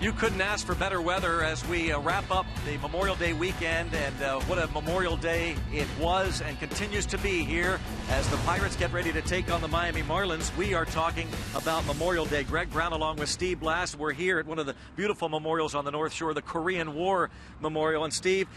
You couldn't ask for better weather as we wrap up the Memorial Day weekend, and what a Memorial Day it was and continues to be here as the Pirates get ready to take on the Miami Marlins. We are talking about Memorial Day. Greg Brown along with Steve Blass. We're here at one of the beautiful memorials on the North Shore, the Korean War Memorial. And Steve,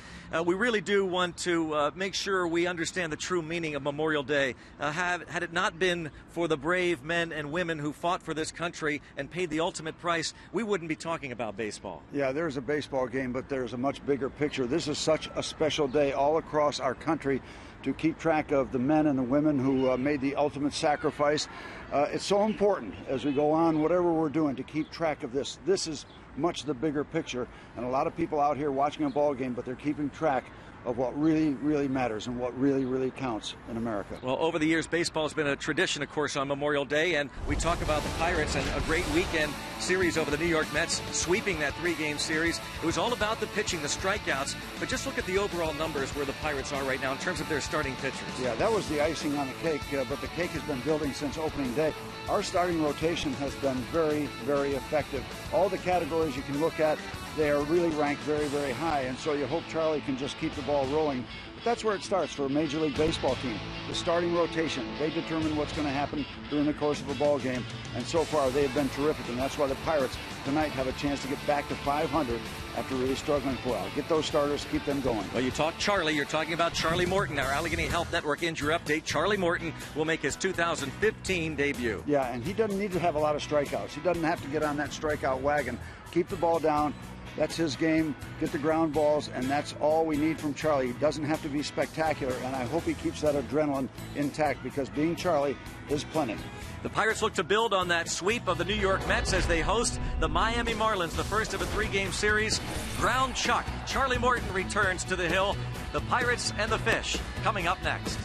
we really do want to make sure we understand the true meaning of Memorial Day. Had it not been for the brave men and women who fought for this country and paid the ultimate price, we wouldn't be talking about baseball. Yeah, there's a baseball game, but there's a much bigger picture. This is such a special day all across our country to keep track of the men and the women who made the ultimate sacrifice. It's so important as we go on, whatever we're doing, to keep track of this. This is much the bigger picture, and a lot of people out here watching a ball game, but they're keeping track of what really, really matters and what really, really counts in America. Well, over the years, baseball has been a tradition, of course, on Memorial Day, and we talk about the Pirates and a great weekend series over the New York Mets, sweeping that three-game series. It was all about the pitching, the strikeouts, but just look at the overall numbers where the Pirates are right now in terms of their starting pitchers. Yeah, that was the icing on the cake, but the cake has been building since opening day. Our starting rotation has been very, very effective. All the categories you can look at, they are really ranked very, very high, and so you hope Charlie can just keep the ball rolling. But that's where it starts for a Major League Baseball team. The starting rotation, they determine what's going to happen during the course of a ball game, and so far they have been terrific, and that's why the Pirates tonight have a chance to get back to 500 after really struggling for a while. Get those starters, keep them going. Well, you talk Charlie, you're talking about Charlie Morton, our Allegheny Health Network injury update. Charlie Morton will make his 2015 debut. Yeah, and he doesn't need to have a lot of strikeouts. He doesn't have to get on that strikeout wagon. Keep the ball down. That's his game, get the ground balls, and that's all we need from Charlie. He doesn't have to be spectacular, and I hope he keeps that adrenaline intact, because being Charlie is plenty. The Pirates look to build on that sweep of the New York Mets as they host the Miami Marlins, the first of a three-game series. Ground Chuck, Charlie Morton returns to the hill. The Pirates and the Fish coming up next.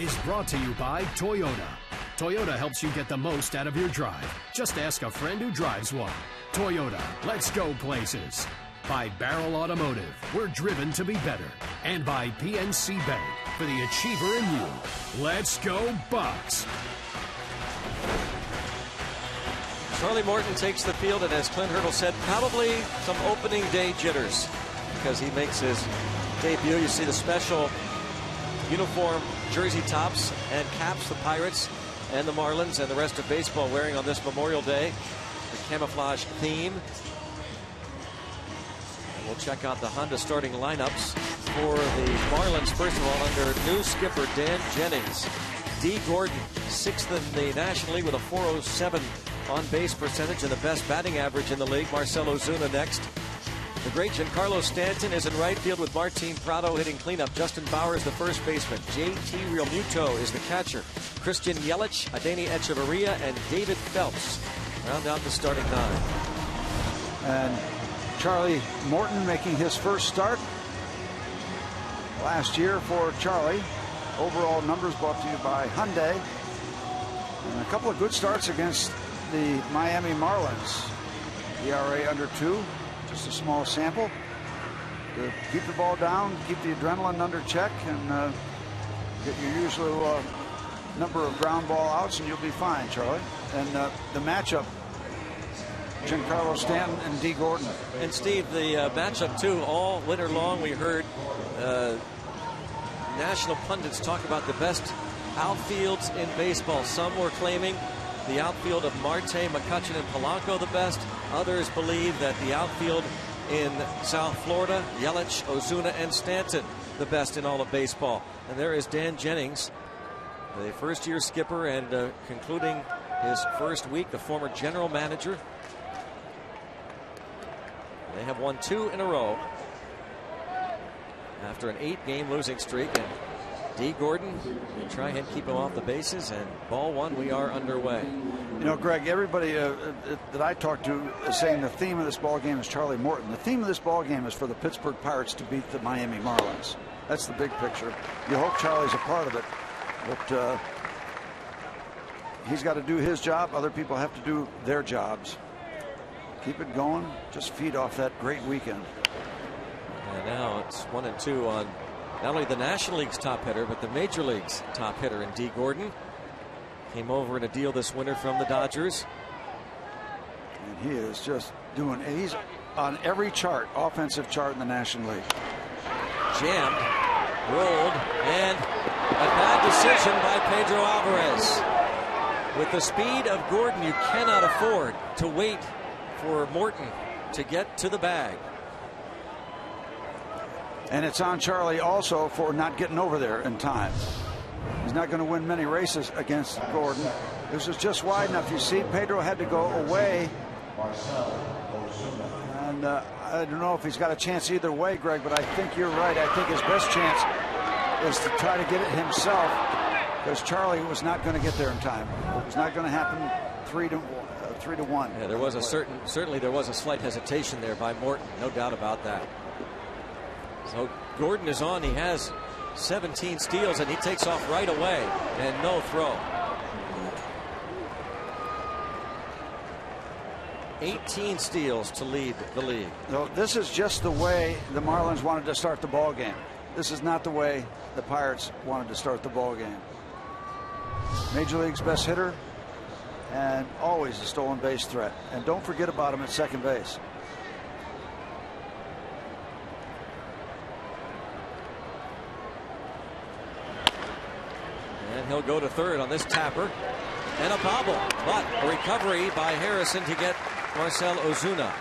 Is brought to you by Toyota. Toyota helps you get the most out of your drive. Just ask a friend who drives one. Toyota, let's go places. By Barrel Automotive, we're driven to be better. And by PNC Bank, for the achiever in you. Let's go Bucks! Charlie Morton takes the field, and as Clint Hurdle said, probably some opening day jitters because he makes his debut. You see the special uniform jersey tops and caps the Pirates and the Marlins and the rest of baseball wearing on this Memorial Day. The camouflage theme. And we'll check out the Honda starting lineups for the Marlins. First of all, under new skipper Dan Jennings. D. Gordon, 6th in the National League with a .407 on-base percentage and the best batting average in the league. Marcell Ozuna next. The great Giancarlo Stanton is in right field with Martin Prado hitting cleanup. Justin Bauer is the first baseman. J.T. Realmuto is the catcher. Christian Yelich, Adeiny Echeverria, and David Phelps round out the starting 9. And Charlie Morton making his first start last year for Charlie. Overall numbers brought to you by Hyundai. And a couple of good starts against the Miami Marlins. ERA under 2. Just a small sample. To keep the ball down, keep the adrenaline under check, and get your usual number of ground ball outs, and you'll be fine, Charlie. And the matchup, Giancarlo Stanton and D. Gordon. And Steve, the matchup too, all winter long we heard national pundits talk about the best outfields in baseball. Some were claiming the outfield of Marte, McCutchen, and Polanco the best. Others believe that the outfield in South Florida, Yelich, Ozuna, and Stanton, the best in all of baseball. And there is Dan Jennings, the first-year skipper and concluding his first week, the former general manager. They have won 2 in a row after an 8-game losing streak. And D. Gordon will try and keep him off the bases, and ball 1, we are underway. You know, Greg, everybody that I talked to is saying the theme of this ball game is Charlie Morton. The theme of this ball game is for the Pittsburgh Pirates to beat the Miami Marlins. That's the big picture. You hope Charlie's a part of it, but he's got to do his job. Other people have to do their jobs. Keep it going. Just feed off that great weekend. And now it's 1-2 on not only the National League's top hitter, but the Major League's top hitter in D. Gordon. Came over in a deal this winter from the Dodgers. And he is just doing, he's on every chart, offensive chart in the National League. Jammed, rolled, and a bad decision by Pedro Alvarez. With the speed of Gordon, you cannot afford to wait for Morton to get to the bag. And it's on Charlie also for not getting over there in time. He's not going to win many races against Gordon. This was just wide enough. You see, Pedro had to go away. And I don't know if he's got a chance either way, Greg, but I think you're right. I think his best chance is to try to get it himself, because Charlie was not going to get there in time. It was not going to happen 3-1. Yeah, there was a certainly there was a slight hesitation there by Morton, no doubt about that. So Gordon is on. He has 17 steals, and he takes off right away, and no throw. 18 steals to lead the league. No, this is just the way the Marlins wanted to start the ball game. This is not the way the Pirates wanted to start the ball game. Major League's best hitter, and always a stolen base threat. And don't forget about him at second base. And he'll go to third on this tapper. And a bobble, but a recovery by Harrison to get Marcell Ozuna.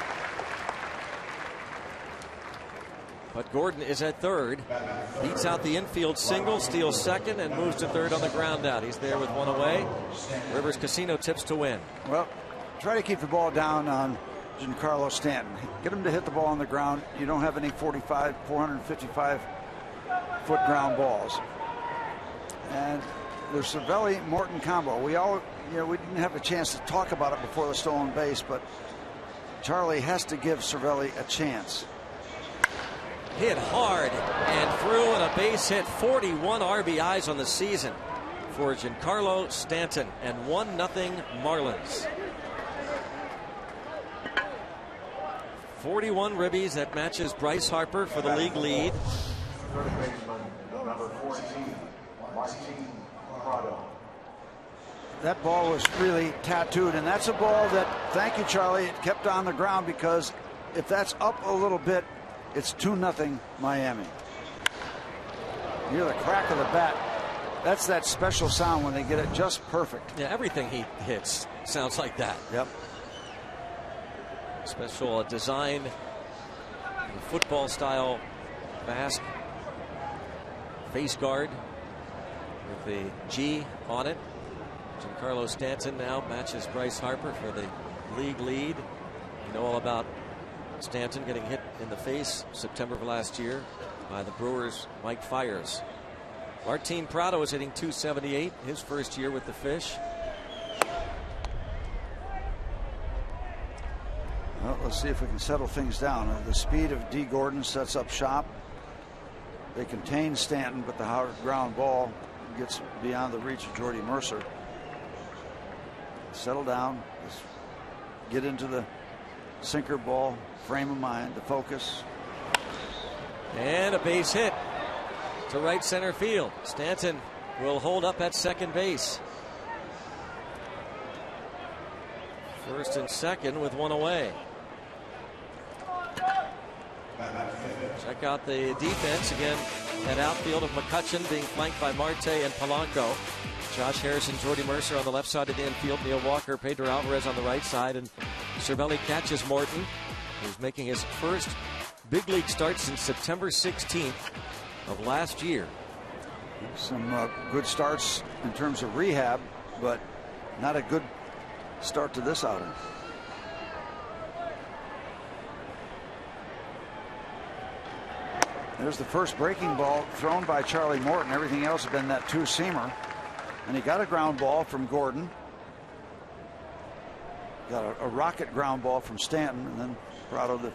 But Gordon is at third. Beats out the infield single, steals second, and moves to third on the ground out. He's there with one away. Rivers Casino tips to win. Well, try to keep the ball down on Giancarlo Stanton. Get him to hit the ball on the ground. You don't have any 455-foot ground balls. And the Cervelli Morton combo. We didn't have a chance to talk about it before the stolen base, but Charlie has to give Cervelli a chance. Hit hard and through, and a base hit. 41 RBIs on the season for Giancarlo Stanton, and 1-0 Marlins. 41 ribbies. That matches Bryce Harper for the league lead. That ball was really tattooed, and that's a ball that, thank you, Charlie, it kept on the ground, because if that's up a little bit, it's 2-0 Miami. You hear the crack of the bat. That's that special sound when they get it just perfect. Yeah, everything he hits sounds like that. Yep. Special design, football style mask, face guard with the G on it. Giancarlo Stanton now matches Bryce Harper for the league lead. You know all about Stanton getting hit in the face September of last year by the Brewers' Mike Fiers. Martin Prado is hitting .278, his first year with the Fish. Well, let's see if we can settle things down. The speed of D. Gordon sets up shop. They contain Stanton, but the hard ground ball gets beyond the reach of Jordy Mercer. Settle down. Let's get into the sinker ball frame of mind, the focus. And a base hit to right center field. Stanton will hold up at second base. First and second with one away. Check out the defense again at outfield of McCutchen being flanked by Marte and Polanco. Josh Harrison, Jordy Mercer on the left side of the infield. Neil Walker, Pedro Alvarez on the right side. And Cervelli catches Morton, who's making his first big league start since September 16th of last year. Some good starts in terms of rehab, but not a good start to this outing. There's the first breaking ball thrown by Charlie Morton. Everything else has been that two-seamer. And he got a ground ball from Gordon. Got a rocket ground ball from Stanton, and then Prado to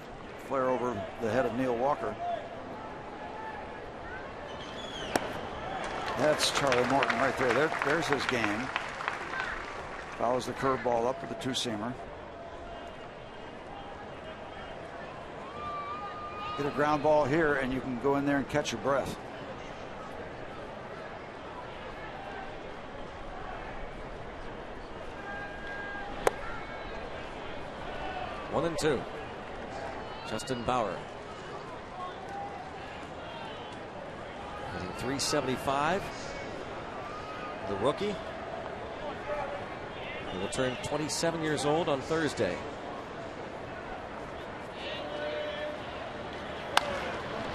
flare over the head of Neil Walker. That's Charlie Morton right there. There's his game. Follows the curveball up with the two-seamer. Get a ground ball here, and you can go in there and catch your breath. One and two. Justin Bauer. Hitting .375. The rookie. He will turn 27 years old on Thursday.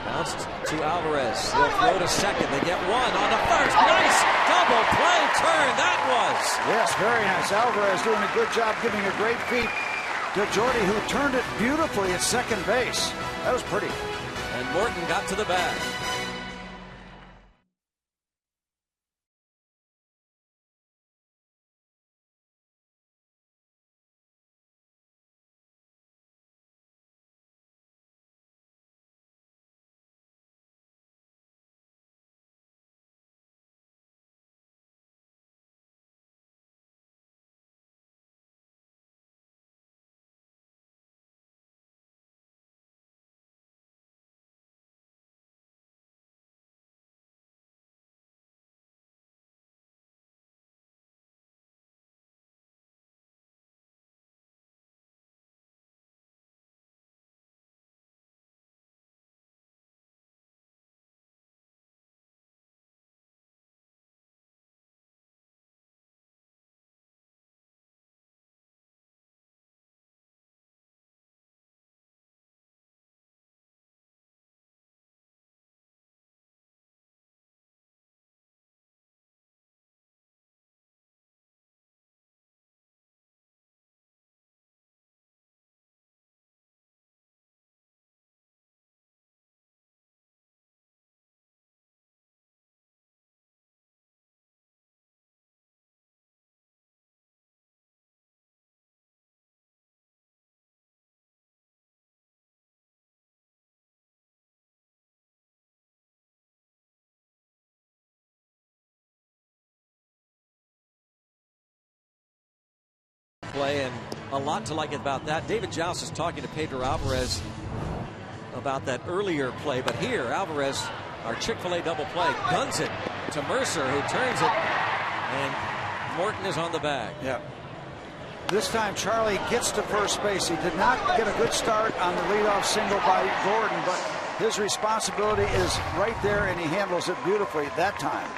Bounced to Alvarez. They'll throw to second. They get one on the first. Nice double play turn that was. Yes, very nice. Alvarez doing a good job giving a great feat to Jordy, who turned it beautifully at second base. That was pretty. And Morton got to the bag. Play, and a lot to like about that. David Joust is talking to Pedro Alvarez about that earlier play, but here Alvarez, our Chick-fil-A double play, guns it to Mercer, who turns it, and Morton is on the bag. Yeah. This time Charlie gets to first base. He did not get a good start on the leadoff single by Gordon, but his responsibility is right there, and he handles it beautifully that time.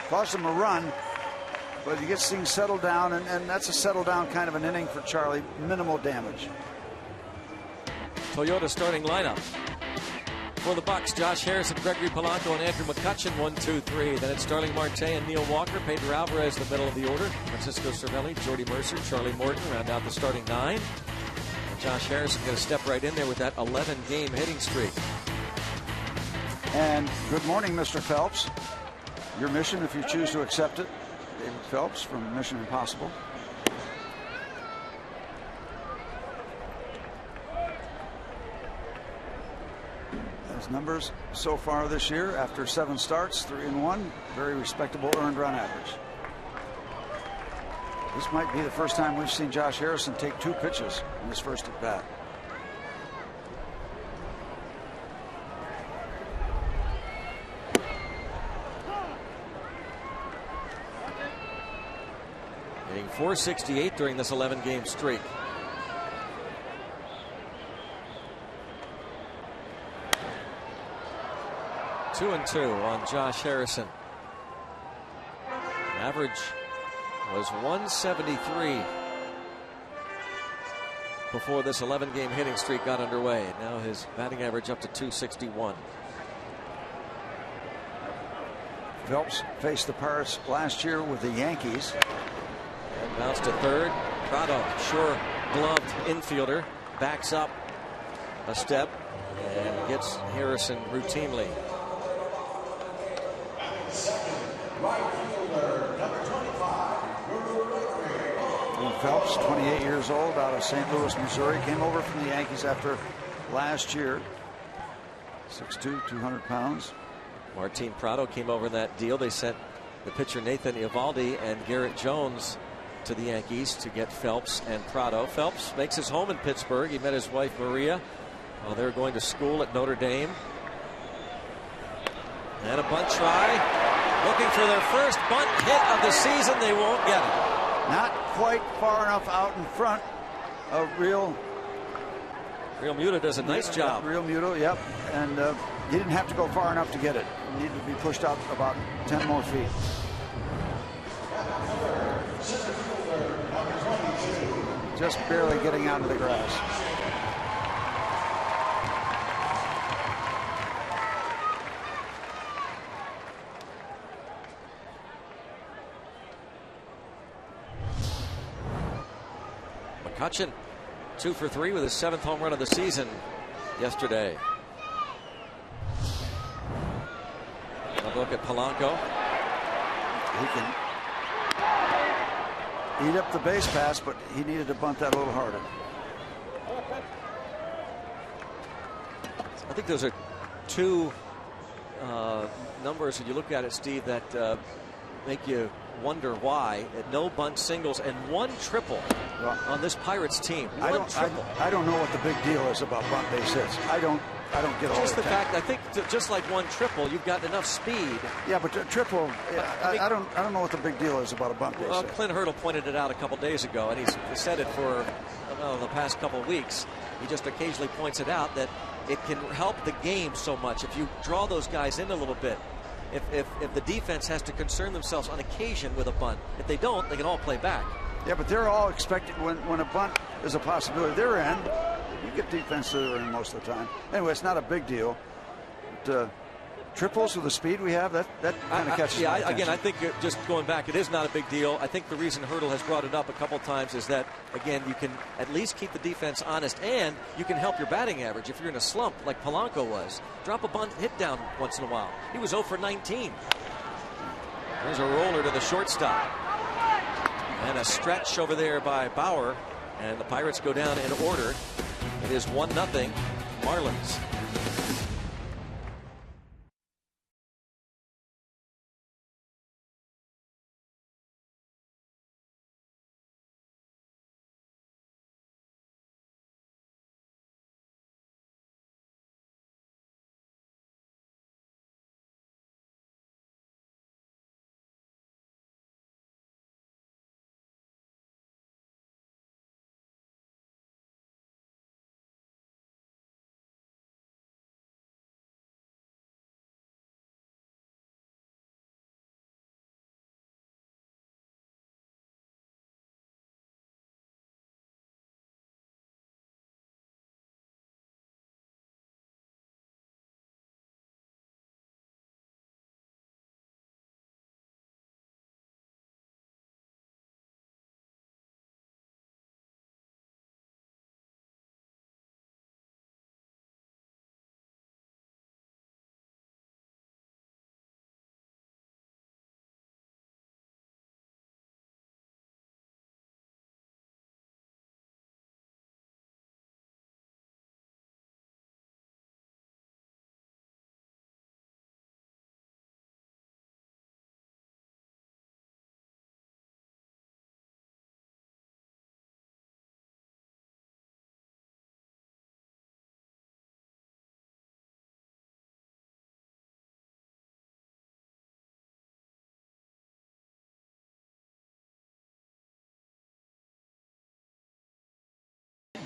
Cost him a run, but he gets things settled down, and that's a settle down kind of an inning for Charlie. Minimal damage. Toyota starting lineup. For the Bucks, Josh Harrison, Gregory Polanco, and Andrew McCutchen, 1, 2, 3. Then it's Starling Marte and Neil Walker. Pedro Alvarez, the middle of the order. Francisco Cervelli, Jordy Mercer, Charlie Morton round out the starting 9. And Josh Harrison going to step right in there with that 11-game hitting streak. And good morning, Mr. Phelps. Your mission, if you choose to accept it. David Phelps from Mission Impossible. His numbers so far this year, after 7 starts, 3-1, very respectable earned run average. This might be the first time we've seen Josh Harrison take 2 pitches in his first at bat. Hitting .468 during this 11-game streak. Two and 2 on Josh Harrison. Average was 173 before this 11-game hitting streak got underway. Now his batting average up to 261. Phelps faced the Pirates last year with the Yankees. And bounced to third. Prado, sure gloved infielder, backs up a step and gets Harrison routinely. And Phelps, 28 years old, out of St. Louis, Missouri, came over from the Yankees after last year. 6'2", 200 pounds. Martin Prado came over in that deal. They sent the pitcher Nathan Eovaldi and Garrett Jones to the Yankees to get Phelps and Prado. Phelps makes his home in Pittsburgh. He met his wife Maria while they were going to school at Notre Dame. And a bunt try. Looking for their first bunt hit of the season. They won't get it. Not quite far enough out in front of Real Muto does a nice job. Real Muto, yep. And he didn't have to go far enough to get it. He needed to be pushed out about 10 more feet. Just barely getting out of the grass. McCutchen 2 for 3 with his 7th home run of the season yesterday. A look at Polanco. He can eat up the base pass, but he needed to bunt that a little harder. I think those are 2 numbers when you look at it, Steve, that make you wonder why. No bunt singles and 1 triple on this Pirates team. I don't know what the big deal is about bunt base hits. I don't get all just the fact. I think just like 1 triple, you've got enough speed. Yeah, but triple. I don't know what the big deal is about a bunt base hit. Clint Hurdle pointed it out a couple days ago, and he's said it for the past couple of weeks. He just occasionally points it out that it can help the game so much if you draw those guys in a little bit. If the defense has to concern themselves on occasion with a bunt. If they don't, they can all play back. Yeah, but they're all expected when a bunt is a possibility. They're in. You get defense that are in most of the time. Anyway, it's not a big deal. But, triples with the speed we have, that kind of catches my attention. Again, I think just going back, it is not a big deal. I think the reason Hurdle has brought it up a couple times is that, again, you can at least keep the defense honest, and you can help your batting average if you're in a slump like Polanco was. Drop a bunt hit down once in a while. He was 0 for 19. There's a roller to the shortstop. And a stretch over there by Bauer, and the Pirates go down in order. It is 1-0 Marlins.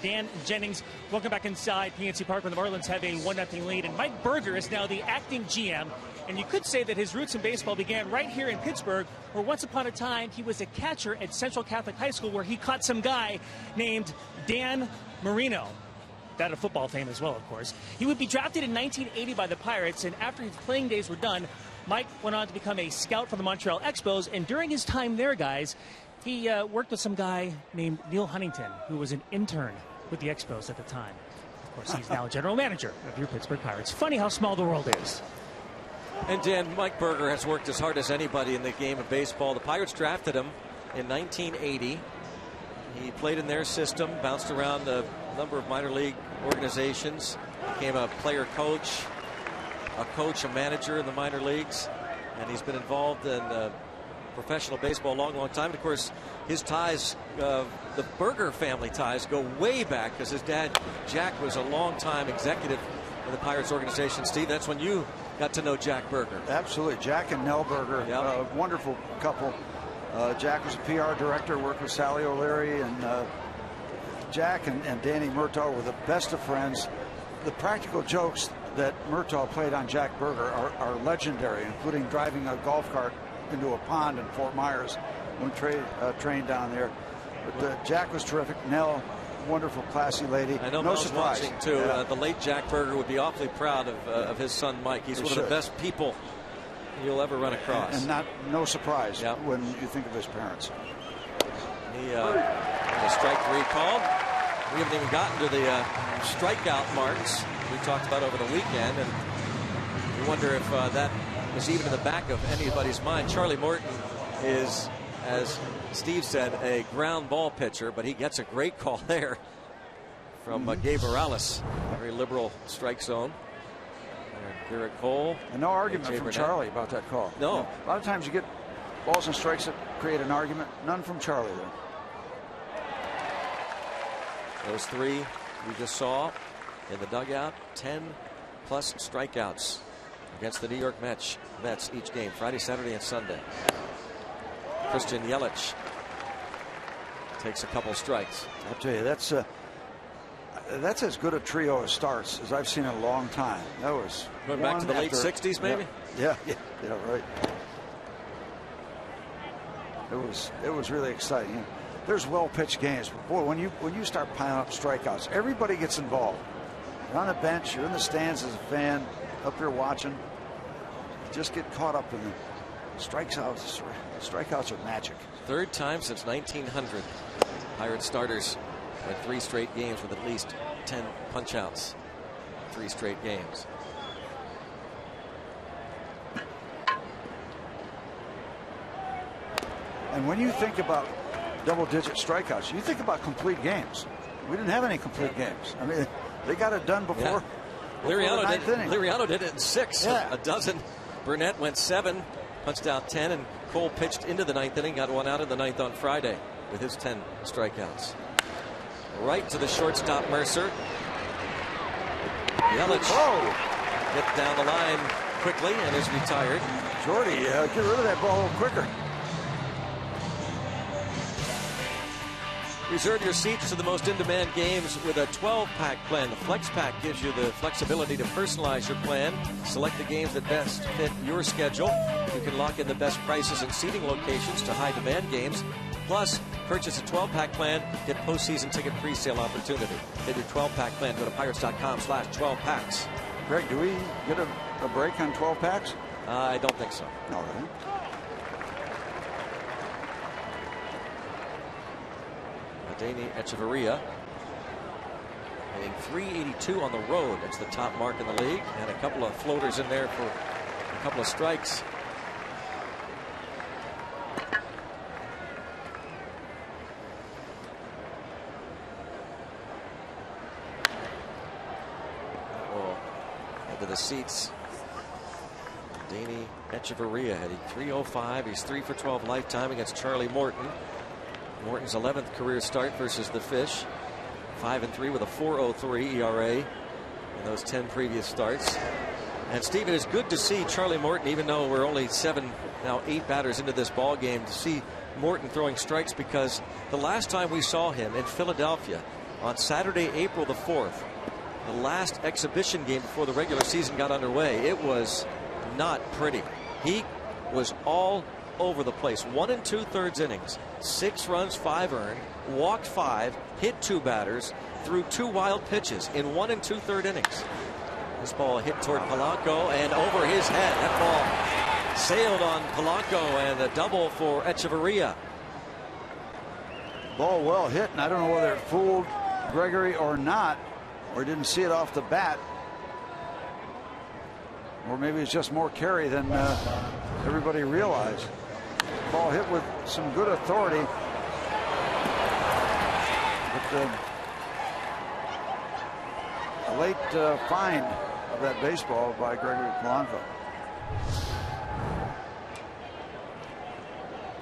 Dan Jennings. Welcome back inside PNC Park, where the Marlins have a 1-0 lead. And Mike Berger is now the acting GM. And you could say that his roots in baseball began right here in Pittsburgh, where once upon a time he was a catcher at Central Catholic High School, where he caught some guy named Dan Marino. That of football fame as well, of course. He would be drafted in 1980 by the Pirates, and after his playing days were done, Mike went on to become a scout for the Montreal Expos. And during his time there, guys, he worked with some guy named Neil Huntington, who was an intern with the Expos at the time. Of course, he's now general manager of your Pittsburgh Pirates. Funny how small the world is. And Dan, Mike Berger has worked as hard as anybody in the game of baseball. The Pirates drafted him in 1980. He played in their system, bounced around a number of minor league organizations, became a player coach, a manager in the minor leagues, and he's been involved in professional baseball a long, long time. And of course, his ties, the Berger family ties, go way back, because his dad, Jack, was a long-time executive in the Pirates organization. Steve, that's when you got to know Jack Berger. Absolutely. Jack and Nell Berger, yep. Wonderful couple. Jack was a PR director, worked with Sally O'Leary, and Jack and Danny Murtaugh were the best of friends. The practical jokes that Murtaugh played on Jack Berger are legendary, including driving a golf cart into a pond in Fort Myers when trained down there. But Jack was terrific. Nell, wonderful, classy lady. I know no Mel's surprise. watching too. Yeah. The late Jack Berger would be awfully proud of his son Mike. He's one of the best people you'll ever run across. And no surprise when you think of his parents. The strike 3 called. We haven't even gotten to the strikeout marks we talked about over the weekend, and we wonder if that was even in the back of anybody's mind. Charlie Morton is, as Steve said, a ground ball pitcher, but he gets a great call there from Gabe Morales. Very liberal strike zone. Garrett Cole. And no argument from Charlie about that call. No. A lot of times you get balls and strikes that create an argument. None from Charlie there. Those 3 we just saw in the dugout, 10+ strikeouts against the New York Mets each game, Friday, Saturday, and Sunday. Christian Yelich takes a couple strikes. I'll tell you, that's as good a trio of starts as I've seen in a long time. That was going back to the late 60s, maybe. Yeah, right. It was really exciting. There's well-pitched games, but boy, when you start piling up strikeouts, everybody gets involved. You're on the bench, you're in the stands as a fan, up here watching. Just get caught up in the strikeouts. Strikeouts are magic. 3rd time since 1900, Pirate starters went 3 straight games with at least 10 punch-outs. 3 straight games. And when you think about double-digit strikeouts, you think about complete games. We didn't have any complete games. I mean, they got it done before. Liriano did it in 6. Yeah. A dozen. Burnett went 7, punched out 10, and Cole pitched into the 9th inning, got 1 out in the 9th on Friday with his 10 strikeouts. Right to the shortstop, Mercer. Yelich hit down the line quickly and is retired. Jordy, get rid of that ball a little quicker. Reserve your seats to the most in-demand games with a 12-pack plan. The Flex Pack gives you the flexibility to personalize your plan. Select the games that best fit your schedule. You can lock in the best prices and seating locations to high-demand games. Plus, purchase a 12-pack plan, get postseason ticket pre-sale opportunity. Get your 12-pack plan. Go to pirates.com/12packs. Greg, do we get a break on 12 packs? I don't think so. All right. Danny Echeverria hitting .382 on the road. That's the top mark in the league, and a couple of floaters in there for a couple of strikes. Into the seats. Danny Echeverria hitting .305. He's 3 for 12 lifetime against Charlie Morton. Morton's 11th career start versus the Fish. 5-3 with a .403 ERA in those 10 previous starts. And Steve, it is good to see Charlie Morton, even though we're only 8 batters into this ball game, to see Morton throwing strikes, because the last time we saw him in Philadelphia, on Saturday, April the 4th, the last exhibition game before the regular season got underway. It was not pretty. He was all over the place. 1 2/3 innings, 6 runs, 5 earned, walked 5, hit 2 batters, threw 2 wild pitches in 1 2/3 innings. This ball hit toward Polanco and over his head. That ball sailed on Polanco, and a double for Echeverria. Ball well hit, and I don't know whether it fooled Gregory or not, or didn't see it off the bat, or maybe it's just more carry than everybody realized. Ball hit with some good authority, but a late find of that baseball by Gregory Polanco.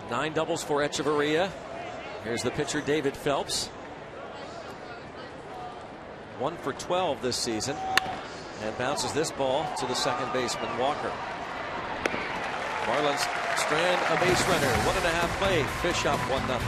9 doubles for Echeverria. Here's the pitcher, David Phelps. 1 for 12 this season, and bounces this ball to the second baseman, Walker. Marlins strand a base runner. 1.5 play. Fish up 1-0.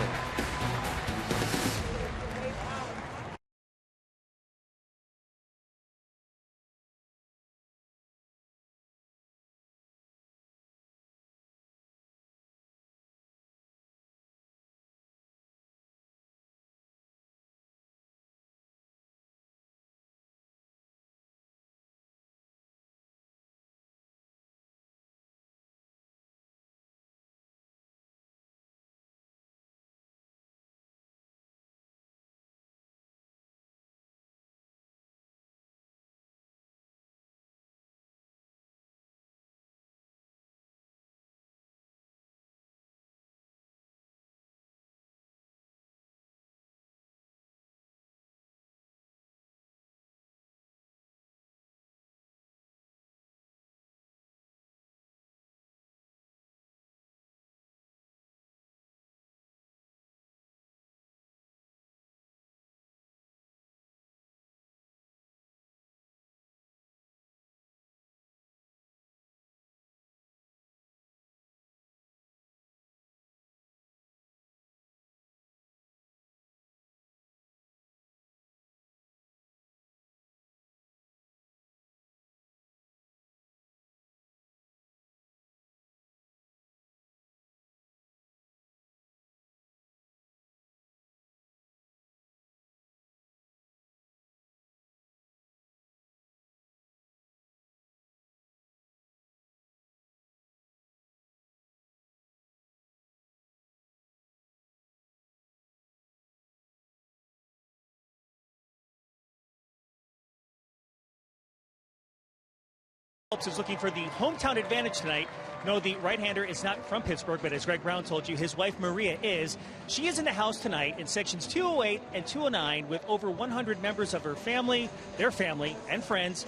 Phelps is looking for the hometown advantage tonight. No, the right-hander is not from Pittsburgh, but as Greg Brown told you, his wife Maria is. She is in the house tonight in sections 208 and 209 with over 100 members of her family, their family, and friends.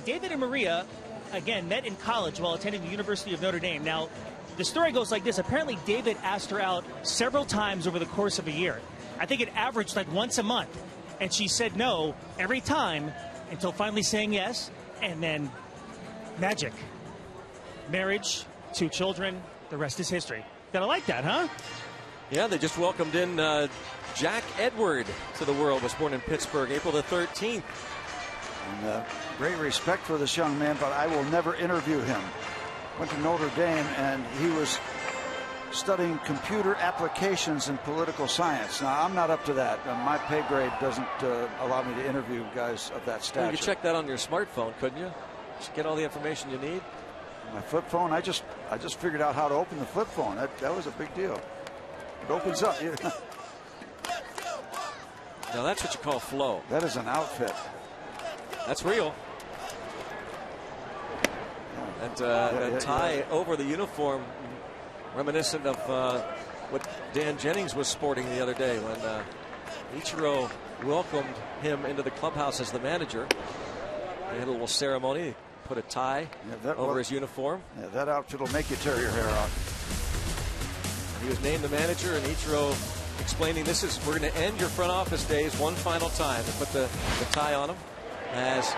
David and Maria, again, met in college while attending the University of Notre Dame. Now, the story goes like this. Apparently, David asked her out several times over the course of a year. I think it averaged like once a month. And she said no every time until finally saying yes, and then magic. Marriage, 2 children, the rest is history. Gotta like that, huh? Yeah, they just welcomed in Jack Edward to the world. Was born in Pittsburgh, April the 13th. And great respect for this young man, but I will never interview him. Went to Notre Dame, and he was studying computer applications and political science. Now, I'm not up to that. My pay grade doesn't allow me to interview guys of that stature. Well, you could check that on your smartphone, couldn't you? Just get all the information you need. My flip phone, I just figured out how to open the flip phone. That was a big deal. It opens up. Now that's what you call flow. That is an outfit. That's real. That tie over the uniform, reminiscent of what Dan Jennings was sporting the other day when Ichiro welcomed him into the clubhouse as the manager. They had a little ceremony, put a tie over his uniform. Yeah, that outfit will make you tear your hair out. And he was named the manager, and Ichiro explaining we're going to end your front office days one final time. They put the tie on him as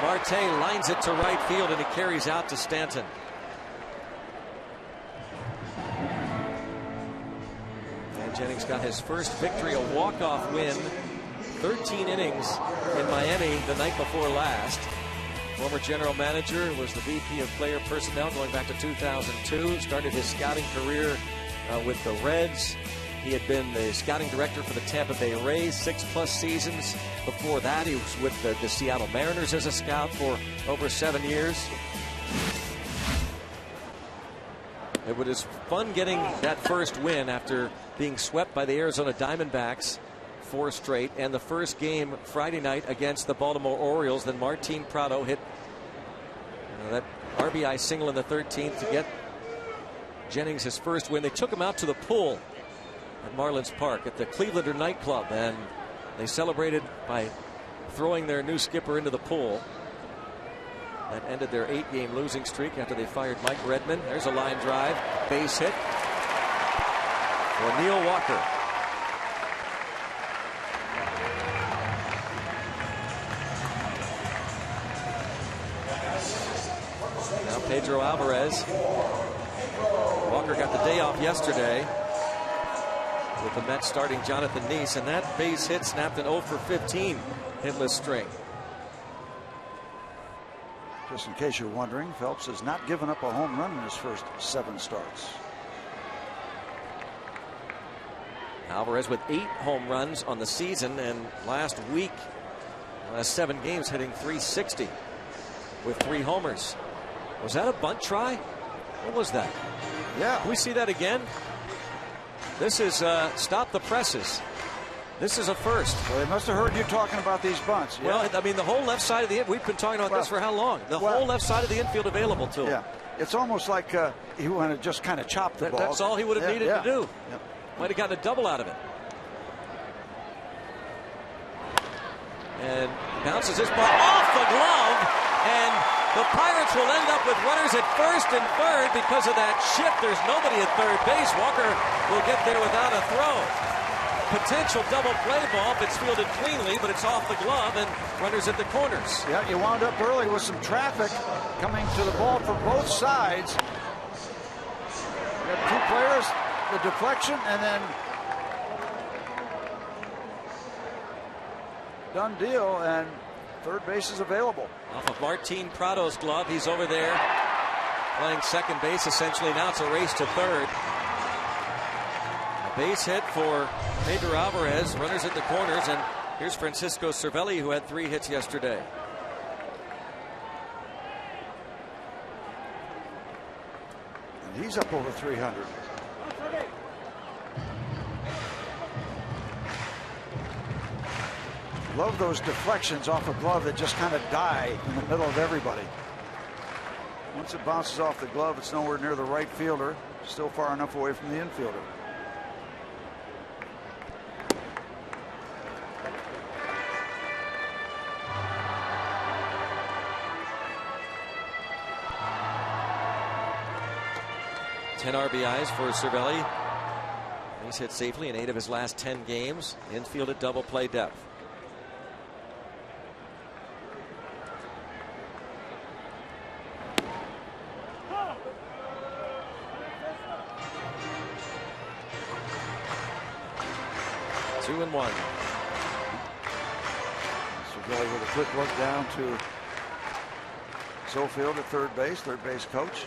Marte lines it to right field, and he carries out to Stanton. And Jennings got his first victory, a walk-off win 13 innings in Miami the night before last. Former general manager, was the VP of player personnel going back to 2002. Started his scouting career with the Reds. He had been the scouting director for the Tampa Bay Rays 6+ seasons. Before that, he was with the Seattle Mariners as a scout for over 7 years. It was fun getting that first win after being swept by the Arizona Diamondbacks 4 straight, and the first game Friday night against the Baltimore Orioles. Then Martin Prado hit that RBI single in the 13th to get Jennings his first win. They took him out to the pool at Marlins Park at the Clevelander nightclub, and they celebrated by throwing their new skipper into the pool. That ended their 8-game losing streak after they fired Mike Redmond. There's a line drive, base hit for Neil Walker. Now Pedro Alvarez. Walker got the day off yesterday with the Mets starting Jonathan Neese, and that base hit snapped an 0 for 15 hitless string. Just in case you're wondering, Phelps has not given up a home run in his first 7 starts. Alvarez with 8 home runs on the season, and last 7 games hitting .360 with 3 homers. Was that a bunt try? What was that? Yeah. Can we see that again? This is stop the presses. This is a first. Well, they must have heard you talking about these bunts. Yeah. Well, I mean, the whole left side of the infield, we've been talking about this for how long? The whole left side of the infield available to him. Yeah. It's almost like he wanted to just kind of chop the ball. That's all he would have needed to do. Yeah. Might have gotten a double out of it. And bounces this ball off the glove, and the Pirates will end up with runners at first and third because of that shift. There's nobody at third base. Walker will get there without a throw. Potential double play ball if it's fielded cleanly, but it's off the glove and runners at the corners. Yeah, you wound up early with some traffic coming to the ball from both sides. You got 2 players, the deflection, and then done deal, and third base is available. Off of Martin Prado's glove, he's over there playing second base essentially. Now it's a race to third. A base hit for Pedro Alvarez, runners at the corners, and here's Francisco Cervelli, who had 3 hits yesterday. And he's up over 300. Love those deflections off a glove that just kind of die in the middle of everybody. Once it bounces off the glove, it's nowhere near the right fielder, still far enough away from the infielder. Ten RBIs for Cervelli. He's hit safely in 8 of his last 10 games. Infield at double play depth. Two and one. Cervelli with a quick look down to Sofield at third base coach.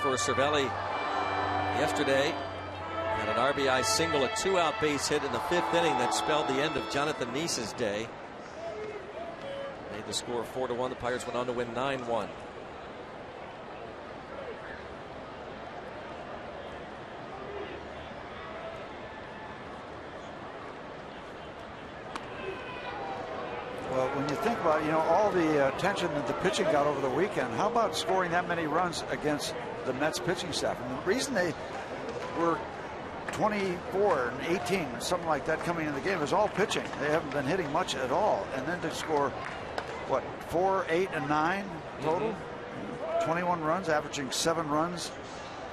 For Cervelli yesterday, and an RBI single, a 2-out base hit in the 5th inning that spelled the end of Jonathan Neese's day. Made the score 4-1. The Pirates went on to win 9-1. Well, when you think about, all the attention that the pitching got over the weekend, how about scoring that many runs against the Mets pitching staff? And the reason they were 24 and 18, something like that, coming in the game is all pitching. They haven't been hitting much at all. And then to score, what, 4, 8, and 9 total? 21 runs, averaging 7 runs.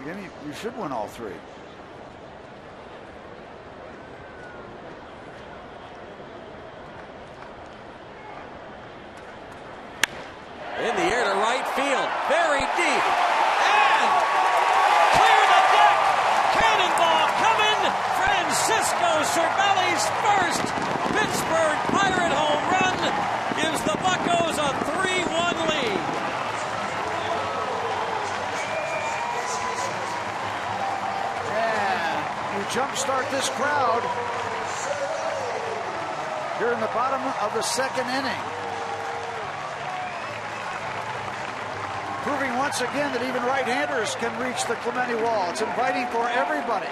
Again, you should win all 3. Cervelli's first Pittsburgh Pirate home run gives the Buccos a 3-1 lead. And you jumpstart this crowd here in the bottom of the second inning. Proving once again that even right-handers can reach the Clemente wall. It's inviting for everybody.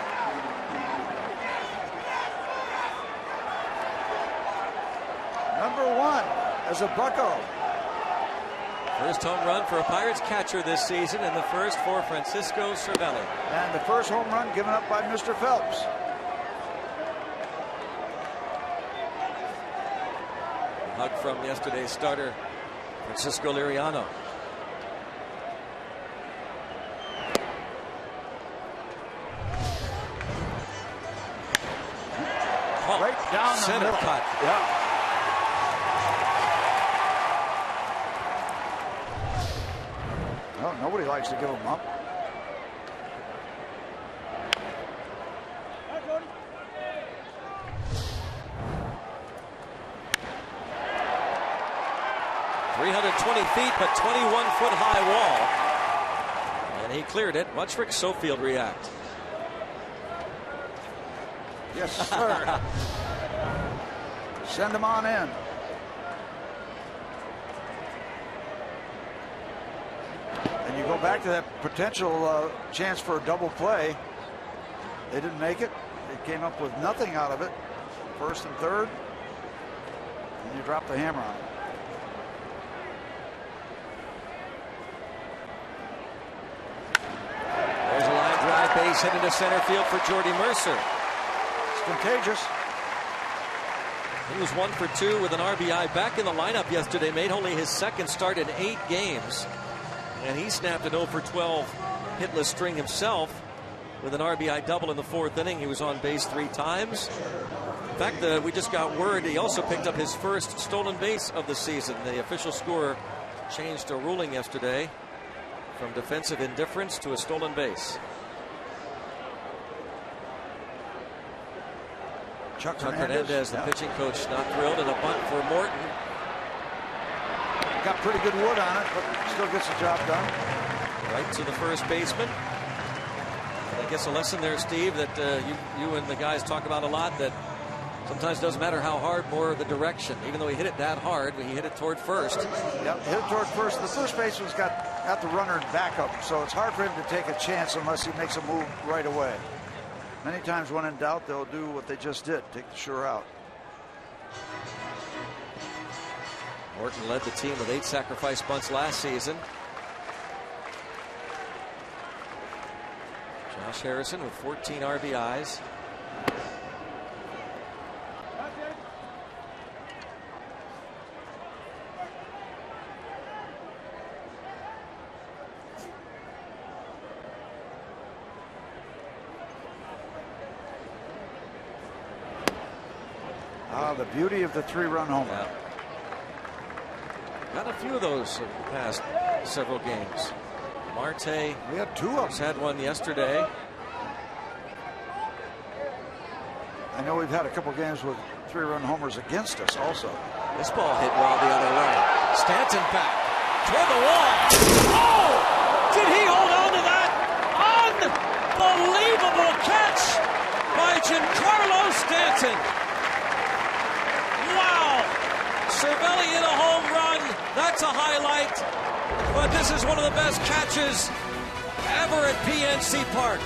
Number 1 as a Bucco. First home run for a Pirates catcher this season, and the first for Francisco Cervelli. And the first home run given up by Mr. Phelps. Hug from yesterday's starter, Francisco Liriano. Oh, right down the center middle. cut. Yeah. Well, nobody likes to give them up. Feet, but 21-foot high wall, and he cleared it. Watch Rick Sofield react. Yes, sir. Send him on in. And you go back to that potential chance for a double play. They didn't make it. They came up with nothing out of it. First and third, and you drop the hammer on it. Base hit into center field for Jordy Mercer. It's contagious. He was 1 for 2 with an RBI back in the lineup yesterday. Made only his second start in 8 games. And he snapped an 0 for 12 hitless string himself with an RBI double in the 4th inning. He was on base 3 times. In fact, we just got word he also picked up his first stolen base of the season. The official scorer changed a ruling yesterday from defensive indifference to a stolen base. Chuck Hernandez, the pitching coach, not thrilled, and a bunt for Morton. Got pretty good wood on it, but still gets the job done. Right to the first baseman. And I guess a lesson there, Steve, that you and the guys talk about a lot, that sometimes it doesn't matter how hard, more the direction. Even though he hit it that hard, he hit it toward first. Yep, hit it toward first. The first baseman's got the runner in backup, so it's hard for him to take a chance unless he makes a move right away. Many times when in doubt, they'll do what they just did, take the sure out. Morton led the team with 8 sacrifice bunts last season. Josh Harrison with 14 RBIs. The beauty of the 3-run homer. Yeah. Got a few of those in the past several games. Marte, we had 2 of them. Had one yesterday. I know we've had a couple games with 3-run homers against us also. This ball hit well the other way. Stanton back toward the wall. Oh! Did he hold on to that? Unbelievable catch by Giancarlo Stanton. Wow! Cervelli hit a home run. That's a highlight. But this is one of the best catches ever at PNC Park.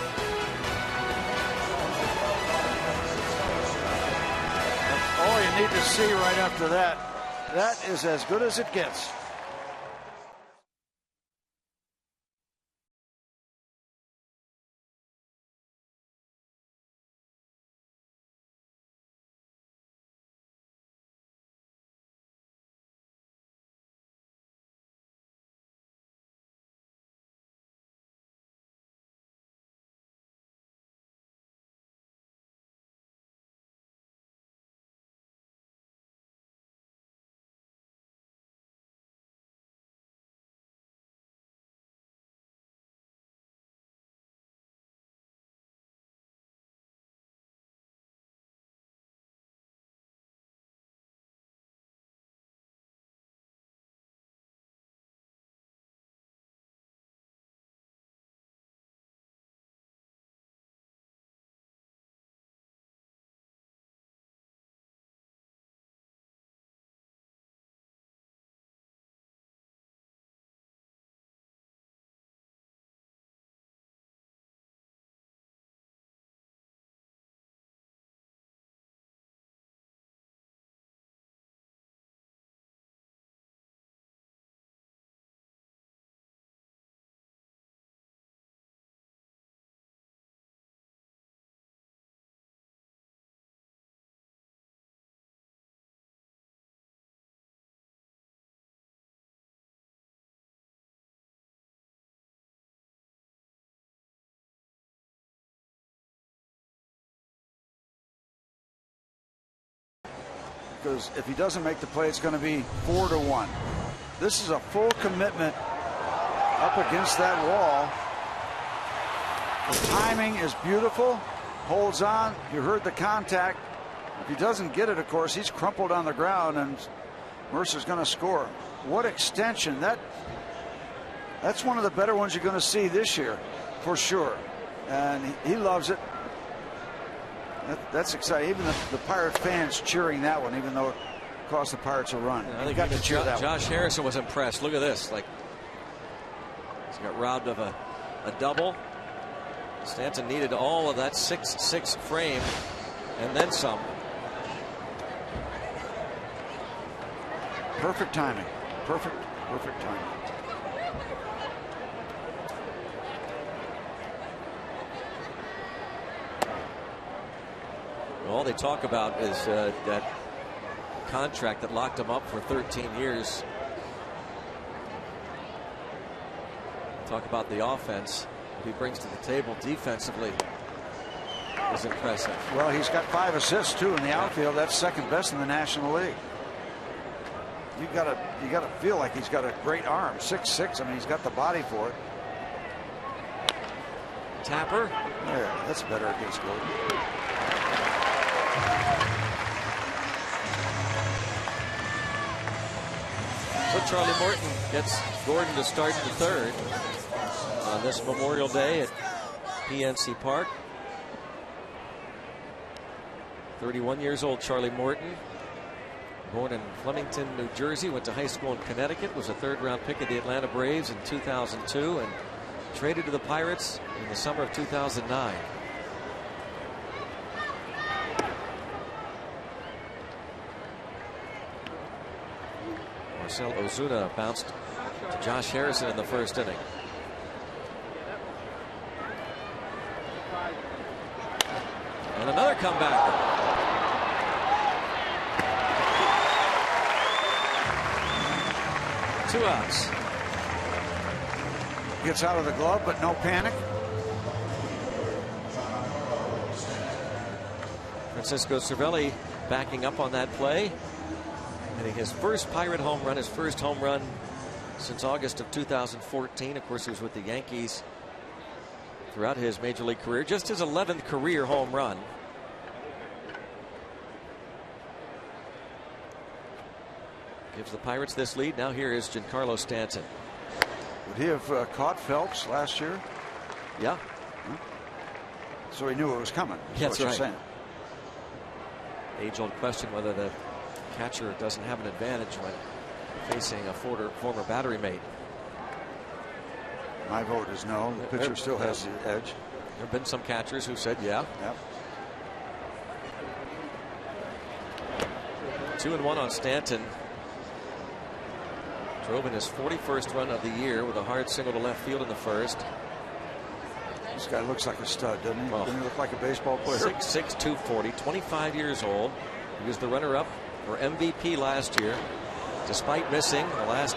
All you need to see right after that, that is as good as it gets. because if he doesn't make the play, it's going to be 4-1. This is a full commitment up against that wall. The timing is beautiful. Holds on. You heard the contact. If he doesn't get it, of course, he's crumpled on the ground, and Mercer's going to score. What extension! That's one of the better ones you're going to see this year, for sure. And he loves it. That's exciting. Even the Pirate fans cheering that one, even though it cost the Pirates a run. I think got to cheer that Josh one. Harrison was impressed. Look at this. Like, he's got robbed of a double. Stanton needed all of that 6-6 frame and then some. Perfect timing. Perfect timing. All they talk about is that contract that locked him up for 13 years. Talk about the offense he brings to the table defensively is impressive. Well, he's got 5 assists too in the outfield. That's second best in the National League. You gotta feel like he's got a great arm. 6'6". I mean, he's got the body for it. Tapper. Yeah, that's better against Gordon. So Charlie Morton gets Gordon to start the third on this Memorial Day at PNC Park. 31 years old, Charlie Morton. Born in Flemington, New Jersey, went to high school in Connecticut, was a third-round pick of the Atlanta Braves in 2002, and traded to the Pirates in the summer of 2009. Marcell Ozuna bounced to Josh Harrison in the first inning. And another comeback. Two outs. Gets out of the glove, but no panic. Francisco Cervelli backing up on that play. Hitting his first Pirate home run, his first home run since August of 2014. Of course, he was with the Yankees throughout his major league career. Just his 11th career home run. Gives the Pirates this lead. Now here is Giancarlo Stanton. Would he have caught Phelps last year? Yeah. So he knew it was coming. That's right. Age-old question whether the catcher doesn't have an advantage when facing a former battery mate. My vote is no. The pitcher still has the edge. There have been some catchers who said yeah. Yep. 2-1 on Stanton. Drove in his 41st run of the year with a hard single to left field in the first. This guy looks like a stud, doesn't he? Doesn't he look like a baseball player? 6'6", 240, 25 years old. He was the runner-up for MVP last year, despite missing the last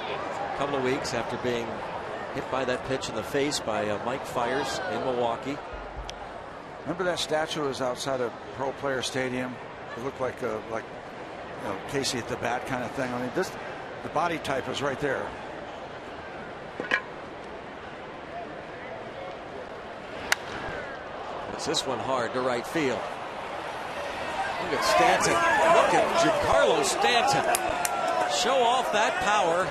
couple of weeks after being hit by that pitch in the face by Mike Fiers in Milwaukee. Remember that statue was outside of Pro Player Stadium? It looked like Casey at the bat kind of thing. I mean, the body type is right there. It's this one hard to right field. Look at Stanton. Look at Giancarlo Stanton. Show off that power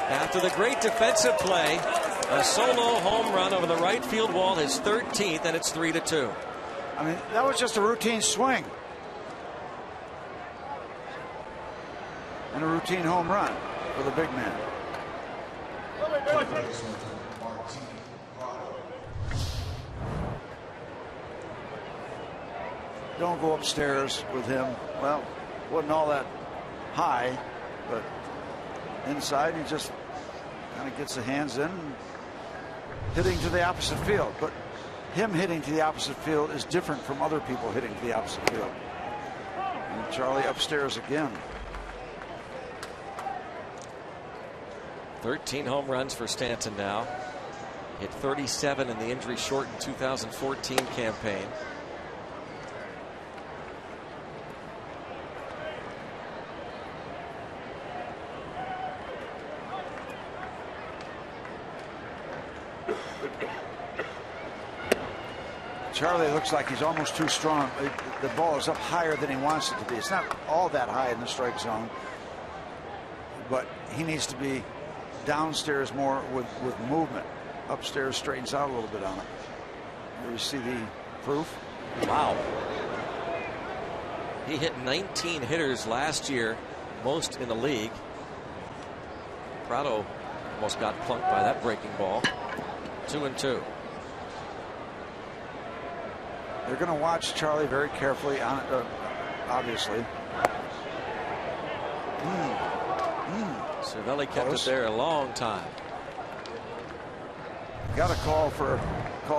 after the great defensive play. A solo home run over the right field wall, his 13th, and it's 3-2. I mean, that was just a routine swing. And a routine home run for the big man. Don't go upstairs with him. Well, wasn't all that high, but inside he just kind of gets the hands in, hitting to the opposite field. But him hitting to the opposite field is different from other people hitting to the opposite field. And Charlie upstairs again. 13 home runs for Stanton now. Hit 37 in the injury-shortened 2014 campaign. Charlie looks like he's almost too strong. The ball is up higher than he wants it to be. It's not all that high in the strike zone, but he needs to be downstairs more with movement. Upstairs straightens out a little bit on it. Here you see the proof. Wow. He hit 19 hitters last year, most in the league. Prado almost got plunked by that breaking ball. 2-2. They're going to watch Charlie very carefully, obviously. Cervelli kept it there a long time. Got a call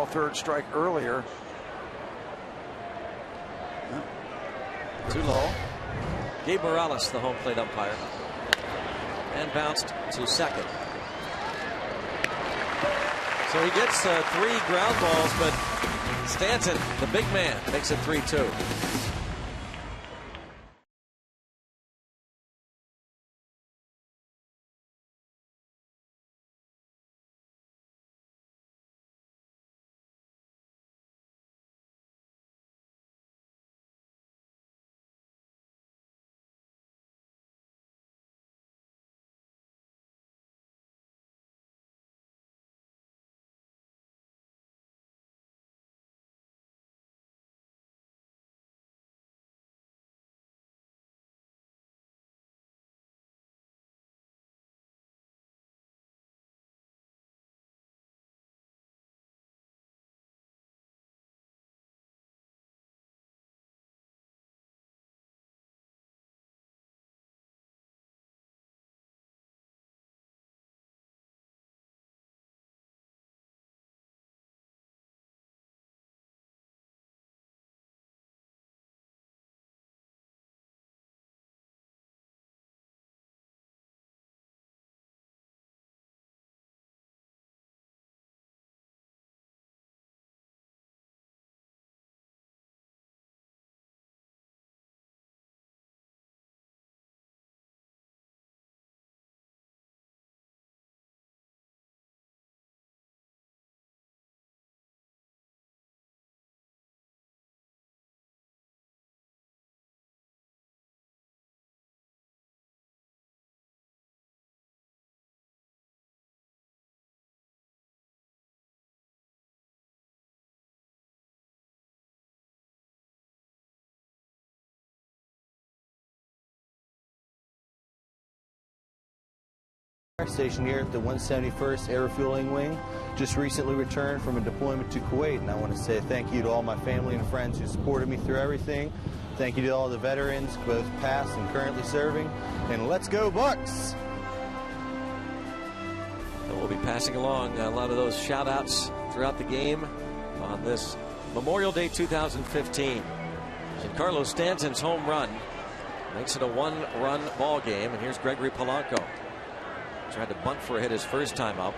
third strike earlier. Too low. Gabe Morales, the home plate umpire, and bounced to second. So he gets 3 ground balls, but Stanton, the big man, makes it 3-2. Station here at the 171st Air Refueling Wing. Just recently returned from a deployment to Kuwait, and I want to say thank you to all my family and friends who supported me through everything. Thank you to all the veterans, both past and currently serving, and let's go Bucks! And we'll be passing along a lot of those shout-outs throughout the game on this Memorial Day 2015. Giancarlo Stanton's home run makes it a 1-run ball game, and here's Gregory Polanco. Tried to bunt for a hit his first time up.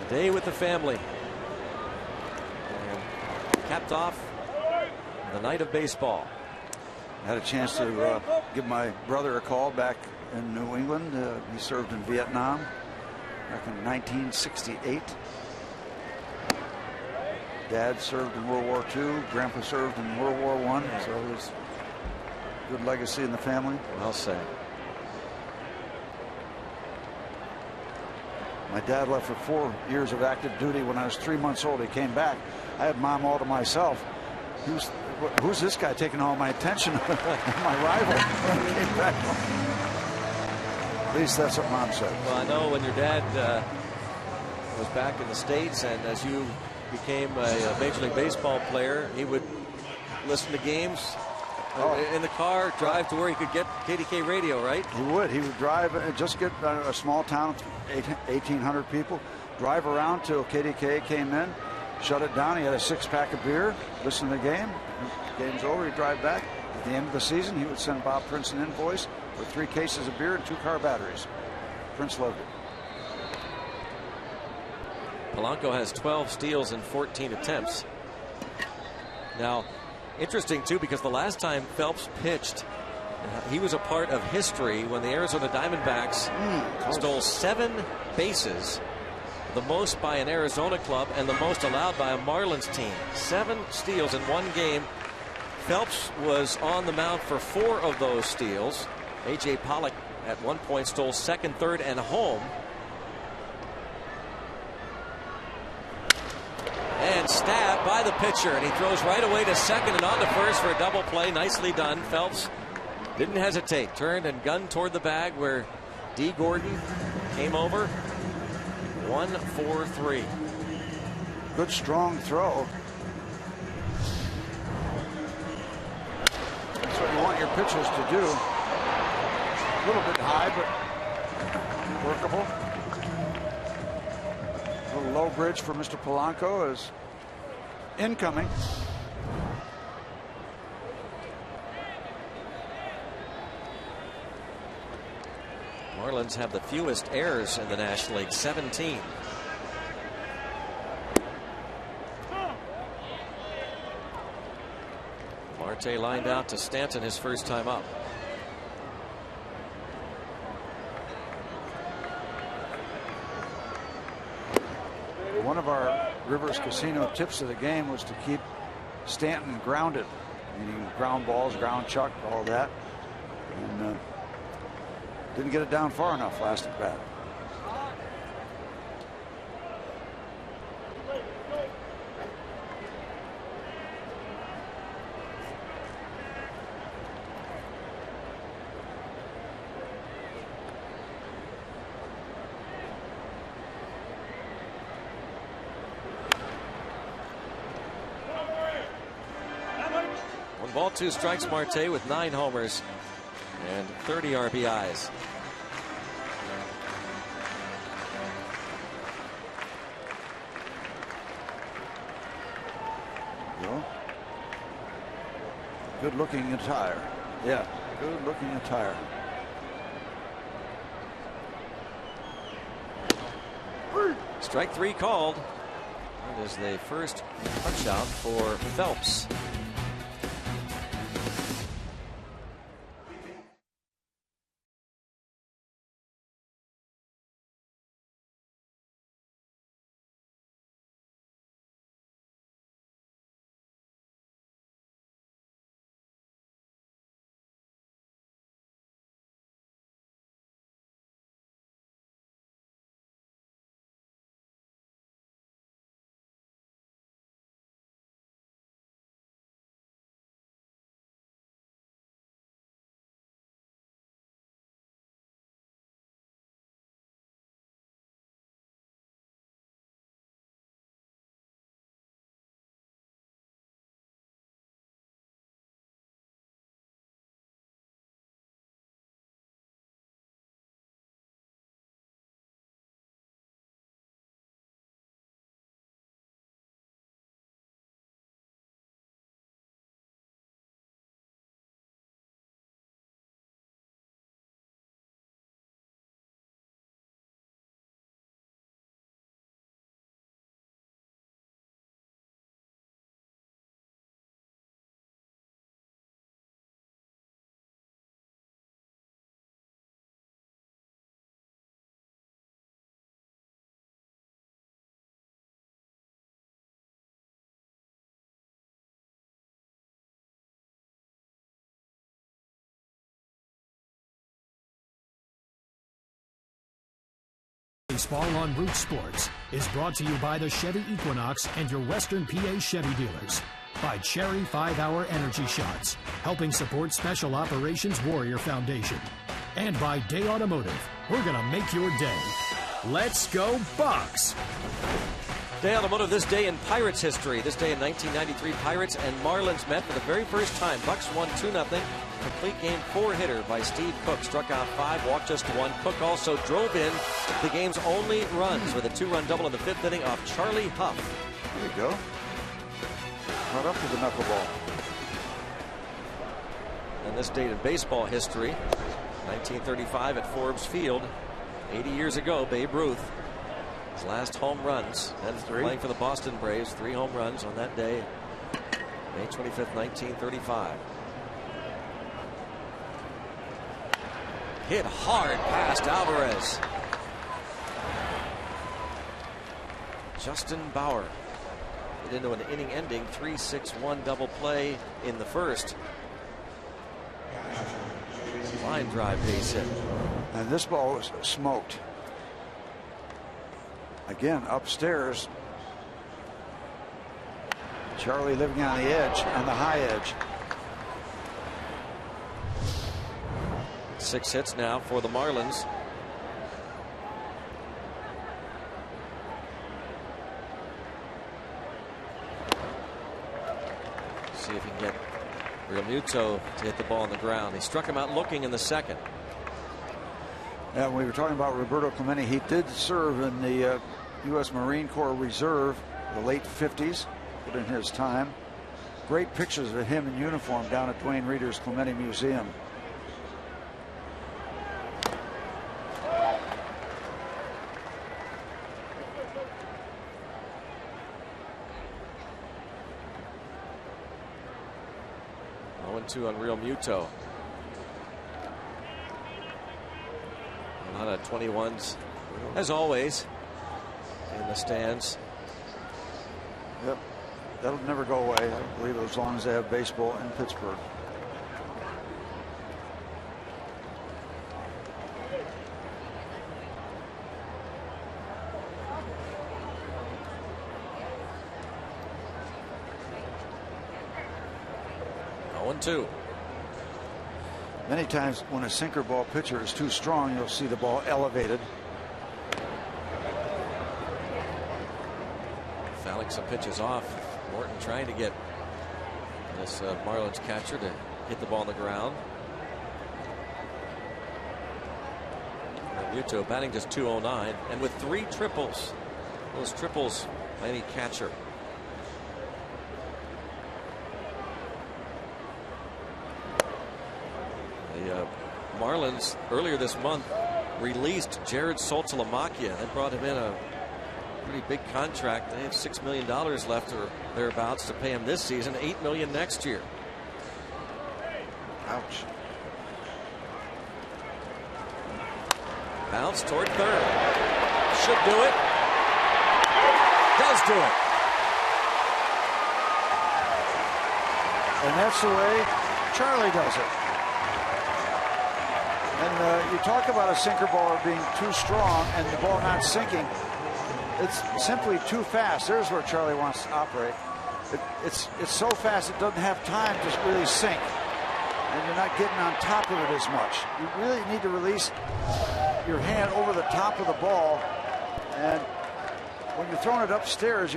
A day with the family. And capped off the night of baseball. I had a chance to give my brother a call back in New England. He served in Vietnam back in 1968. Dad served in World War II. Grandpa served in World War I. So it was good legacy in the family. Well said. My dad left for 4 years of active duty. When I was 3 months old, he came back. I had Mom all to myself. Who's this guy taking all my attention? My rival. When I came back home. At least that's what Mom said. Well, I know when your dad was back in the States, and as you became a Major League Baseball player, he would listen to games in the car, drive to where he could get KDK radio, right? He would. He would drive, just get a small town of 1,800 people, drive around till KDK came in, shut it down. He had a 6-pack of beer, listen to the game. Game's over, he'd drive back. At the end of the season, he would send Bob Prince an invoice for 3 cases of beer and 2 car batteries. Prince loved it. Polanco has 12 steals in 14 attempts. Now, interesting, too, because the last time Phelps pitched He was a part of history when the Arizona Diamondbacks stole 7 bases, the most by an Arizona club and the most allowed by a Marlins team. 7 steals in one game. Phelps was on the mound for 4 of those steals. A.J. Pollock at one point stole second, third, and home. And stabbed by the pitcher, and he throws right away to second and on to first for a double play. Nicely done. Phelps didn't hesitate, turned and gunned toward the bag where D. Gordon came over. 1-4-3. Good strong throw. That's what you want your pitchers to do. A little bit high, but workable. A little low bridge for Mr. Polanco is incoming. Marlins have the fewest errors in the National League, 17. Marte lined out to Stanton his first time up. One of our Rivers Casino tips of the game was to keep Stanton grounded, meaning ground balls, ground chuck, all that. And didn't get it down far enough last at bat. Ball 2 strikes. Marte with 9 homers and 30 RBIs. Well, good looking attire. Yeah, good looking attire. Strike 3 called. That is the first punch out for Phelps. Baseball on Root Sports is brought to you by the Chevy Equinox and your Western PA Chevy dealers. By Cherry 5-Hour Energy Shots, helping support Special Operations Warrior Foundation. And by Day Automotive, we're going to make your day. Let's go Bucks! Day Automotive, this day in Pirates history. This day in 1993, Pirates and Marlins met for the very first time. Bucks won 2-0. Complete game 4-hitter by Steve Cook. Struck out 5, walked just 1. Cook also drove in the game's only runs with a 2-run double in the 5th inning off Charlie Huff. There you go. Right up to the knuckleball. And this date in baseball history, 1935 at Forbes Field. 80 years ago, Babe Ruth, his last home runs, and playing for the Boston Braves. 3 home runs on that day, May 25th, 1935. Hit hard past Alvarez. Justin Bauer hit into an inning-ending 3-6-1 double play in the first. Line drive base hit. And this ball was smoked. Again, upstairs. Charlie living on the edge, on the high edge. 6 hits now for the Marlins. See if he can get Realmuto to hit the ball on the ground. He struck him out looking in the second. And we were talking about Roberto Clemente. He did serve in the U.S. Marine Corps Reserve, the late 50s, put in his time. Great pictures of him in uniform down at Duane Reader's Clemente Museum. On Realmuto. A lot of 21s, as always, in the stands. Yep, that'll never go away, I believe, as long as they have baseball in Pittsburgh. Many times when a sinker ball pitcher is too strong, you'll see the ball elevated. Fouling some pitches off. Morton trying to get this Marlins catcher to hit the ball on the ground. Realmuto batting just .209 and with 3 triples. Those triples by any catcher. The Marlins earlier this month released Jared Saltalamacchia. They brought him in a pretty big contract. They have $6 million left or thereabouts to pay him this season, $8 million next year. Ouch. Bounce toward third. Should do it. Does do it. And that's the way Charlie does it. And you talk about a sinker baller being too strong and the ball not sinking. It's simply too fast. There's where Charlie wants to operate. It's so fast it doesn't have time to really sink. And you're not getting on top of it as much. You really need to release your hand over the top of the ball. And when you're throwing it upstairs,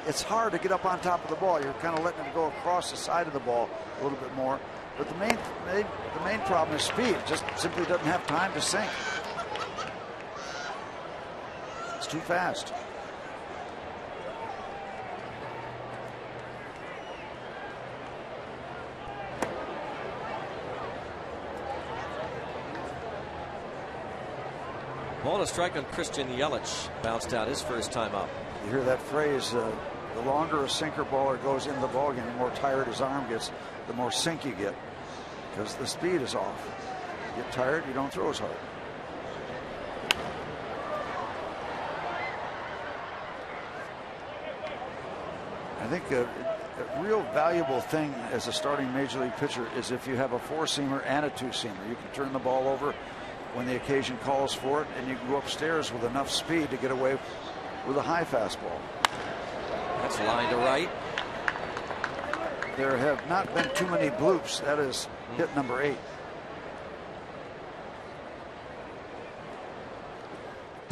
it's hard to get up on top of the ball. You're kind of letting it go across the side of the ball a little bit more. But the main problem is speed. It just simply doesn't have time to sink. It's too fast. Ball to strike on Christian Yelich. Bounced out his first time up. You hear that phrase, the longer a sinker baller goes into the ballgame, the more tired his arm gets, the more sink you get. Because the speed is off. You get tired, you don't throw as hard. I think a real valuable thing as a starting major league pitcher is if you have a 4-seamer and a 2-seamer. You can turn the ball over when the occasion calls for it, and you can go upstairs with enough speed to get away with a high fastball. That's line to right. There have not been too many bloops. That is hit number 8.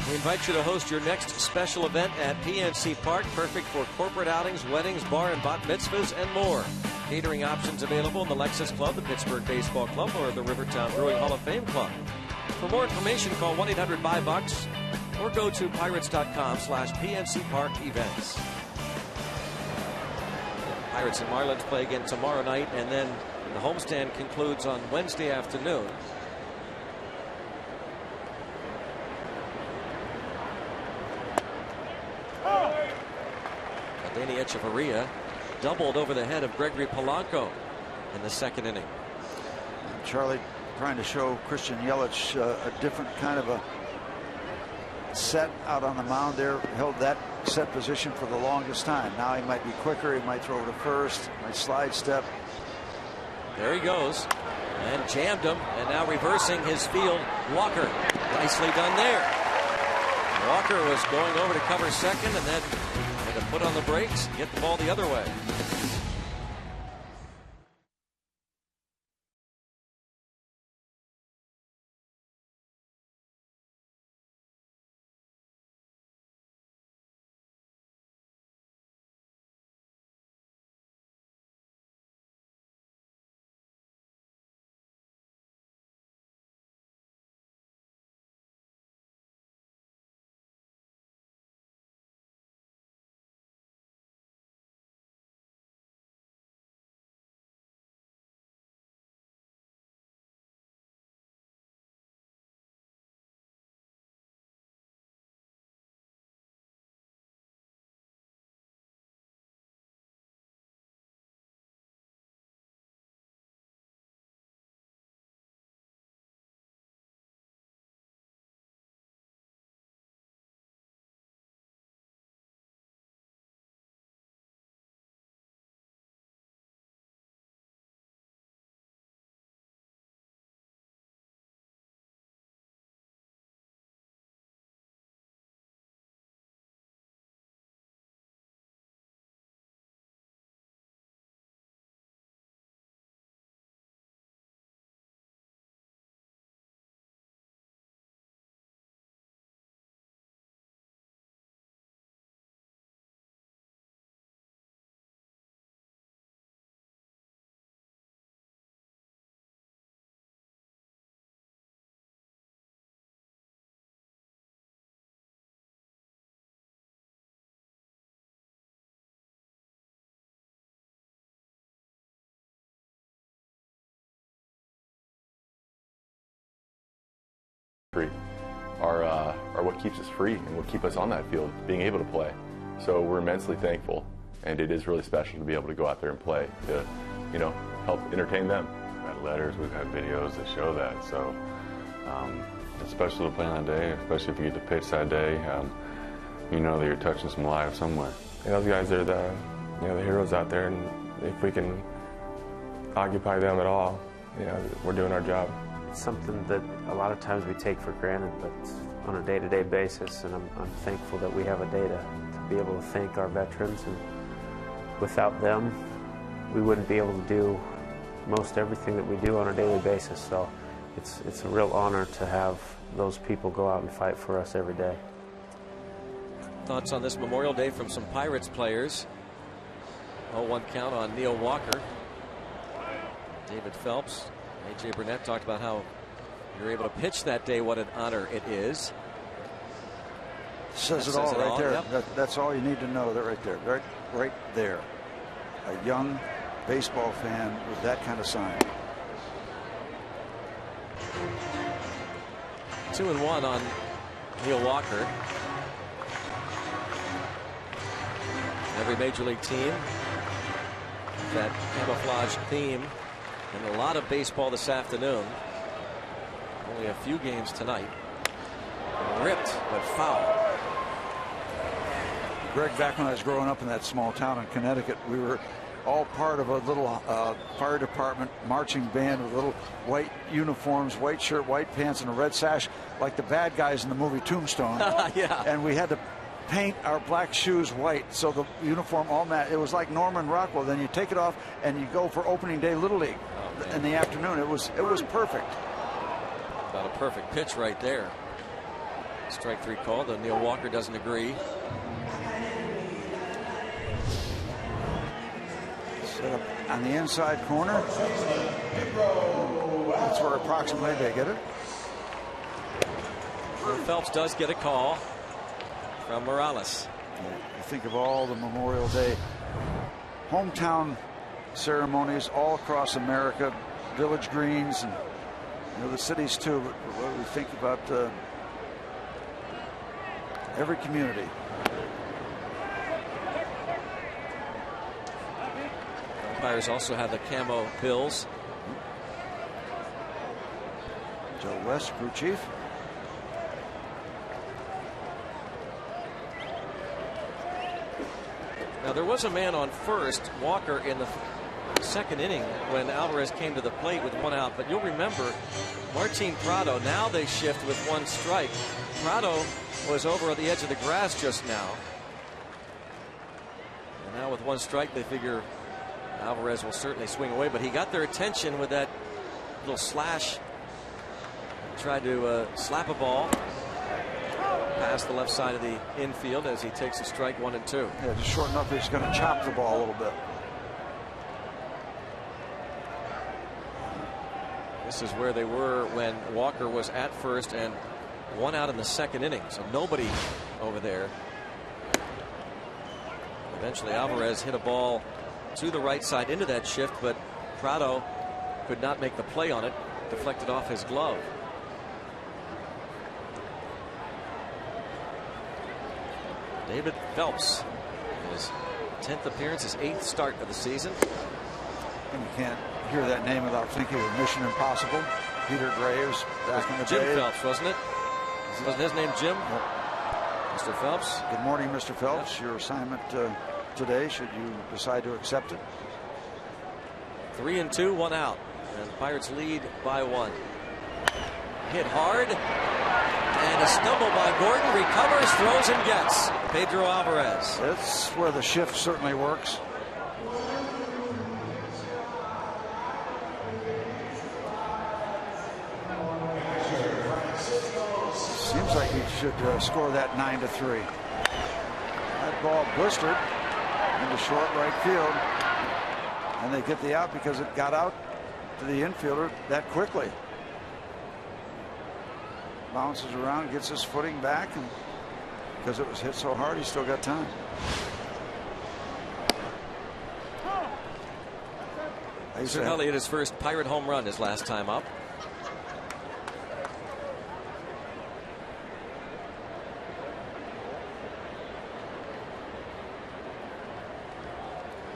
We invite you to host your next special event at PNC Park, perfect for corporate outings, weddings, bar and bat mitzvahs, and more. Catering options available in the Lexus Club, the Pittsburgh Baseball Club, or the Rivertown Brewing Hall of Fame Club. For more information, call 1-800-BUY-BUCKS or go to pirates.com/PNC Park events. Pirates and Marlins play again tomorrow night, and then the homestand concludes on Wednesday afternoon. Danny Echeverria doubled over the head of Gregory Polanco in the second inning. Charlie trying to show Christian Yelich a different kind of a set out on the mound there. Held that set position for the longest time. Now he might be quicker. He might throw to first. Might slide step. There he goes. And jammed him. And now reversing his field. Walker. Nicely done there. Walker was going over to cover second and then had to put on the brakes and get the ball the other way. Are what keeps us free and what keeps us on that field, being able to play. So we're immensely thankful, and it is really special to be able to go out there and play to, help entertain them. We've had letters, we've had videos that show that. So it's special to play on that day, especially if you get to pitch that day. You know that you're touching some lives somewhere. And those guys are the heroes out there, and if we can occupy them at all, we're doing our job. It's something that a lot of times we take for granted, but on a day-to-day basis, and I'm thankful that we have a day to be able to thank our veterans, and without them, we wouldn't be able to do most everything that we do on a daily basis. So it's a real honor to have those people go out and fight for us every day. Thoughts on this Memorial Day from some Pirates players. 0-1 count on Neil Walker. David Phelps. A.J. Burnett talked about how you're able to pitch that day, what an honor it is. Says it all right there. Yep. That's all you need to know. That right there. Right there. A young baseball fan with that kind of sign. 2-1 on Neil Walker. Every major league team, that camouflage theme, and a lot of baseball this afternoon. Only a few games tonight. Ripped, but foul. Greg, back when I was growing up in that small town in Connecticut, we were all part of a little fire department marching band with little white uniforms, white shirt, white pants, and a red sash, like the bad guys in the movie Tombstone. Yeah. And we had to paint our black shoes white, so the uniform all matched. It was like Norman Rockwell. Then you take it off and you go for opening day Little League in the afternoon. It was perfect. About a perfect pitch right there. Strike three call, though Neil Walker doesn't agree. Set up on the inside corner. That's where approximately they get it. Phelps does get a call from Morales. You think of all the Memorial Day hometown ceremonies all across America, village greens, and the cities too. But what we think about every community. Umpires also have the camo bills. Joe West, crew chief. Now there was a man on first, Walker, in the second inning when Alvarez came to the plate with 1 out. But you'll remember Martin Prado. Now they shift with 1 strike. Prado was over at the edge of the grass just now. And now with 1 strike, they figure Alvarez will certainly swing away. But he got their attention with that little slash. Tried to slap a ball past the left side of the infield as he takes a strike 1 and 2. Yeah, just short enough. He's going to chop the ball a little bit. This is where they were when Walker was at first and 1 out in the second inning. So nobody over there. Eventually Alvarez hit a ball to the right side into that shift, but Prado could not make the play on it. Deflected off his glove. David Phelps, his 10th appearance, his 8th start of the season. And you can't hear that name without thinking of Mission Impossible. Peter Graves back in the Jim day. Phelps, wasn't it? Wasn't his name Jim? Yep. Mr. Phelps. Good morning, Mr. Phelps. Your assignment today, should you decide to accept it. 3 and 2, 1 out. And the Pirates lead by 1. Hit hard. And a stumble by Gordon. Recovers, throws, and gets Pedro Alvarez. That's where the shift certainly works. Seems like he should score that 9-3. That ball blistered into short right field. And they get the out because it got out to the infielder that quickly. Bounces around, gets his footing back, and because it was hit so hard, he's still got time. Cervelli hit his first Pirate home run his last time up.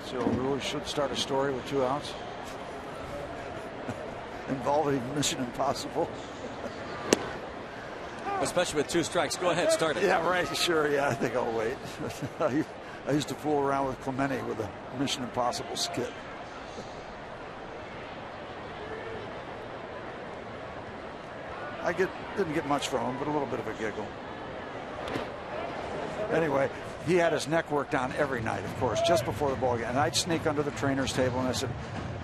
So really should start a story with 2 outs involving Mission Impossible. Especially with 2 strikes. Go ahead, start it. Yeah, right. Sure. Yeah, I think I'll wait. I used to fool around with Clemente with a Mission Impossible skit. Didn't get much from him, but a little bit of a giggle. Anyway, he had his neck worked on every night, of course, just before the ball game. And I'd sneak under the trainer's table and I said,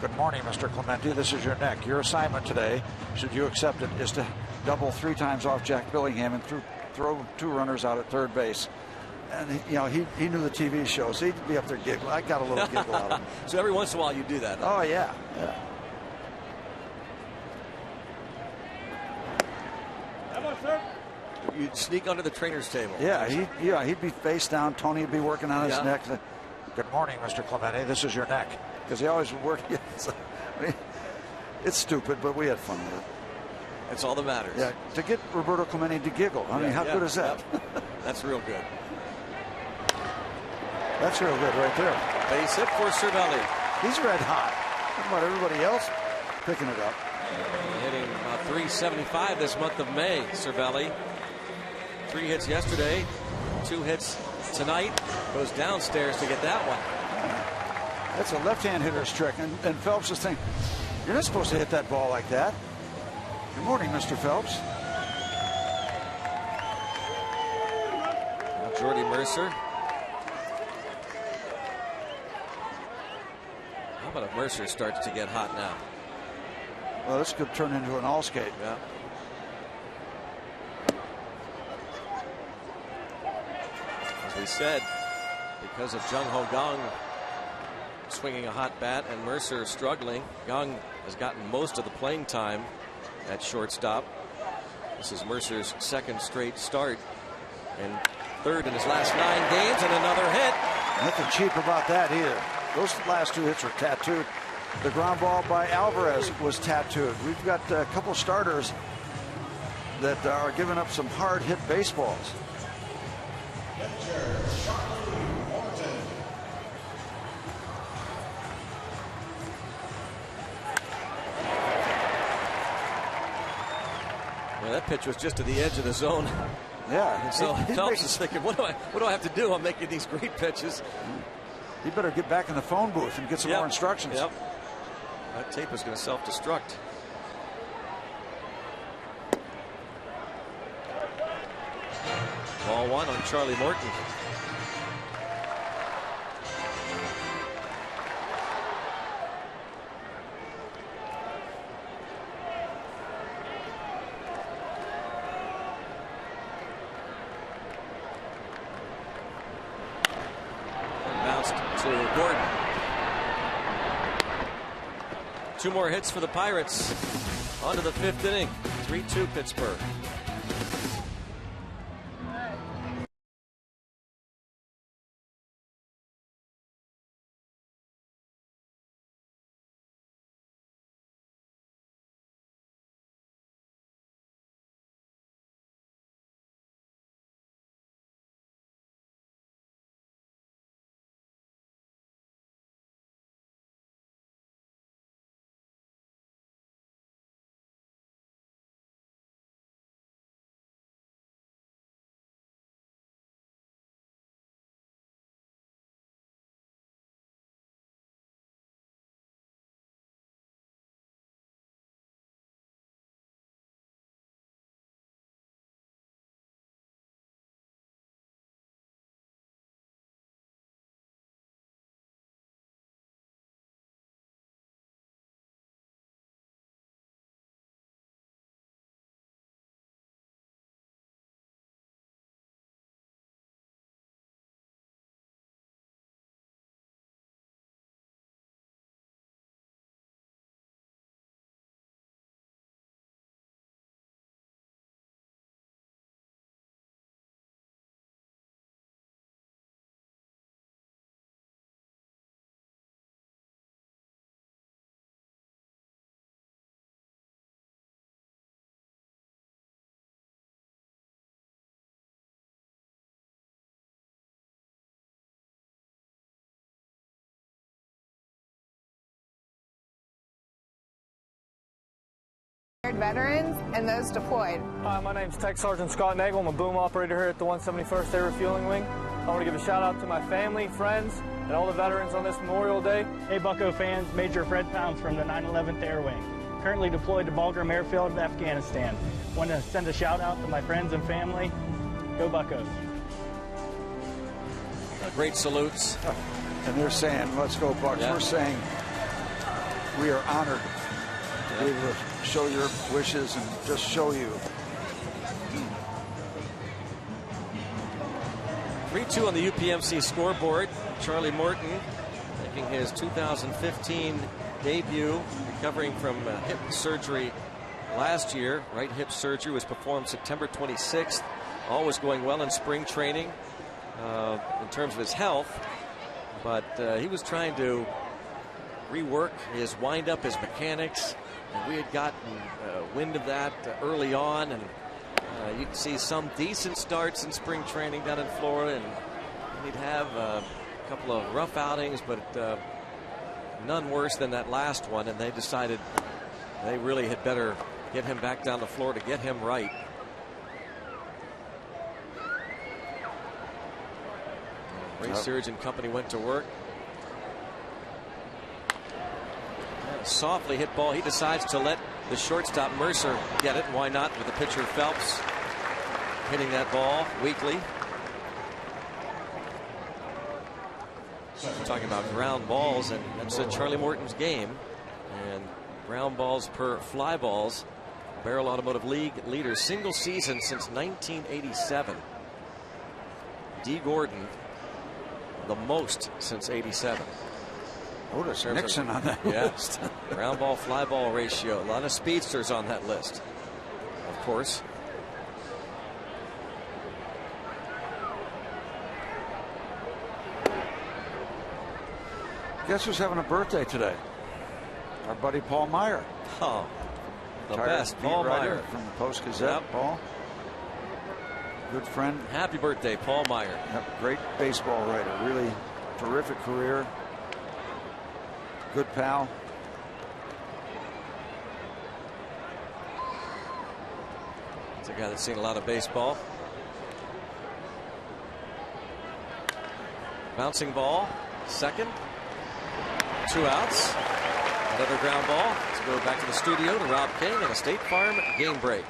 "Good morning, Mr. Clemente. This is your neck. Your assignment today, should you accept it, is to double 3 times off Jack Billingham and throw 2 runners out at third base." And he knew the TV show, so he'd be up there giggling. I got a little giggle out of him. So every once in a while you do that. Oh yeah. You'd sneak under the trainer's table. Yeah, he'd be face down. Tony would be working on his neck. "Good morning, Mr. Clemente. This is your neck," because he always would work. I mean, it's stupid, but we had fun with it. That's all that matters. Yeah, to get Roberto Clemente to giggle. I mean, how good is that? That's real good. That's real good right there. Base hit for Cervelli. He's red hot. What about everybody else picking it up? Hitting about 375 this month of May, Cervelli. 3 hits yesterday, 2 hits tonight. Goes downstairs to get that one. That's a left-hand hitter's trick. And Phelps is thinking, you're not supposed to hit that ball like that. Good morning, Mr. Phelps. Now Jordy Mercer. How about if Mercer starts to get hot now? Well, this could turn into an all-skate. Yeah. As we said, because of Jung Ho Kang swinging a hot bat and Mercer struggling, Young has gotten most of the playing time at shortstop. This is Mercer's 2nd straight start and 3rd in his last 9 games, and another hit. Nothing cheap about that either. Those last 2 hits were tattooed. The ground ball by Alvarez was tattooed. We've got a couple starters that are giving up some hard hit baseballs. Yeah, that pitch was just to the edge of the zone. Yeah. And so Phelps is thinking, what do I have to do? I'm making these great pitches. He better get back in the phone booth and get some more instructions. Yep. That tape is going to self-destruct. Ball one on Charlie Morton. Bounced to Gordon. 2 more hits for the Pirates. On to the 5th inning. 3-2 Pittsburgh. Veterans and those deployed. Hi, my name's Tech Sergeant Scott Nagel. I'm a boom operator here at the 171st Air Refueling Wing. I want to give a shout out to my family, friends, and all the veterans on this Memorial Day. Hey Bucko fans, Major Fred Pounds from the 911th Air Wing. Currently deployed to Bagram Airfield, Afghanistan. Want to send a shout out to my friends and family. Go Buccos. Great salutes. And they're saying, let's go Bucks. Yeah. We're saying we are honored to be able to show your wishes and just show you. 3-2 on the UPMC scoreboard. Charlie Morton making his 2015 debut, recovering from hip surgery last year. Right hip surgery was performed September 26th. All was going well in spring training in terms of his health, but he was trying to rework his windup, his mechanics. And we had gotten wind of that early on, and you'd see some decent starts in spring training down in Florida, and he'd have a couple of rough outings, but none worse than that last one, and they decided they really had better get him back down to Florida, get him right. Ray Searage and company went to work. Softly hit ball. He decides to let the shortstop Mercer get it. Why not with the pitcher Phelps hitting that ball weakly. We're talking about ground balls, and that's Charlie Morton's game. And ground balls per fly balls. Barrel Automotive League leader, single season since 1987. D. Gordon, the most since '87. Otis Nixon on that list. Ground ball, fly ball ratio. A lot of speedsters on that list, of course. Guess who's having a birthday today? Our buddy Paul Meyer. Oh, the best, Paul Meyer from the Post Gazette. Yep. Paul, good friend. Happy birthday, Paul Meyer. Yep, great baseball writer. Really terrific career. Good pal. guy that's seen a lot of baseball. Bouncing ball, second. 2 outs. Another ground ball. Let's go back to the studio to Rob King and a State Farm game break.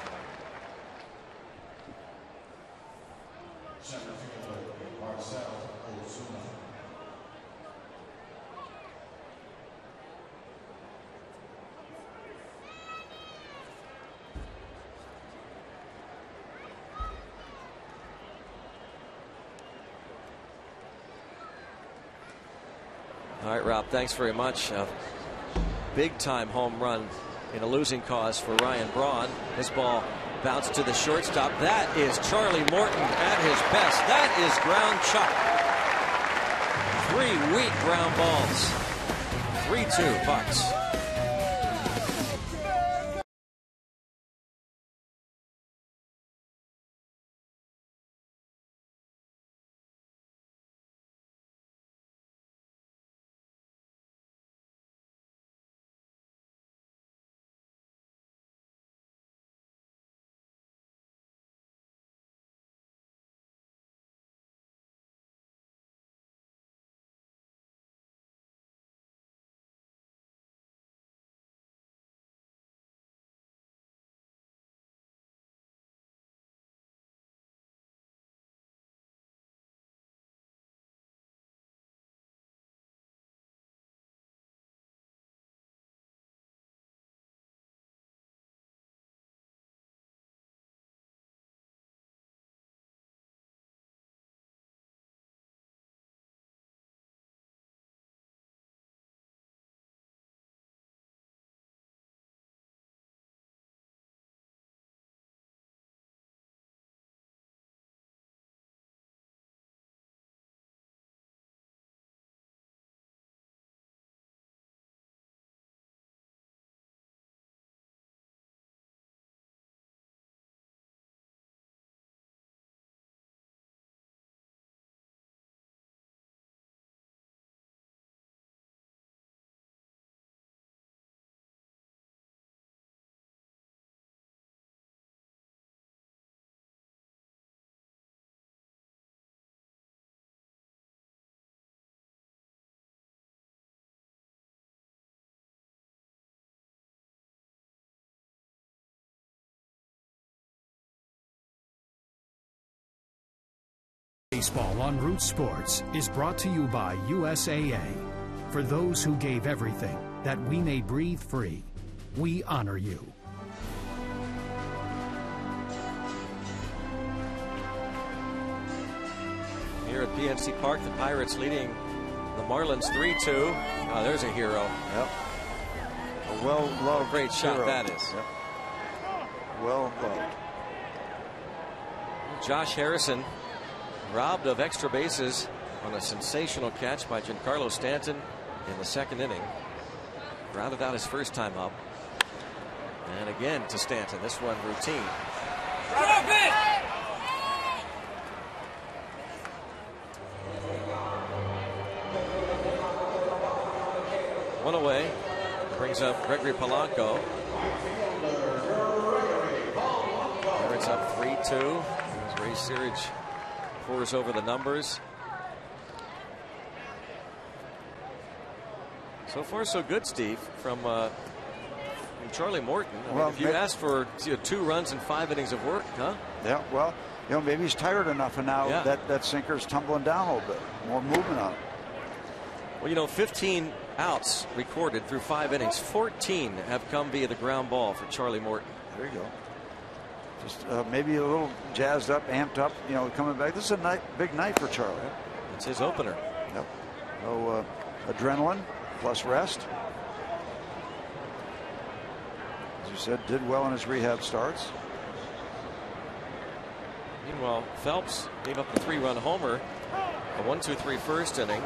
All right, Rob, thanks very much. Big time home run in a losing cause for Ryan Braun. His ball bounced to the shortstop. That is Charlie Morton at his best. That is ground chuck. 3 weak ground balls. 3-2 Bucks. Baseball on Root Sports is brought to you by USAA. For those who gave everything that we may breathe free, we honor you. Here at PNC Park, the Pirates leading the Marlins 3-2. Oh, there's a hero. Yep. A well-loved great shot hero. that is. Yep. Well loved. Josh Harrison robbed of extra bases on a sensational catch by Giancarlo Stanton in the second inning. Grounded out his first time up. And again to Stanton. This one routine. One away. Brings up Gregory Polanco. Pirates up 3-2. Ray Searage pours over the numbers. So far, so good, Steve, from Charlie Morton. I mean, if you asked for 2 runs and 5 innings of work, huh? Yeah, well, maybe he's tired enough, and now that sinker's tumbling down a little bit. More movement on it. Well, 15 outs recorded through 5 innings. 14 have come via the ground ball for Charlie Morton. There you go. Just maybe a little jazzed up, amped up, coming back. This is a big night for Charlie. It's his opener. Yep. So adrenaline plus rest. As you said, did well in his rehab starts. Meanwhile, Phelps gave up the 3-run homer, a 1-2-3 first inning.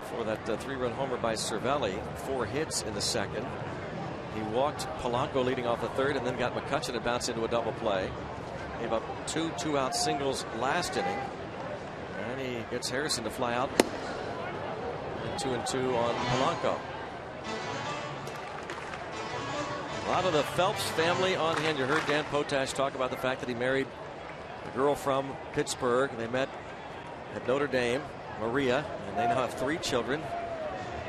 For that 3-run homer by Cervelli, 4 hits in the second. He walked Polanco leading off the third, and then got McCutchen to bounce into a double play. Gave up 2 2-out singles last inning. And he gets Harrison to fly out. And 2-2 on Polanco. A lot of the Phelps family on hand. You heard Dan Potash talk about the fact that he married a girl from Pittsburgh. They met at Notre Dame, Maria, and they now have 3 children.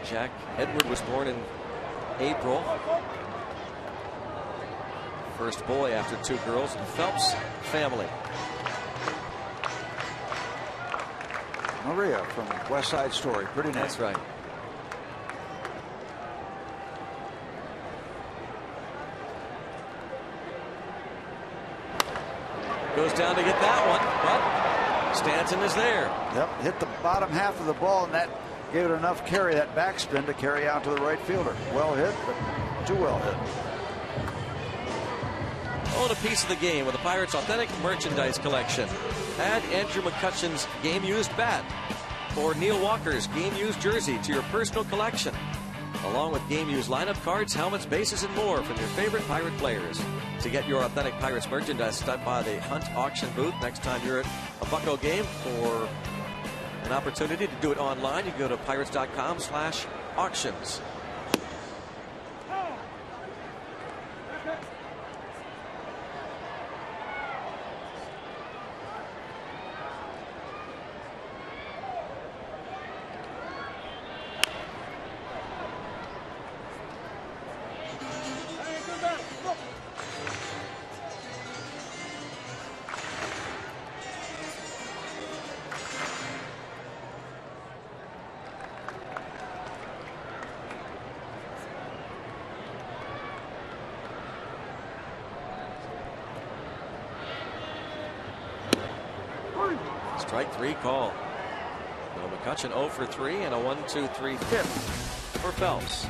Jack Edward was born in April. First boy after 2 girls. The Phelps family. Maria from West Side Story. Pretty nice. That's right. Goes down to get that one, but Stanton is there. Yep, hit the bottom half of the ball, and that gave it enough carry, that backspin, to carry out to the right fielder. Well hit, but too well hit. Own a piece of the game with the Pirates' authentic merchandise collection. Add Andrew McCutcheon's game-used bat or Neil Walker's game-used jersey to your personal collection, along with game-used lineup cards, helmets, bases, and more from your favorite Pirate players. To get your authentic Pirates merchandise, stop by the Hunt auction booth next time you're at a Bucco game. For an opportunity to do it online, you can go to pirates.com/auctions. Strike 3 call. So McCutcheon 0 for 3 and a 1-2-3 fifth for Phelps.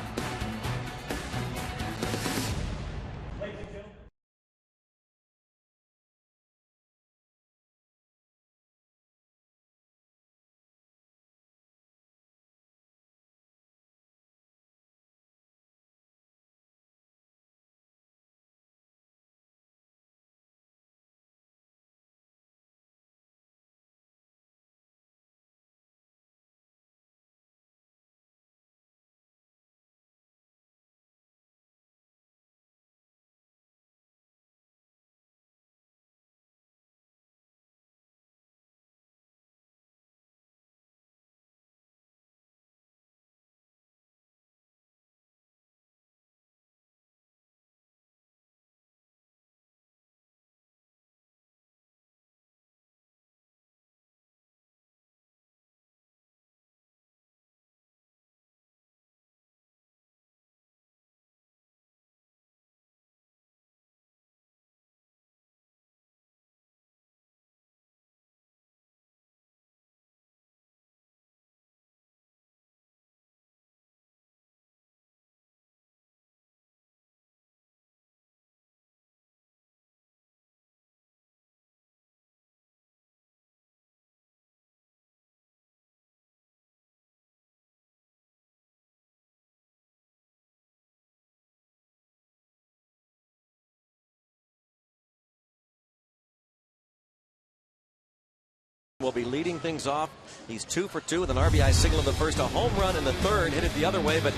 Will be leading things off. He's 2 for 2 with an RBI single in the first, a home run in the third, hit it the other way. But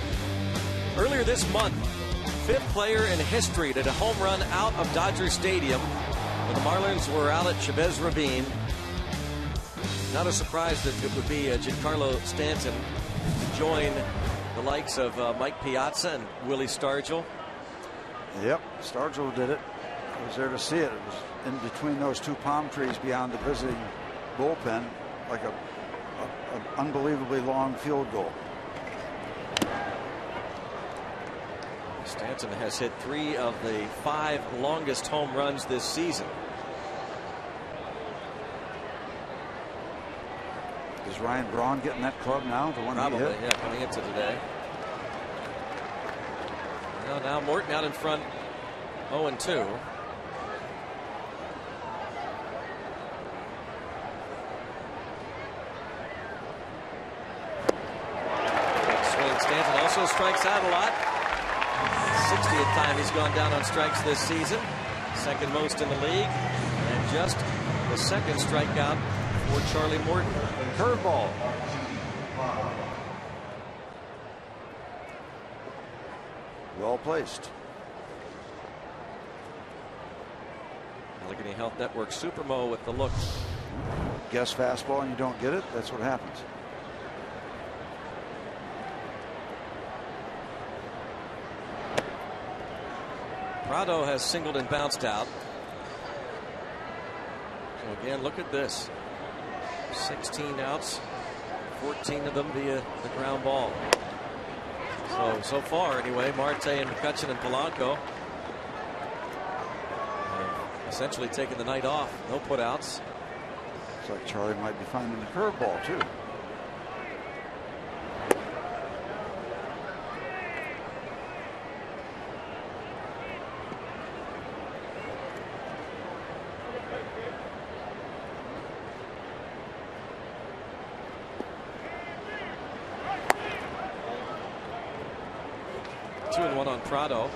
earlier this month, 5th player in history to hit a home run out of Dodger Stadium when the Marlins were out at Chavez Ravine. Not a surprise that it would be Giancarlo Stanton to join the likes of Mike Piazza and Willie Stargell. Yep, Stargell did it. I was there to see it. It was in between those 2 palm trees beyond the visiting bullpen, like a unbelievably long field goal. Stanton has hit 3 of the 5 longest home runs this season. Is Ryan Braun getting that club now? The one Probably, he hit? yeah, coming into today. Well, now Morton out in front, 0-2. Stanton also strikes out a lot. 60th time he's gone down on strikes this season. Second most in the league. And just the second strikeout for Charlie Morton. Curveball. Well placed. Ticketing Health Network. Supermo with the look. Guess fastball and you don't get it. That's what happens. Prado has singled and bounced out. So again, look at this. 16 outs, 14 of them via the ground ball. So far anyway, Marte and McCutchen and Polanco have essentially taken the night off. No putouts. Looks like Charlie might be finding the curveball too. On Prado.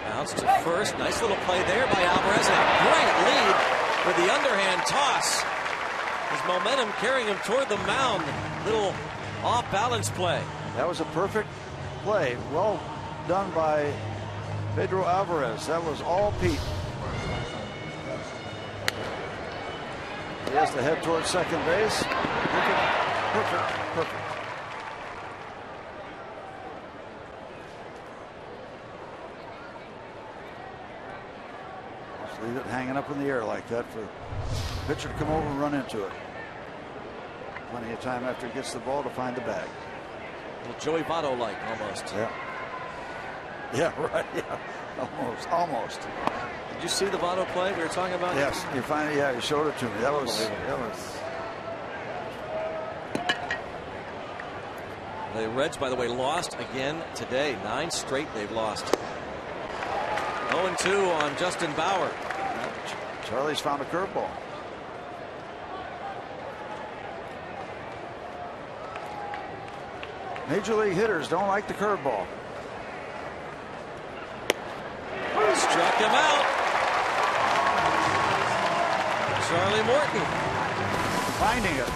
Bounce to first. Nice little play there by Alvarez. And a great lead with the underhand toss. His momentum carrying him toward the mound. Little off-balance play. That was a perfect play. Well done by Pedro Alvarez. That was all Pete. He has to head towards second base. Perfect. Just leave it hanging up in the air like that for the pitcher to come over and run into it. Plenty of time after he gets the ball to find the bag. Well, Joey Votto-like almost. Yeah, right. Yeah, almost. Did you see the Votto play we were talking about? Yes, you finally, you showed it to me. That was. The Reds, by the way, lost again today. 9 straight they've lost. 0-2 on Justin Bauer. Charlie's found a curveball. Major league hitters don't like the curveball. Struck him out. Charlie Morton finding it.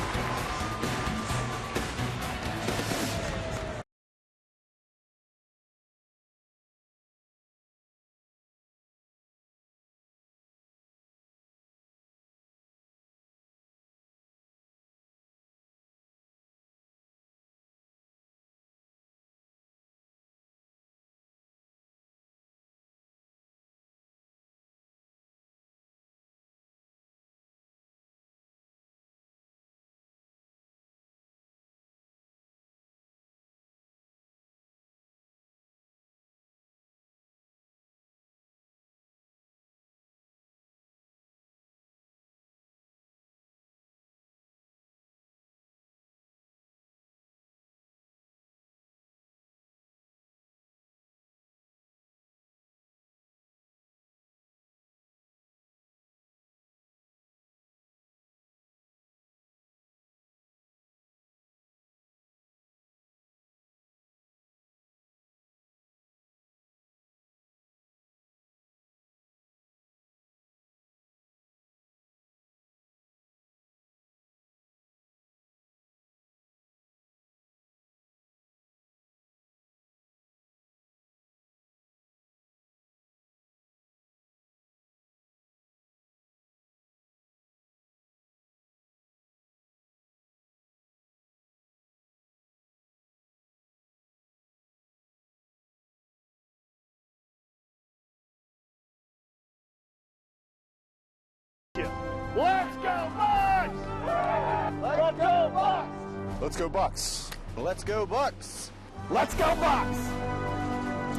Let's go Bucks! Let's go Bucks! Let's go Bucks! Let's go Bucks! Let's go Bucks!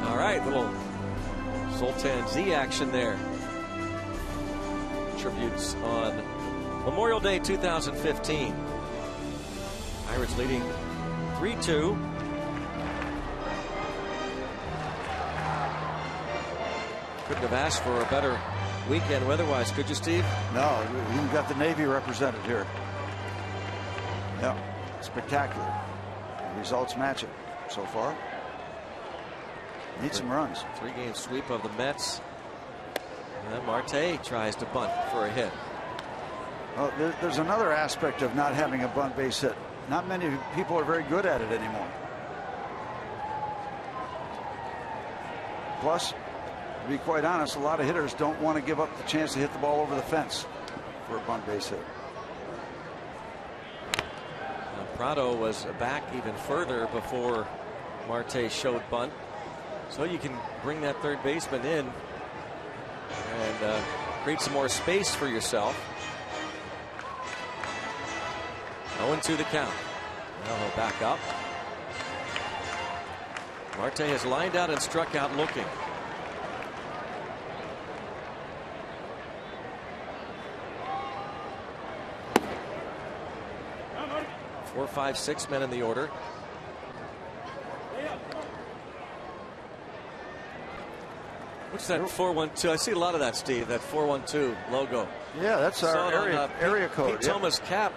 All right, little Zoltan Z action there. Tributes on Memorial Day 2015. Pirates leading 3-2. Couldn't have asked for a better weekend weather-wise, could you, Steve? No, you've got the Navy represented here. Yeah, spectacular. The results match it so far. Need some runs. 3-game sweep of the Mets. And Marte tries to bunt for a hit. Well, there's another aspect of not having a bunt base hit. Not many people are very good at it anymore. Plus, to be quite honest, a lot of hitters don't want to give up the chance to hit the ball over the fence for a bunt base hit. Prado was back even further before Marte showed bunt. So you can bring that third baseman in and create some more space for yourself. 0-2 the count. Now he'll back up. Marte has lined out and struck out looking. Four, 5, 6 men in the order. What's that 4-1-2? I see a lot of that, Steve. That 4-1-2 logo. Yeah, that's our area code. Pete Thomas' cap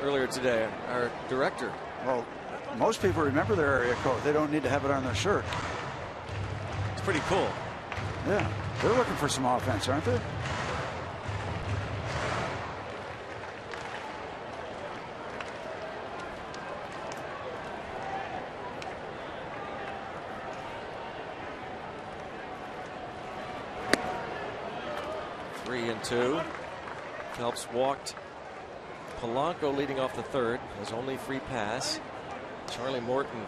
earlier today. Our director. Well, most people remember their area code. They don't need to have it on their shirt. It's pretty cool. Yeah, they're looking for some offense, aren't they? Two. Phelps walked Polanco leading off the third. His only free pass. Charlie Morton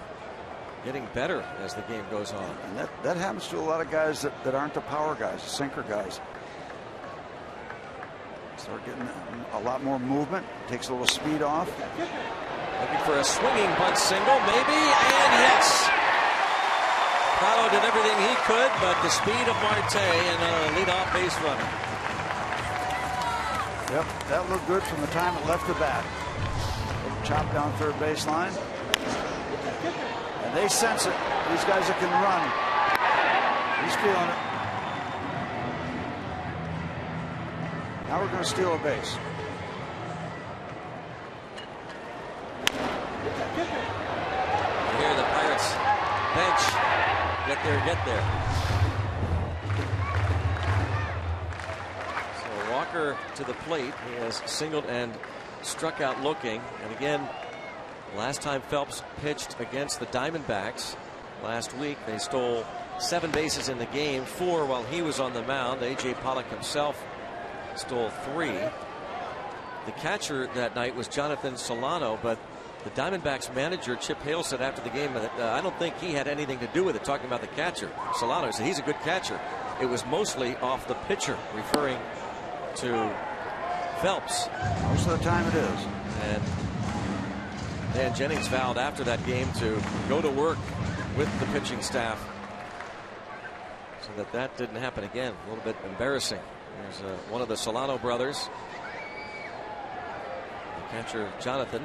getting better as the game goes on. And that happens to a lot of guys that aren't the power guys, the sinker guys. Start getting a lot more movement. Takes a little speed off. Looking for a swinging bunt single, maybe, and yes. Prado did everything he could, but the speed of Marte and a leadoff base runner. Yep, that looked good from the time it left the bat. Little chop down third baseline. And they sense it. These guys that can run. He's feeling it. Now we're going to steal a base. You hear the Pirates bench. Get there, get there. Walker to the plate. He has singled and struck out looking. And again, last time Phelps pitched against the Diamondbacks last week, they stole 7 bases in the game, 4 while he was on the mound. A.J. Pollock himself stole 3. The catcher that night was Jonathan Solano, but the Diamondbacks manager Chip Hale said after the game that I don't think he had anything to do with it, talking about the catcher. Solano said he's a good catcher. It was mostly off the pitcher, referring to Phelps. Most of the time it is. And Dan Jennings vowed after that game to go to work with the pitching staff so that didn't happen again. A little bit embarrassing. There's one of the Solano brothers, the catcher Jonathan.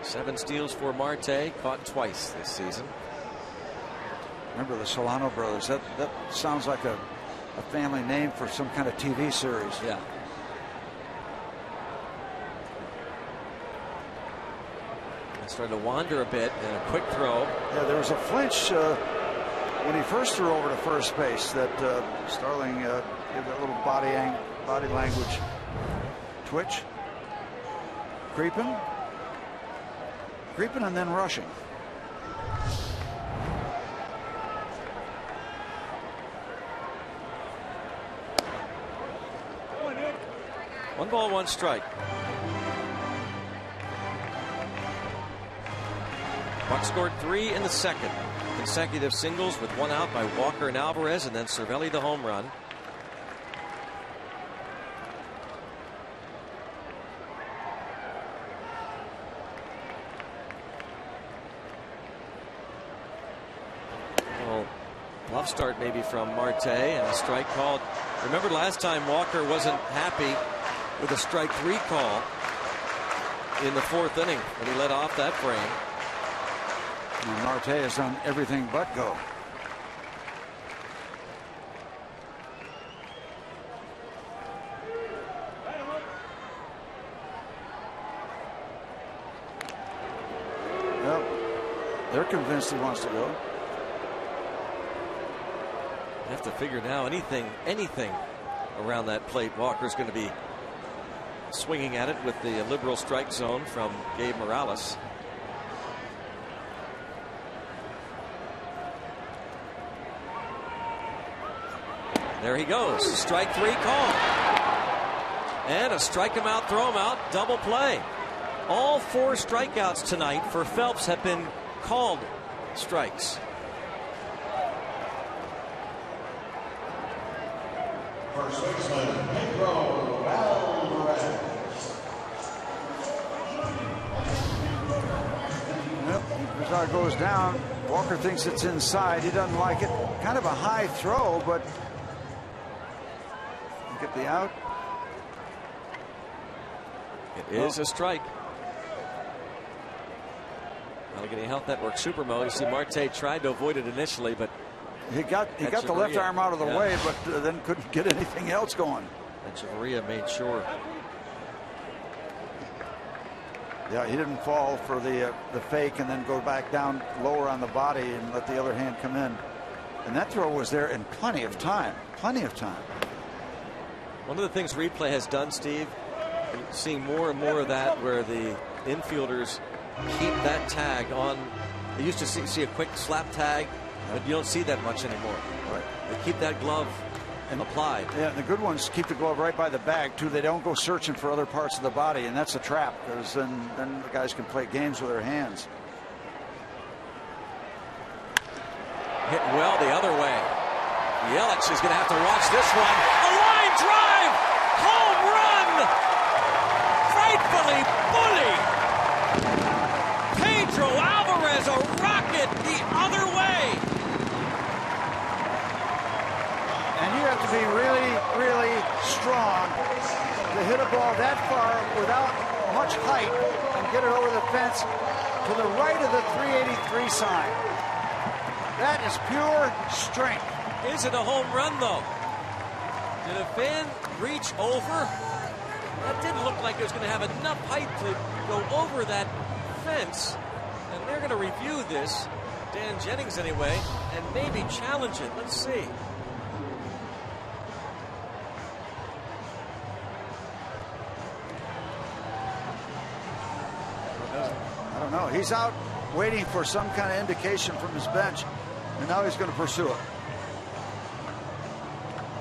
Seven steals for Marte, caught twice this season. Remember the Solano brothers? That sounds like a family name for some kind of TV series. Yeah. It started to wander a bit, and a quick throw. Yeah, there was a flinch when he first threw over to first base. That Starling gave that little body language twitch, creeping, and then rushing. 1 ball, 1 strike. Buck scored 3 in the second. Consecutive singles with 1 out by Walker and Alvarez, and then Cervelli the home run. Well, bluff start maybe from Marte, and a strike called. Remember last time Walker wasn't happy with a strike 3 call in the 4th inning when he let off that frame. And Marte has done everything but go. Well, they're convinced he wants to go. You have to figure now anything around that plate. Walker's going to be swinging at it with the liberal strike zone from Gabe Morales. There he goes. Strike 3 call. And a strike him out, throw him out, double play. All 4 strikeouts tonight for Phelps have been called strikes. First baseman, Pedro Alvarez. Yep, Brazar goes down. Walker thinks it's inside. He doesn't like it. Kind of a high throw, but get the out. It is a strike. Allegheny Health Network Super Mode. You see Marte tried to avoid it initially, but he got the left arm out of the way, but then couldn't get anything else going. And Chavarria made sure. Yeah, he didn't fall for the fake and then go back down lower on the body and let the other hand come in. And that throw was there in plenty of time. Plenty of time. One of the things replay has done, Steve, and seeing more and more of that, where the infielders keep that tag on. They used to see a quick slap tag, but you don't see that much anymore. Right. They keep that glove applied. Yeah, and the good ones keep the glove right by the bag too. They don't go searching for other parts of the body, and that's a trap, because then the guys can play games with their hands. Hit well the other way. Yelich is going to have to watch this one. A line drive, home run, frightfully bully. Pedro Alvarez, a rocket the other way. And you have to be really, really strong to hit a ball that far without much height and get it over the fence to the right of the 383 sign. That is pure strength. Is it a home run, though? Did a fan reach over? That didn't look like it was going to have enough height to go over that fence. And they're going to review this, Dan Jennings anyway, and maybe challenge it. Let's see. I don't know. He's out waiting for some kind of indication from his bench, and now he's going to pursue it.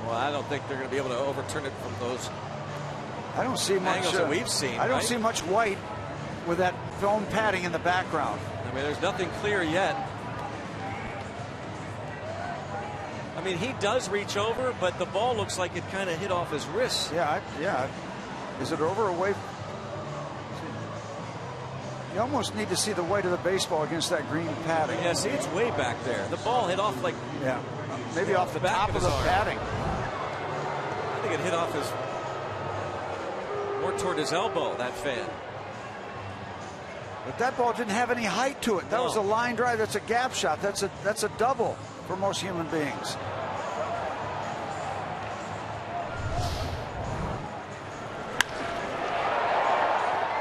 Well, I don't think they're going to be able to overturn it from those I don't see much angles that we've seen. I don't right? see much white with that foam padding in the background. I mean, there's nothing clear yet. I mean, he does reach over, but the ball looks like it kind of hit off his wrist. Yeah. Is it over or away? You almost need to see the weight of the baseball against that green padding. Yeah, see, it's way back there. The ball hit off like... Yeah, maybe off the top of the padding. I think it hit off his... more toward his elbow, that fan. But that ball didn't have any height to it. That was a line drive. That's a gap shot. That's a double for most human beings.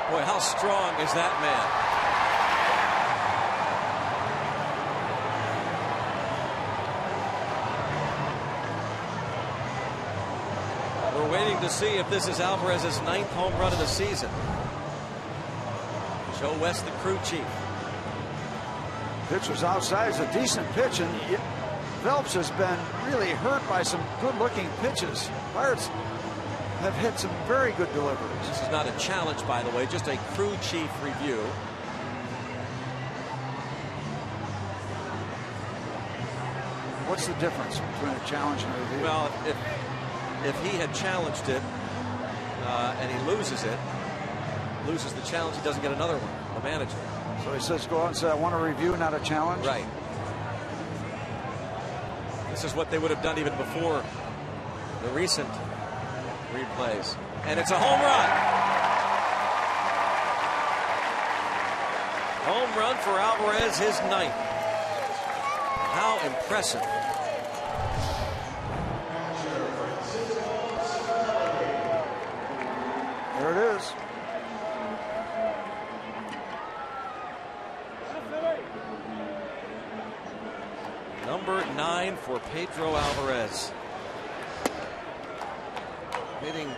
Boy, how strong is that man? We're waiting to see if this is Alvarez's 9th home run of the season. Joe West, the crew chief. Pitch was outside. It's a decent pitch, and Phelps has been really hurt by some good-looking pitches. Pirates have hit some very good deliveries. This is not a challenge, by the way, just a crew chief review. What's the difference between a challenge and a review? Well, if he had challenged it and he loses the challenge, he doesn't get another one, the manager. So he says, go out and say, I want a review, not a challenge? Right. This is what they would have done even before the recent replays. And it's a home run. Home run for Alvarez, his 9th. How impressive. There it is. number 9 for Pedro Alvarez. Hitting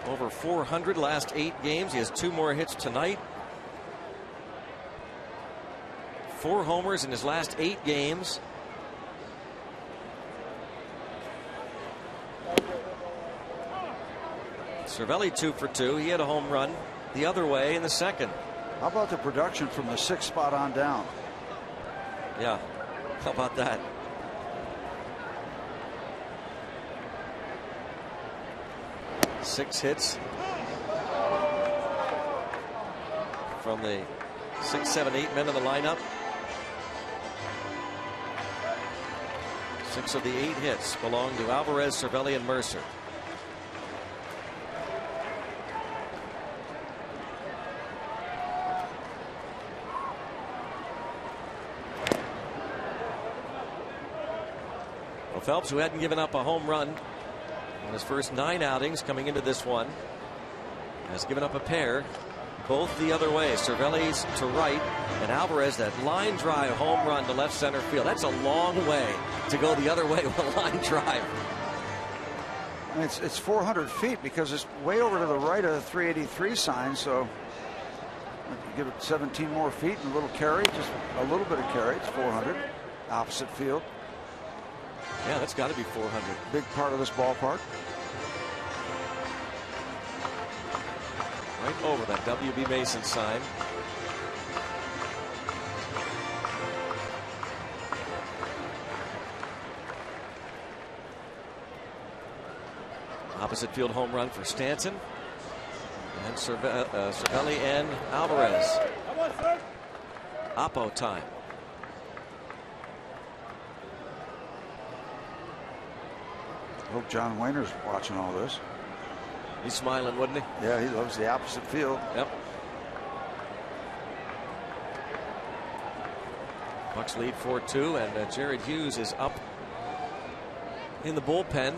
over 400 last 8 games. He has 2 more hits tonight. 4 homers in his last 8 games. Cervelli 2 for 2. He had a home run the other way in the second. How about the production from the 6th spot on down? Yeah, how about that? Six hits from the 6, 7, 8 men in the lineup. 6 of the 8 hits belong to Alvarez, Cervelli, and Mercer. Well, Phelps, who hadn't given up a home run in his first 9 outings coming into this one, has given up a pair, both the other way. Cervelli's to right, and Alvarez, that line drive home run to left center field. That's a long way to go the other way with a line drive. And it's 400 feet because it's way over to the right of the 383 sign, so give it 17 more feet and a little carry, just a little bit of carry. It's 400, opposite field. Yeah, that's got to be 400. Big part of this ballpark. Right over that W.B. Mason sign. Opposite field home run for Stanton. And Cervelli and Alvarez. Oppo time. I hope John Wayner's watching all this. He's smiling, wouldn't he? Yeah, he loves the opposite field. Yep. Bucks lead 4-2, and Jared Hughes is up in the bullpen.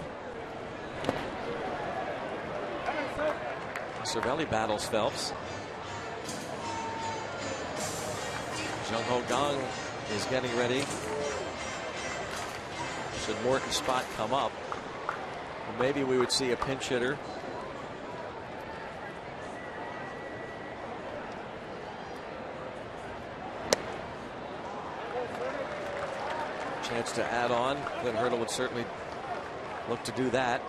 Cervelli battles Phelps. Jung Ho Kang is getting ready. Should Morton's spot come up, maybe we would see a pinch hitter. Chance to add on. Glenn Hurdle would certainly look to do that.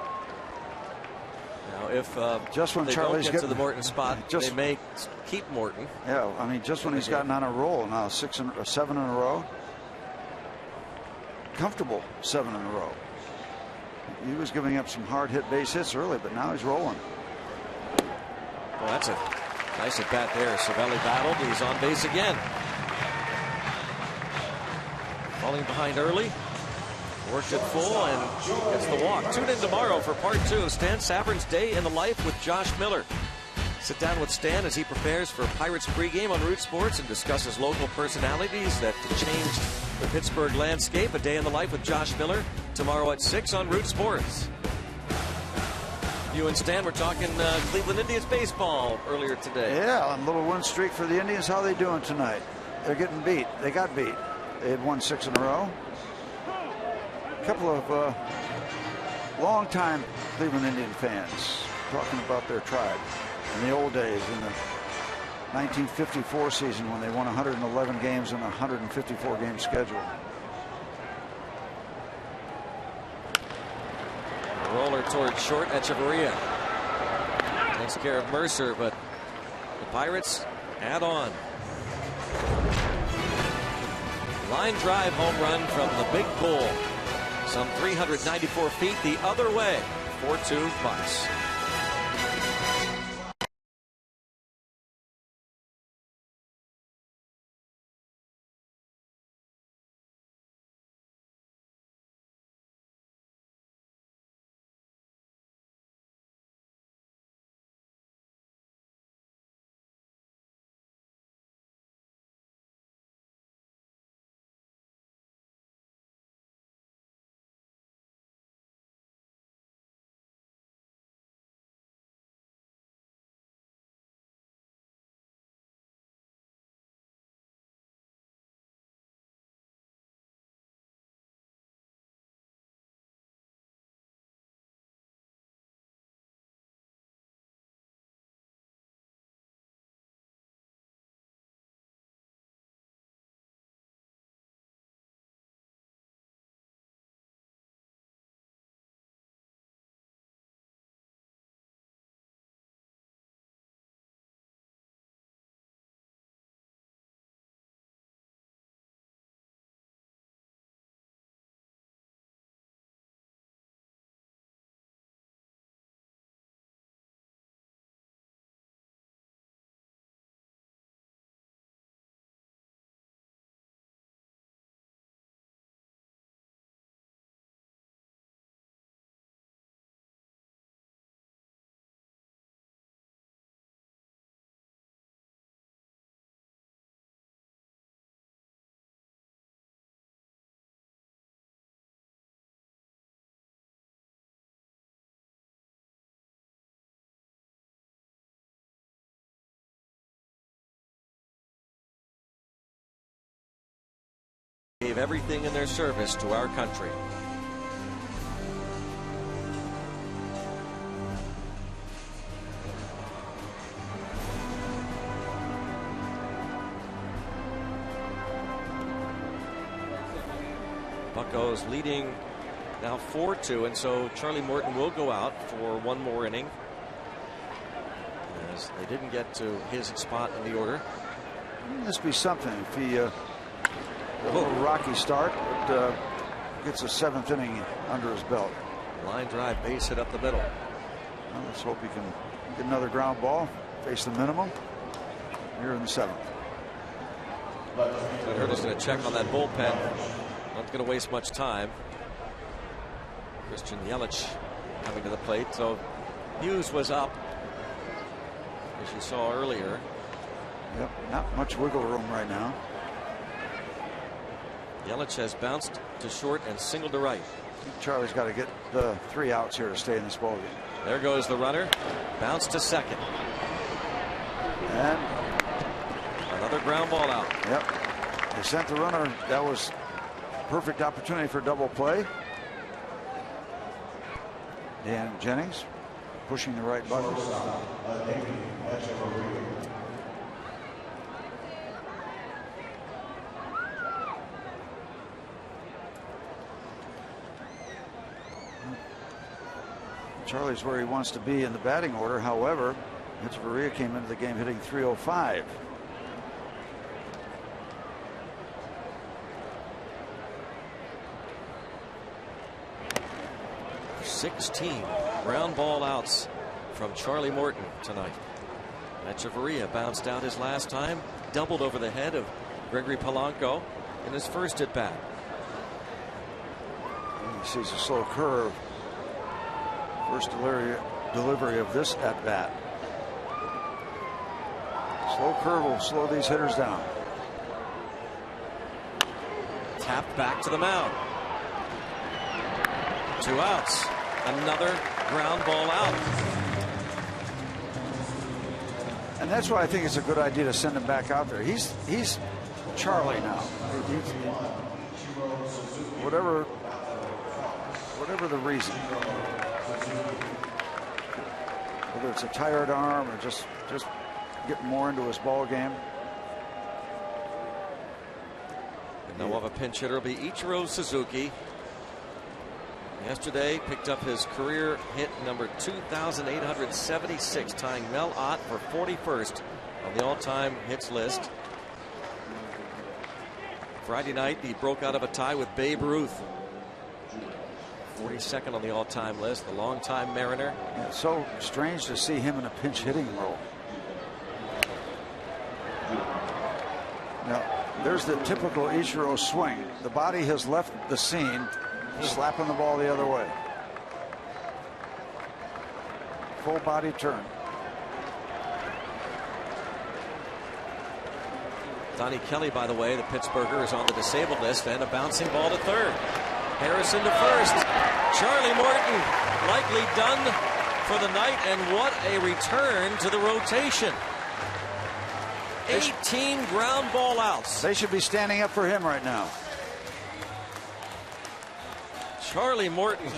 Now, if just when they Charlie's don't get to the Morton spot, they may keep Morton. Yeah, I mean, just when he's gotten on a roll now, 7 in a row. Comfortable 7 in a row. He was giving up some hard hit base hits early, but now he's rolling. Well, that's a nice at bat there. Cervelli battled. He's on base again. Falling behind early. Worked it full and gets the walk. Tune in tomorrow for part 2 of Stan Savran's Day in the Life with Josh Miller. Sit down with Stan as he prepares for Pirates pregame on Root Sports and discusses local personalities that changed the Pittsburgh landscape. A Day in the Life with Josh Miller tomorrow at 6 on Root Sports. You and Stan were talking Cleveland Indians baseball earlier today. Yeah, a little win streak for the Indians. How are they doing tonight? They're getting beat. They got beat. They had won 6 in a row. A couple of long-time Cleveland Indian fans talking about their tribe in the old days, in the 1954 season when they won 111 games on a 154-game schedule. A roller towards short. Echeverria takes care of Mercer, but the Pirates add on. Line drive home run from the Big Bull. Some 394 feet the other way. 4-2 Bucks. everything in their service to our country. Buccos leading now 4-2, and so Charlie Morton will go out for one more inning, as they didn't get to his spot in the order. This be something if he a little rocky start, but gets a 7th inning under his belt. Line drive, base hit up the middle. Well, let's hope he can get another ground ball, face the minimum here in the 7th. Hurley's going to check on that bullpen. Not going to waste much time. Christian Yelich coming to the plate. So Hughes was up, as you saw earlier. Yep, not much wiggle room right now. Yelich has bounced to short and singled to right. Charlie's got to get the 3 outs here to stay in this ballgame. There goes the runner. Bounced to second. And another ground ball out. Yep. They sent the runner. That was perfect opportunity for double play. Dan Jennings pushing the right button. Charlie's where he wants to be in the batting order. However, Echeverria came into the game hitting .305. 16 ground ball outs from Charlie Morton tonight. Echeverria bounced out his last time, doubled over the head of Gregory Polanco in his first at bat. He sees a slow curve. First delivery of this at bat. Slow curve will slow these hitters down. Tapped back to the mound. 2 outs. Another ground ball out. And that's why I think it's a good idea to send him back out there. He's Charlie now. Whatever the reason. Whether it's a tired arm or just getting more into his ball game. And now we'll have a pinch hitter. It'll be Ichiro Suzuki. Yesterday picked up his career hit number 2,876, tying Mel Ott for 41st on the all-time hits list. Friday night he broke out of a tie with Babe Ruth, 42nd on the all-time list, the longtime Mariner. Yeah, it's so strange to see him in a pinch hitting role. Now there's the typical Ichiro swing. The body has left the scene, slapping the ball the other way. Full body turn. Donnie Kelly, by the way, the Pittsburgher, is on the disabled list, and a bouncing ball to third. Harrison to first. Charlie Morton likely done for the night, and what a return to the rotation. 18 ground ball outs. They should be standing up for him right now. Charlie Morton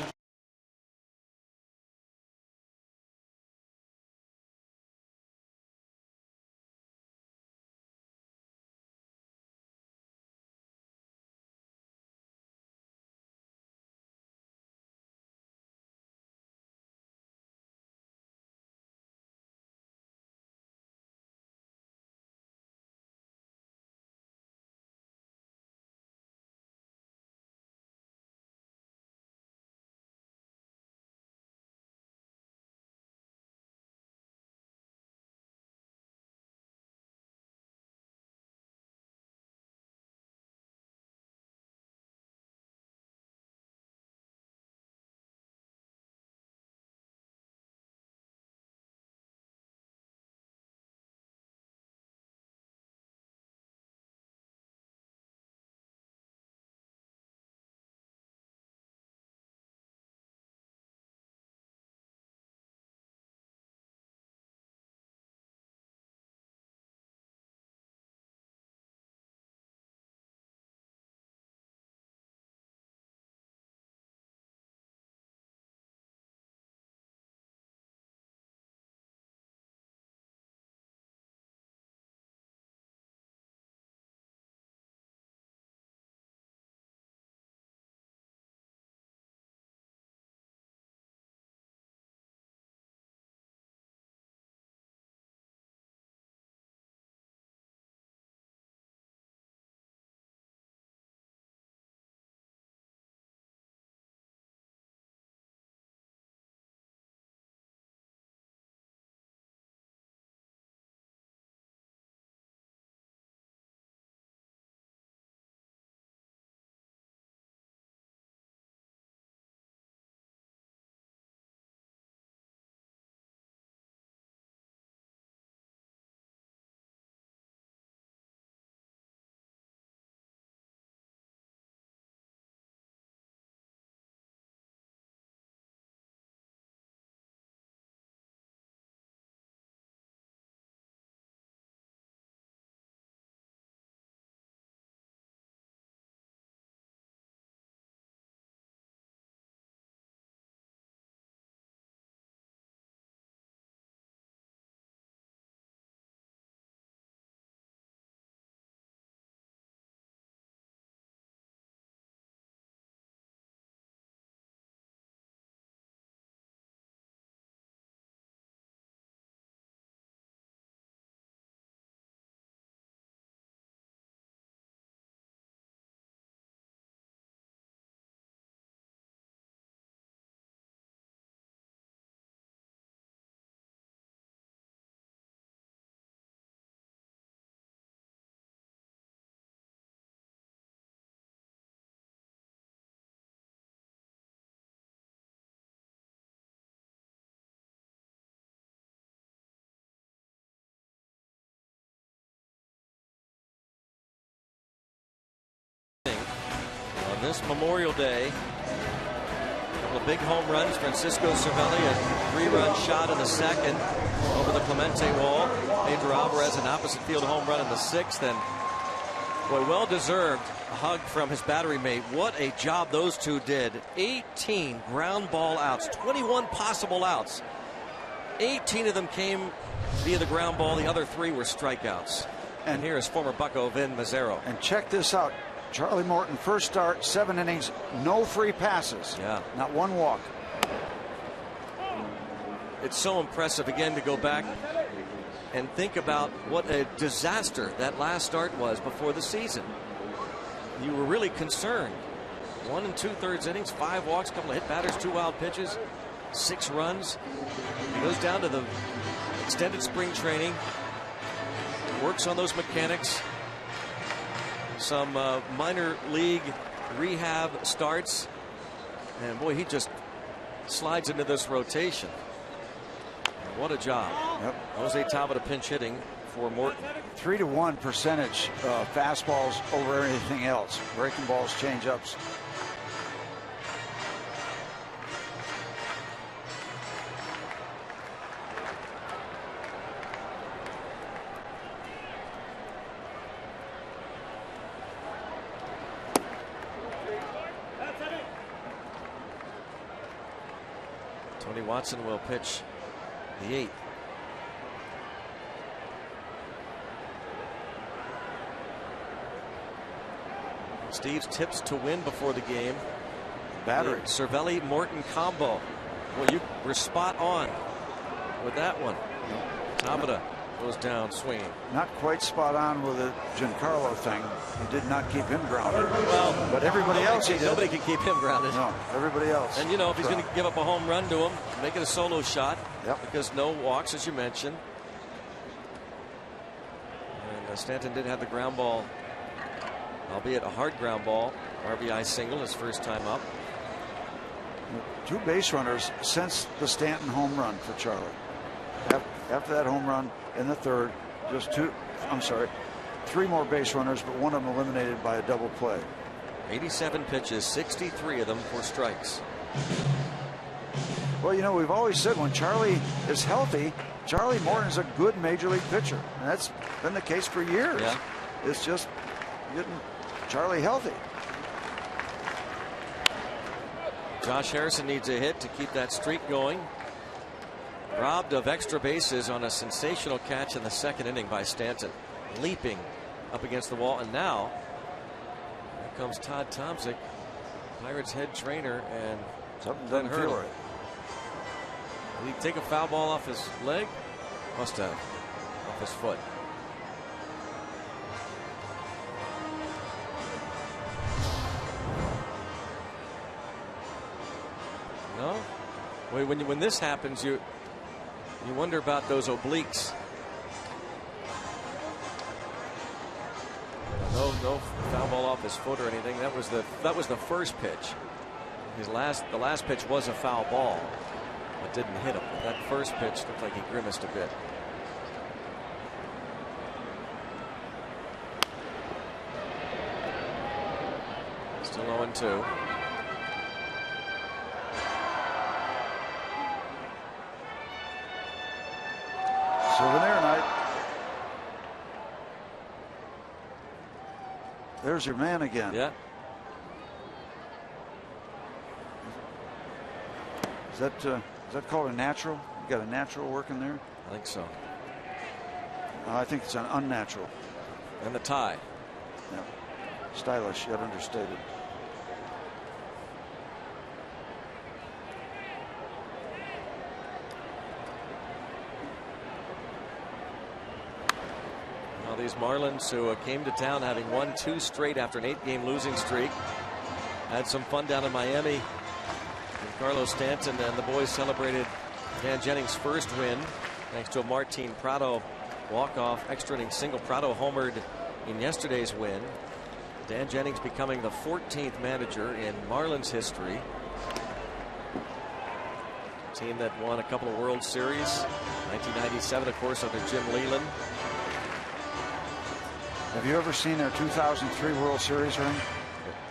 this Memorial Day. A couple of big home runs. Francisco Cervelli, a 3-run shot in the second over the Clemente wall. Pedro Alvarez, an opposite field home run in the 6th. And boy, well deserved hug from his battery mate. What a job those two did. 18 ground ball outs, 21 possible outs. 18 of them came via the ground ball. The other 3 were strikeouts. And here is former Bucco Vin Mazzaro. And check this out. Charlie Morton, first start, 7 innings, no free passes. Yeah. Not one walk. It's so impressive again to go back and think about what a disaster that last start was before the season. You were really concerned. 1 2/3 innings, 5 walks, couple of hit batters, 2 wild pitches, 6 runs. He goes down to the extended spring training, works on those mechanics, some minor league rehab starts, and boy, he just slides into this rotation. What a job. Yep. Jose Tabata pinch hitting for Morton. 3-to-1 percentage fastballs over anything else. Breaking balls, change-ups. Tony Watson will pitch the 8th. Steve's tips to win before the game. Battery. The Cervelli Morton combo. Well, you were spot on with that one. Tabata goes down swinging. Not quite spot on with the Giancarlo thing. He did not keep him grounded. Well, but everybody else he did. Nobody can keep him grounded. No, everybody else. And you know, if he's going to give up a home run to him, make it a solo shot. Yep. Because no walks, as you mentioned. And Stanton did have the ground ball, albeit a hard ground ball. RBI single his first time up. 2 base runners since the Stanton home run for Charlie. After that home run in the 3rd, just 3 more base runners, but one of them eliminated by a double play. 87 pitches, 63 of them for strikes. Well, you know, we've always said when Charlie is healthy, Charlie Morton's a good major league pitcher, and that's been the case for years. Yeah. It's just getting Charlie healthy. Josh Harrison needs a hit to keep that streak going. Robbed of extra bases on a sensational catch in the 2nd inning by Stanton, leaping up against the wall. And now here comes Todd Tomczyk, Pirates head trainer, and something doesn't feel right. Did he take a foul ball off his leg? Must have. Off his foot. No? When this happens, you wonder about those obliques. No foul ball off his foot or anything. That was the first pitch. The last pitch was a foul ball, but didn't hit him. That first pitch looked like he grimaced a bit. Still 0-2. Souvenir night. There's your man again. Yeah. Is that called a natural? You got a natural working there? I think so. I think it's an unnatural. And the tie. Yeah. Stylish yet understated. Well, these Marlins who came to town having won 2 straight after an 8-game losing streak had some fun down in Miami. Giancarlo Stanton and the boys celebrated Dan Jennings' first win thanks to a Martin Prado walk-off extra inning single. Prado homered in yesterday's win. Dan Jennings becoming the 14th manager in Marlins history. Team that won a couple of World Series. 1997, of course, under Jim Leyland. Have you ever seen their 2003 World Series ring?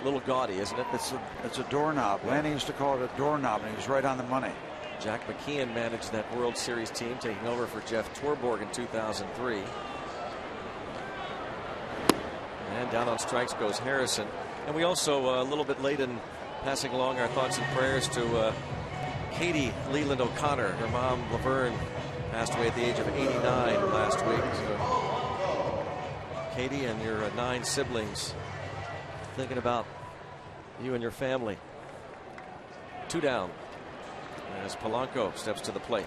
A little gaudy, isn't it? It's a doorknob. Lanny used to call it a doorknob, and he was right on the money. Jack McKeon managed that World Series team, taking over for Jeff Torborg in 2003. And down on strikes goes Harrison. And we also, a little bit late in passing along our thoughts and prayers to Katie Leland O'Connor. Her mom, Laverne, passed away at the age of 89 last week. So, Katie and your 9 siblings, thinking about you and your family. 2 down as Polanco steps to the plate.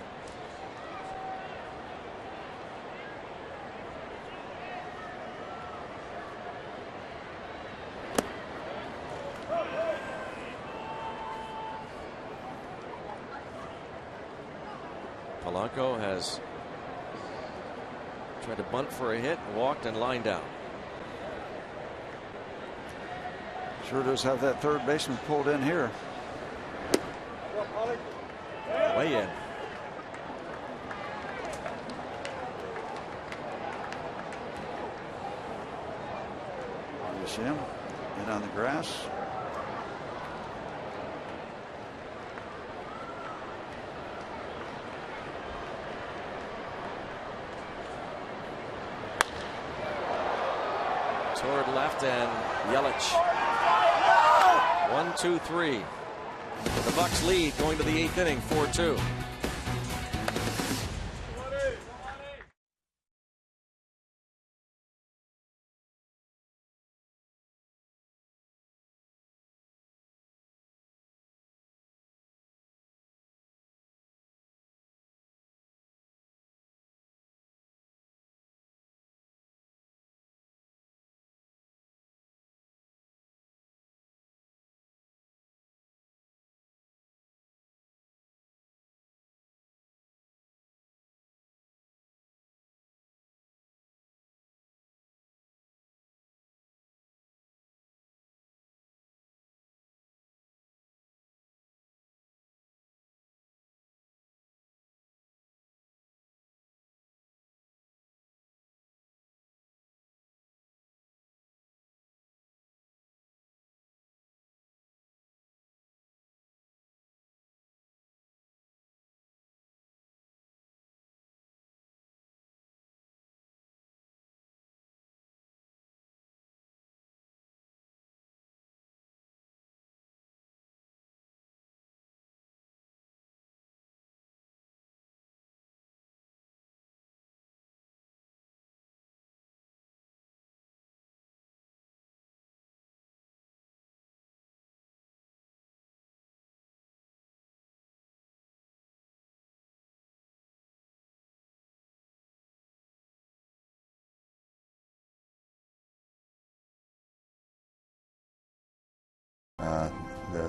Polanco has tried to bunt for a hit, walked and lined out. Sure does have that third baseman pulled in here. Way in. You see him in on the grass. Toward left and Yelich. 1-2-3. The Bucks lead going to the 8th inning, 4-2.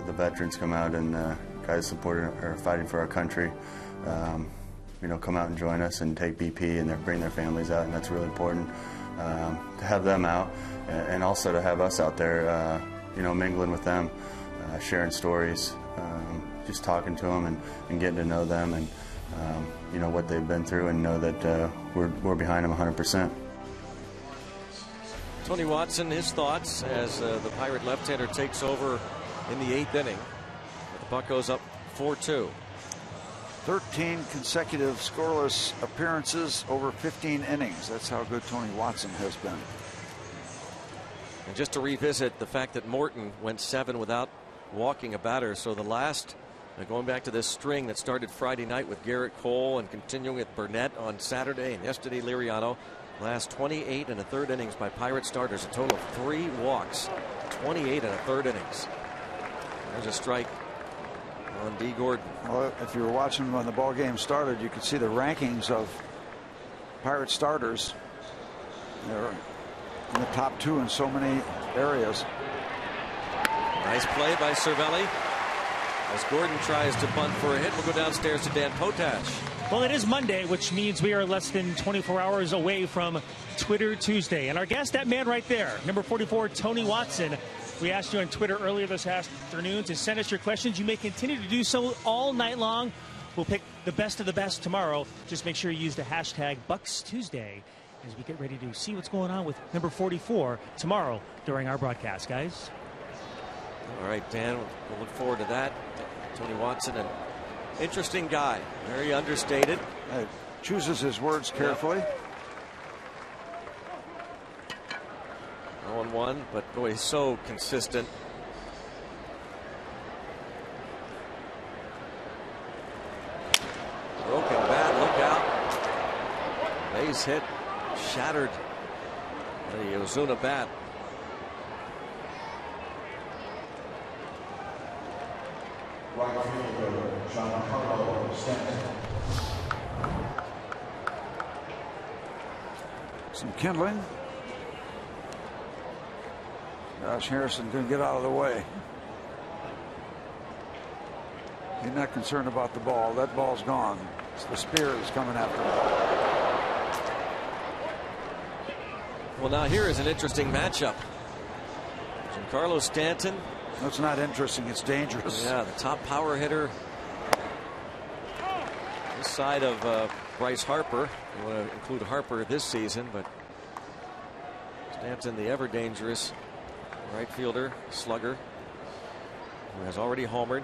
The veterans come out and guys supporting or fighting for our country, come out and join us and take BP and bring their families out, and that's really important to have them out and also to have us out there, mingling with them, sharing stories, just talking to them and getting to know them and what they've been through and know that we're behind them 100%. Tony Watson, his thoughts as the Pirate left-hander takes over in the 8th inning. The Buccos up 4-2. 13 consecutive scoreless appearances over 15 innings. That's how good Tony Watson has been. And just to revisit the fact that Morton went 7 without walking a batter. So the last, going back to this string that started Friday night with Garrett Cole and continuing with Burnett on Saturday and yesterday Liriano. Last 28 and a third innings by Pirate starters. A total of 3 walks. 28 and a third innings. There's a strike on D. Gordon. Well, if you were watching when the ball game started, you could see the rankings of Pirate starters. They're in the top 2 in so many areas. Nice play by Cervelli. As Gordon tries to bunt for a hit, we'll go downstairs to Dan Potash. Well, it is Monday, which means we are less than 24 hours away from Twitter Tuesday. And our guest, that man right there, number 44, Tony Watson. We asked you on Twitter earlier this afternoon to send us your questions. You may continue to do so all night long. We'll pick the best of the best tomorrow. Just make sure you use the hashtag Bucks Tuesday as we get ready to see what's going on with number 44 tomorrow during our broadcast, guys. All right, Dan, we'll look forward to that. Tony Watson, an interesting guy, very understated. Chooses his words carefully. 0-1, but boy, he's so consistent. Broken bat, look out. Base hit, shattered. The Ozuna bat. Right fielder Giancarlo Stanton. Some kindling. Josh Harrison couldn't get out of the way. He's not concerned about the ball. That ball's gone. It's the spear that's coming after him. Well, now here is an interesting matchup. Giancarlo Stanton. That's not interesting. It's dangerous. Yeah, the top power hitter. This side of Bryce Harper. You want to include Harper this season, but Stanton, the ever dangerous right fielder, slugger, who has already homered.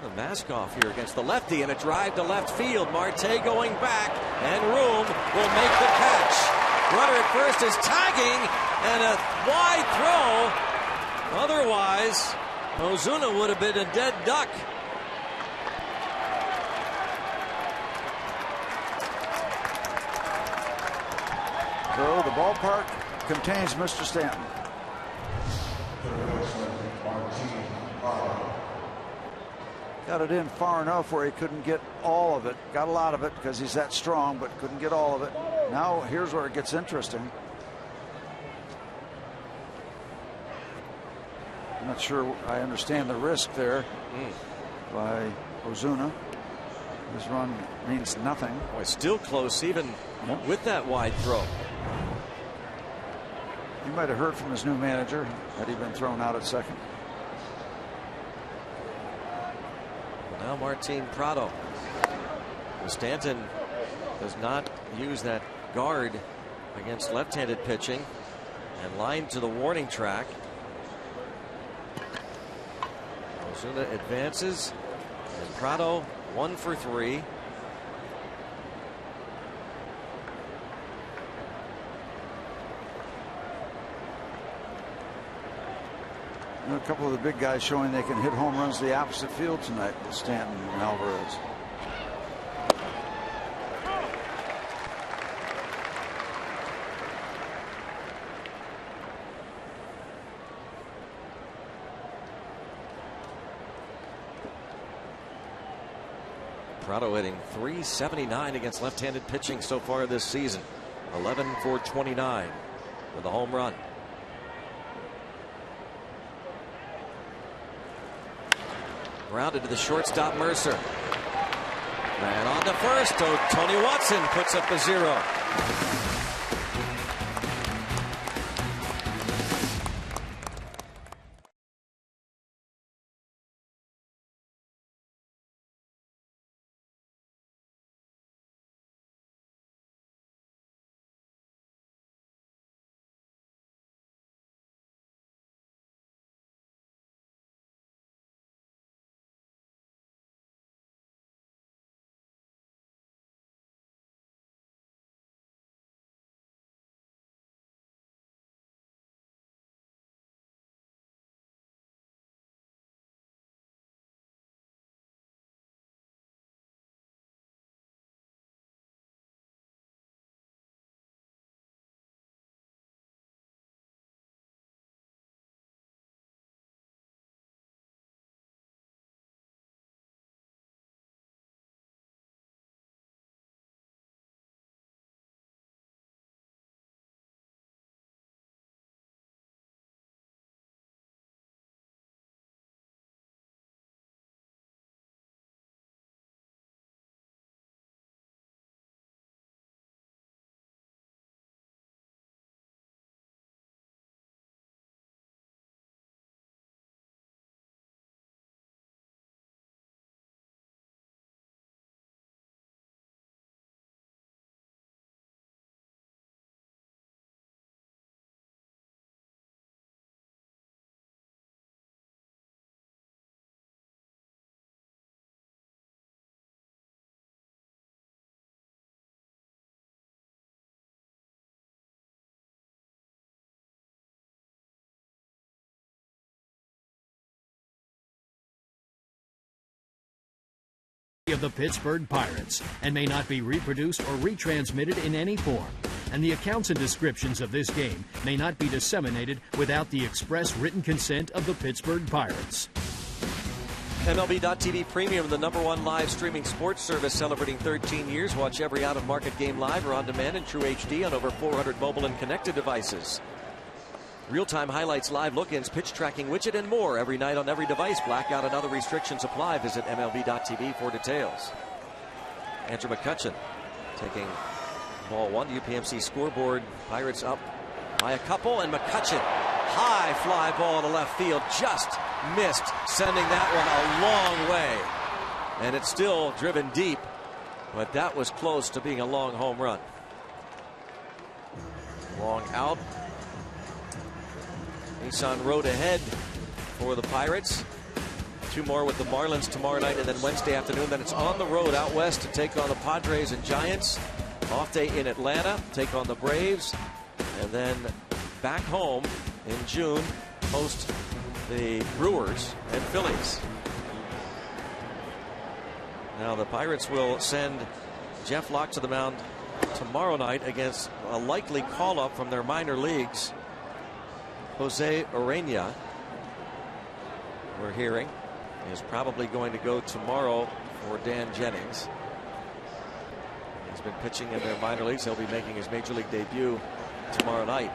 The mask off here against the lefty, and a drive to left field. Marte going back, and Room will make the catch. Runner at first is tagging, and a wide throw. Otherwise, Ozuna would have been a dead duck. So the ballpark contains Mr. Stanton. Got it in far enough where he couldn't get all of it. Got a lot of it because he's that strong, but couldn't get all of it. Now here's where it gets interesting. I'm not sure I understand the risk there by Ozuna. This run means nothing. Boy, still close even with that wide throw. He might have heard from his new manager had he been thrown out at second. Now Martin Prado. Stanton does not use that guard against left-handed pitching, and lined to the warning track. Ozuna advances, and Prado 1 for 3. A couple of the big guys showing they can hit home runs the opposite field tonight with Stanton and Alvarez. Prado hitting .379 against left-handed pitching so far this season. 11 for 29 with a home run. Grounded to the shortstop, Mercer. And on to first, Tony Watson puts up the 0. of the Pittsburgh Pirates and may not be reproduced or retransmitted in any form. And the accounts and descriptions of this game may not be disseminated without the express written consent of the Pittsburgh Pirates. MLB.TV Premium, the #1 live streaming sports service celebrating 13 years. Watch every out-of-market game live or on demand in true HD on over 400 mobile and connected devices. Real-time highlights, live look-ins, pitch tracking widget, and more every night on every device. Blackout and other restrictions apply. Visit MLB.TV for details. Andrew McCutchen taking ball one to UPMC scoreboard. Pirates up by a couple, and McCutchen, high fly ball to left field, just missed, sending that one a long way. And it's still driven deep, but that was close to being a long home run. Long out. Nissan road ahead for the Pirates. 2 more with the Marlins tomorrow night, and then Wednesday afternoon. Then it's on the road out west to take on the Padres and Giants. Off day in Atlanta, take on the Braves, and then back home in June, host the Brewers and Phillies. Now the Pirates will send Jeff Locke to the mound tomorrow night against a likely call-up from their minor leagues. Jose Urena, we're hearing, is probably going to go tomorrow for Dan Jennings. He's been pitching in their minor leagues. He'll be making his major league debut tomorrow night.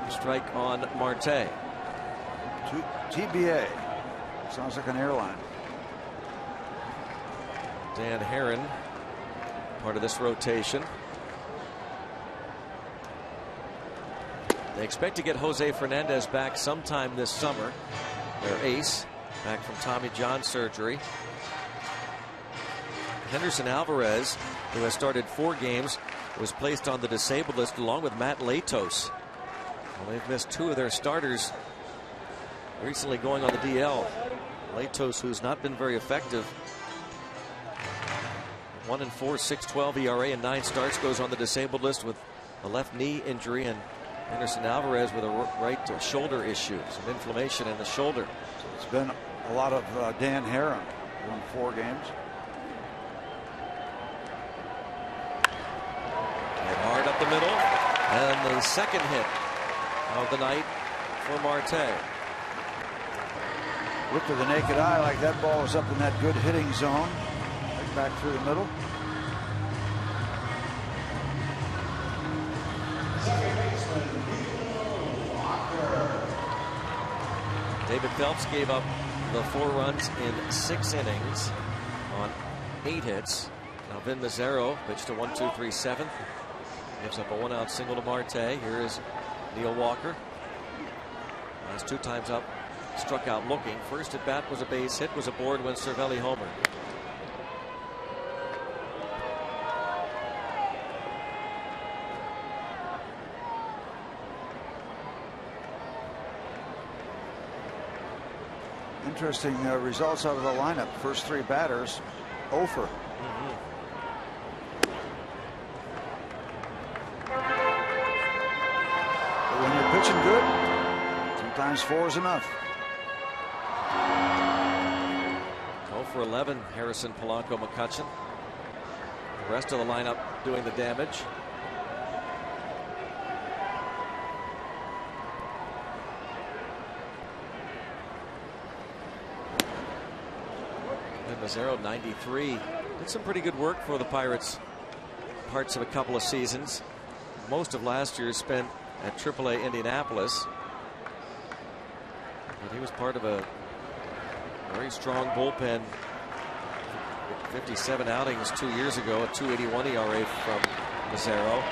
Strike on Marte. TBA. Sounds like an airline. Dan Herron, part of this rotation. They expect to get Jose Fernandez back sometime this summer. Their ace, back from Tommy John surgery. Henderson Alvarez, who has started 4 games, was placed on the disabled list along with Matt Latos. Well, they've missed 2 of their starters recently going on the DL. Latos, who's not been very effective. 1-4, 6.12 ERA and 9 starts, goes on the disabled list with a left knee injury, and Henderson Alvarez with a right shoulder issue, some inflammation in the shoulder. So it's been a lot of Dan Herron, won 4 games. Hit hard up the middle, and the second hit of the night for Marte. Looked to the naked eye like that ball was up in that good hitting zone. Right back through the middle. David Phelps gave up the 4 runs in 6 innings on 8 hits. Now Vin Mazzaro pitched to 1-2-3 7th. Gives up a 1-out single to Marte. Here is Neil Walker. Last 2 times up, struck out looking. First at bat was a base hit, was aboard when Cervelli homered. Interesting results out of the lineup. First 3 batters, 0 for. But when you're pitching good, sometimes 4 is enough. 0 for 11, Harrison, Polanco, McCutchen. The rest of the lineup doing the damage. Mazzaro, 93. Did some pretty good work for the Pirates parts of a couple of seasons. Most of last year spent at AAA Indianapolis. But he was part of a very strong bullpen. 57 outings 2 years ago, a 2.81 ERA from Mazzaro.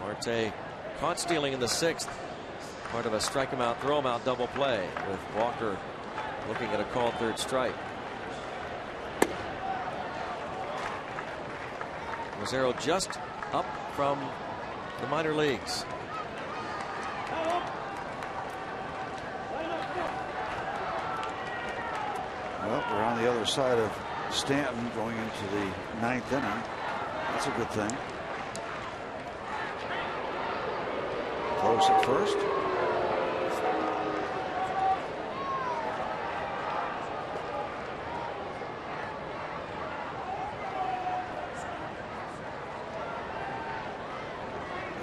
Marte caught stealing in the 6th. Part of a strike him out, throw him out double play with Walker looking at a called 3rd strike. Mazzaro just up from the minor leagues. Well, we're on the other side of Stanton going into the 9th inning. That's a good thing. Close at first.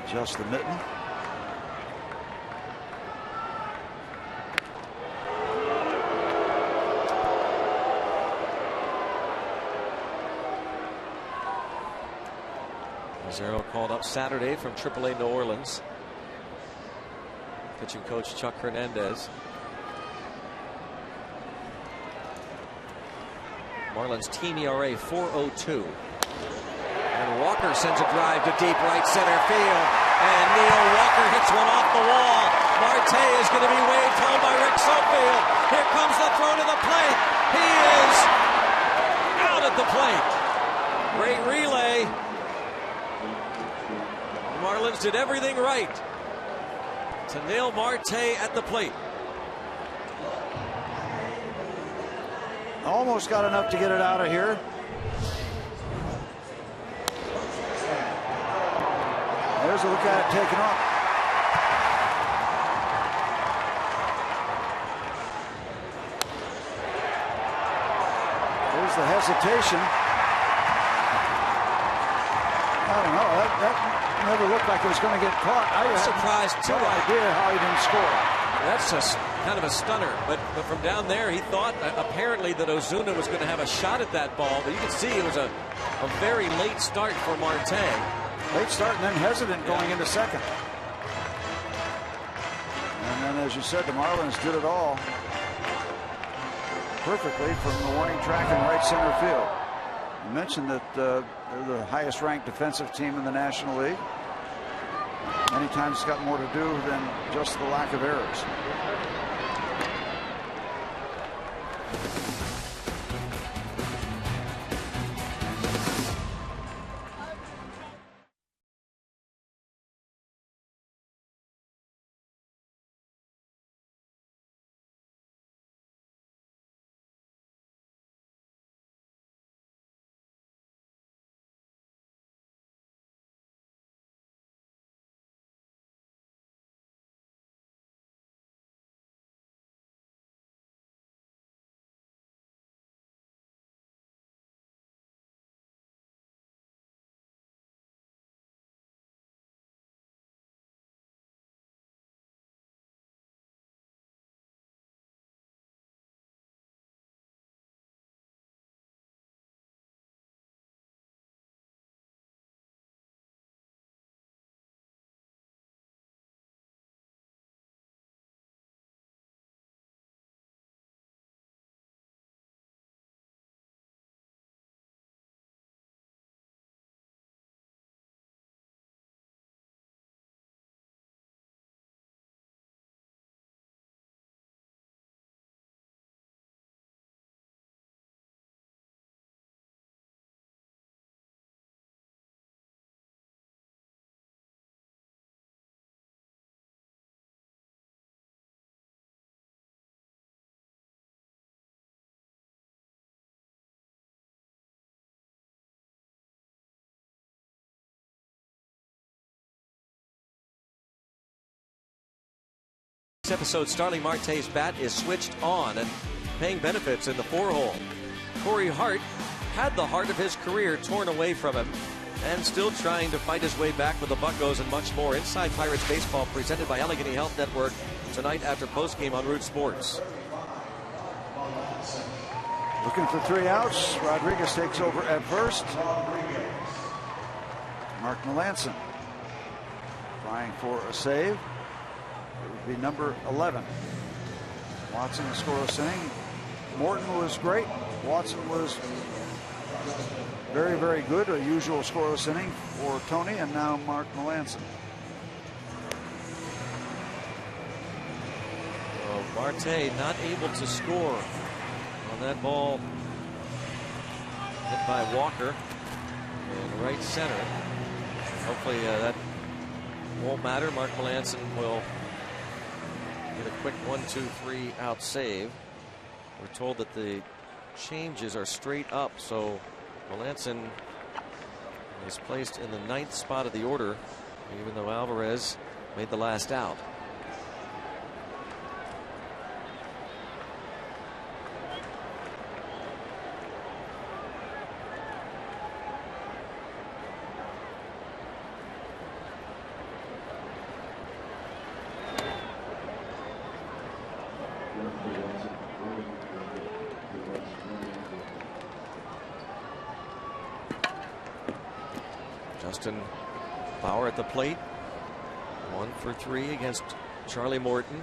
Adjust the mitten. Zero called up Saturday from AAA New Orleans. Pitching coach Chuck Hernandez. Marlins team ERA 4.02. And Walker sends a drive to deep right center field. And Neil Walker hits one off the wall. Marte is going to be waved home by Rick Sofield. Here comes the throw to the plate. He is out at the plate. Great relay. The Marlins did everything right to nail Marte at the plate. Almost got enough to get it out of here. There's a look at it taken off. There's the hesitation. I don't know. That never looked like it was going to get caught. I was surprised too. No idea how he didn't score. That's just kind of a stunner. But from down there, he thought apparently that Ozuna was going to have a shot at that ball. But you can see it was a very late start for Marte. Late start and then hesitant going into second. And then, as you said, the Marlins did it all perfectly from the warning track in right center field. You mentioned that they're the highest ranked defensive team in the National League. Many times it's got more to do than just the lack of errors. Episode, Starling Marte's bat is switched on and paying benefits in the 4-hole. Corey Hart had the heart of his career torn away from him and still trying to fight his way back with the Buccos and much more. Inside Pirates Baseball presented by Allegheny Health Network tonight after postgame on Root Sports. Looking for 3 outs. Rodriguez takes over at first. Mark Melancon trying for a save. It would be number 11. Watson, the scoreless inning. Morton was great. Watson was very, very good. A usual scoreless inning for Tony, and now Mark Melancon. Well, Marte not able to score on that ball hit by Walker in right center. Hopefully that won't matter. Mark Melancon will get a quick 1-2-3 out save. We're told that the changes are straight up, so Melancon is placed in the 9th spot of the order, even though Alvarez made the last out. Justin Bauer at the plate. 1 for 3 against Charlie Morton.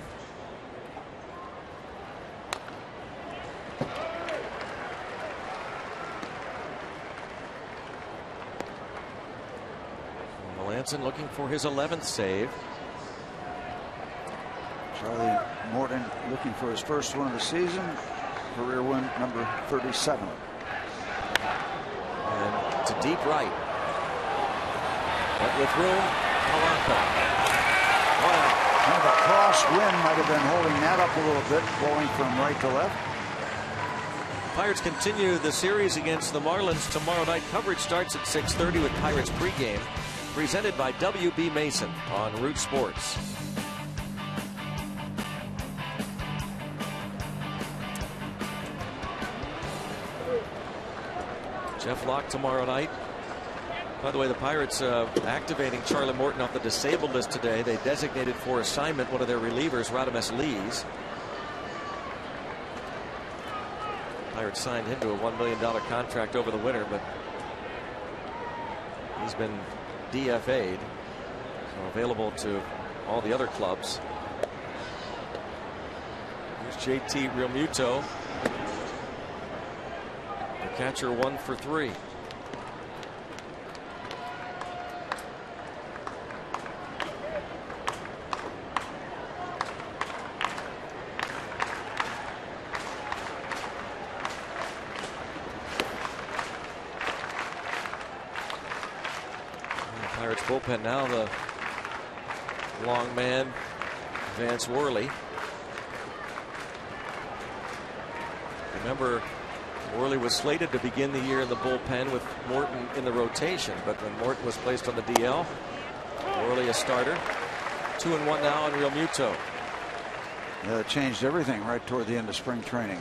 Melancon looking for his 11th save. Charlie Morton looking for his first one of the season. Career win number 37. And to deep right. But with room, Melancon. 1 out. Kind of a cross wind might have been holding that up a little bit, blowing from right to left. Pirates continue the series against the Marlins tomorrow night. Coverage starts at 6:30 with Pirates pregame, presented by W.B. Mason on Root Sports. Jeff Locke tomorrow night. By the way, the Pirates activating Charlie Morton off the disabled list today. They designated for assignment one of their relievers, Radames Lees. Pirates signed him to a $1 million contract over the winter, but he's been DFA'd, so available to all the other clubs. Here's JT Realmuto, the catcher, 1 for 3. Bullpen now, the long man, Vance Worley. Remember, Worley was slated to begin the year in the bullpen with Morton in the rotation, but when Morton was placed on the DL, Worley a starter. 2-1 now on Realmuto. Yeah, it changed everything right toward the end of spring training.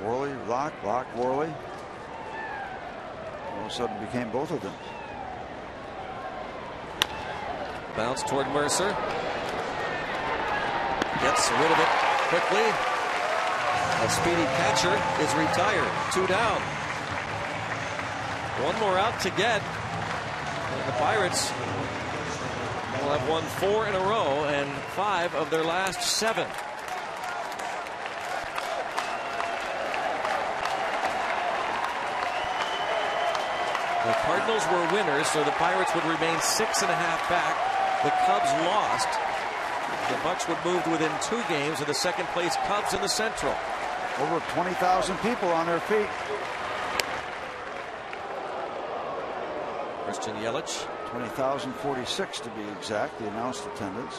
Worley, Locke, Worley. All of a sudden became both of them. Bounce toward Mercer. Gets rid of it quickly. A speedy catcher is retired. 2 down. 1 more out to get. And the Pirates will have won 4 in a row and 5 of their last 7. The Cardinals were winners, so the Pirates would remain 6.5 back. The Cubs lost. The Bucks would move to within 2 games of the second place Cubs in the Central. Over 20,000 people on their feet. Christian Yelich. 20,046 to be exact, the announced attendance.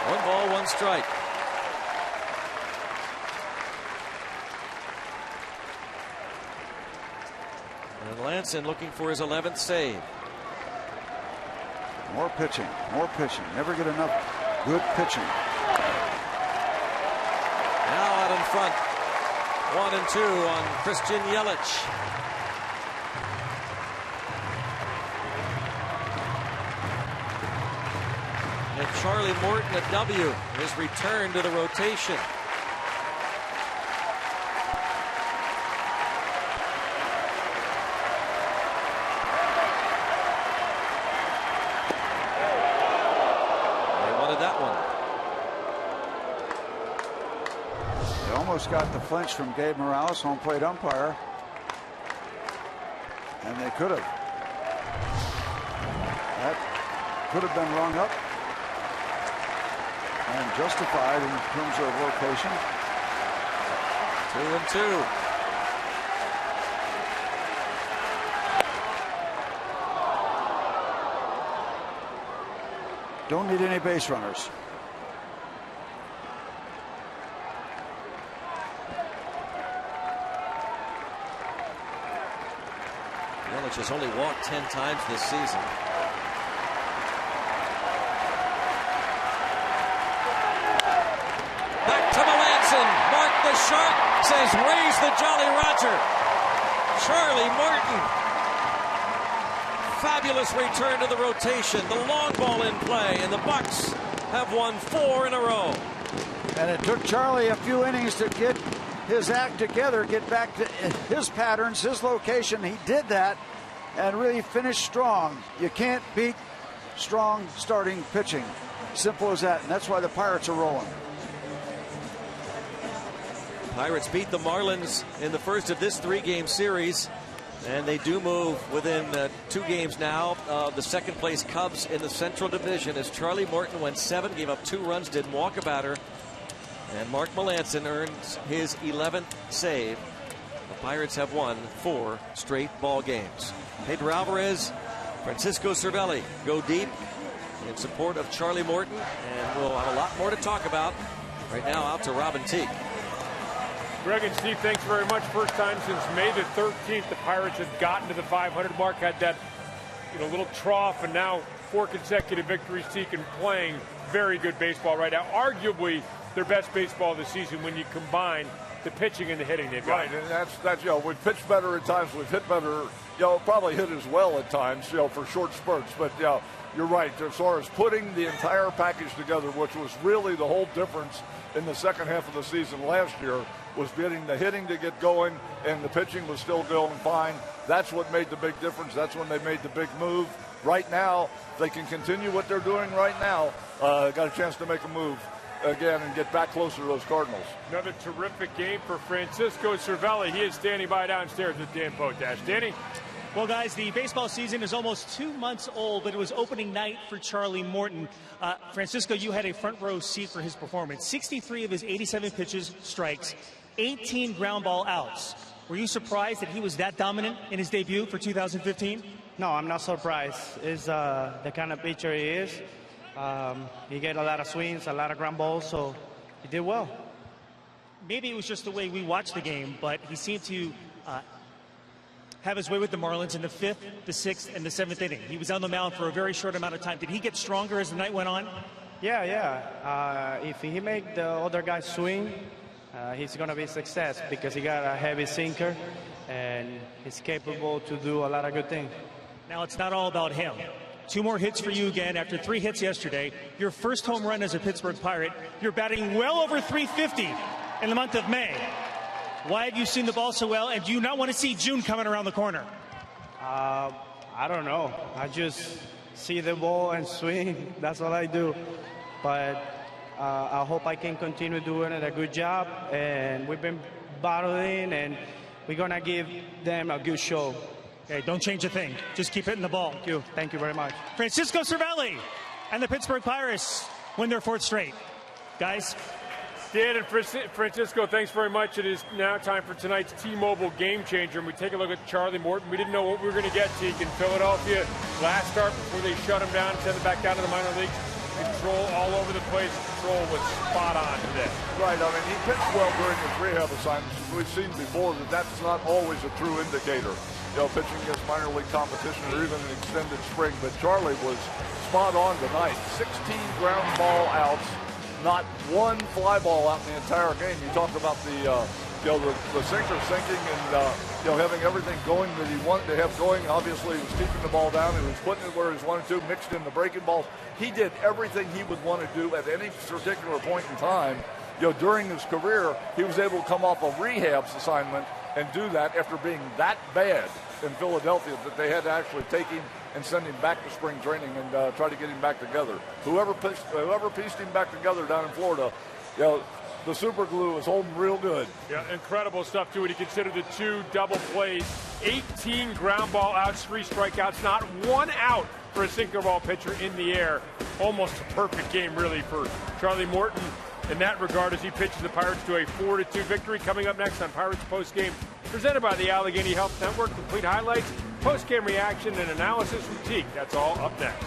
One ball, 1 strike. And Lanson looking for his 11th save. More pitching, more pitching. Never get enough good pitching. Now out in front. 1-2 on Christian Yelich. And Charlie Morton, a W, is returned to the rotation. Got the flinch from Gabe Morales, home plate umpire, and they could have. That could have been rung up and justified in terms of location. 2-2. Don't need any base runners. Yelich has only walked 10 times this season. Back to Melancon. Mark the Shark says, raise the Jolly Roger. Charlie Morton. Fabulous return to the rotation. The long ball in play, and the Bucks have won 4 in a row. And it took Charlie a few innings to get his act together, get back to his patterns, his location. He did that and really finished strong. You can't beat strong starting pitching. Simple as that. And that's why the Pirates are rolling. Pirates beat the Marlins in the first of this 3-game series. And they do move within 2 games now of the second place Cubs in the Central Division, as Charlie Morton went 7, gave up 2 runs, didn't walk a batter. And Mark Melancon earns his 11th save. The Pirates have won 4 straight ball games. Pedro Alvarez, Francisco Cervelli go deep in support of Charlie Morton. And we'll have a lot more to talk about. Right now, out to Robin Teague. Greg and Steve, thanks very much. First time since May the 13th the Pirates have gotten to the 500 mark, had that little trough, and now 4 consecutive victories. Teague, and playing very good baseball right now. Arguably their best baseball of the season when you combine the pitching and the hitting they've got. Right, and that's we've pitched better at times, we've hit better, probably hit as well at times, for short spurts. But you're right, as far as putting the entire package together, which was really the whole difference in the second half of the season last year, was getting the hitting to get going, and the pitching was still going fine. That's what made the big difference. That's when they made the big move. Right now, they can continue what they're doing right now. Got a chance to make a move again and get back closer to those Cardinals. Another terrific game for Francisco Cervelli. He is standing by downstairs with Dan Potash. Danny? Well, guys, the baseball season is almost 2 months old, but it was opening night for Charlie Morton. Francisco, you had a front row seat for his performance. 63 of his 87 pitches, strikes, 18 ground ball outs. Were you surprised that he was that dominant in his debut for 2015? No, I'm not surprised. It's the kind of pitcher he is. He get a lot of swings, a lot of ground balls, so he did well. Maybe it was just the way we watched the game, but he seemed to have his way with the Marlins in the 5th, the 6th, and the 7th inning. He was on the mound for a very short amount of time. Did he get stronger as the night went on? Yeah. If he make the other guys swing, he's going to be a success because he got a heavy sinker and he's capable to do a lot of good things. Now it's not all about him. 2 more hits for you again after 3 hits yesterday. Your first home run as a Pittsburgh Pirate. You're batting well over 350 in the month of May. Why have you seen the ball so well, and do you not want to see June coming around the corner? I don't know. I just see the ball and swing. That's all I do. But I hope I can continue doing it a good job. And we've been battling, and we're going to give them a good show. Okay, don't change a thing. Just keep hitting the ball. Thank you. Thank you very much. Francisco Cervelli and the Pittsburgh Pirates win their 4th straight. Guys. Dan and Francisco, thanks very much. It is now time for tonight's T-Mobile Game Changer. And we take a look at Charlie Morton. We didn't know what we were going to get, Teague, in Philadelphia. Last start before they shut him down and sent him back down to the minor leagues. Control all over the place. Control was spot on today. Right. I mean, he pitched well during his rehab assignments. We've seen before that that's not always a true indicator. Pitching against minor league competition or even an extended spring. But Charlie was spot on tonight. 16 ground ball outs. Not one fly ball out in the entire game. You talked about the sinker sinking and having everything going that he wanted to have going. Obviously, he was keeping the ball down. He was putting it where he wanted to, mixed in the breaking balls. He did everything he would want to do at any particular point in time. During his career, he was able to come off a rehab assignment and do that after being that bad in Philadelphia that they had to actually take him and send him back to spring training and try to get him back together. Whoever pieced him back together down in Florida, the super glue was holding real good. Yeah, incredible stuff too when you consider the 2 double plays, 18 ground ball outs, 3 strikeouts, not 1 out for a sinker ball pitcher in the air. Almost a perfect game really for Charlie Morton in that regard as he pitches the Pirates to a 4-2 victory. Coming up next on Pirates Postgame, presented by the Allegheny Health Network. Complete highlights, postgame reaction, and analysis from Teague. That's all up next.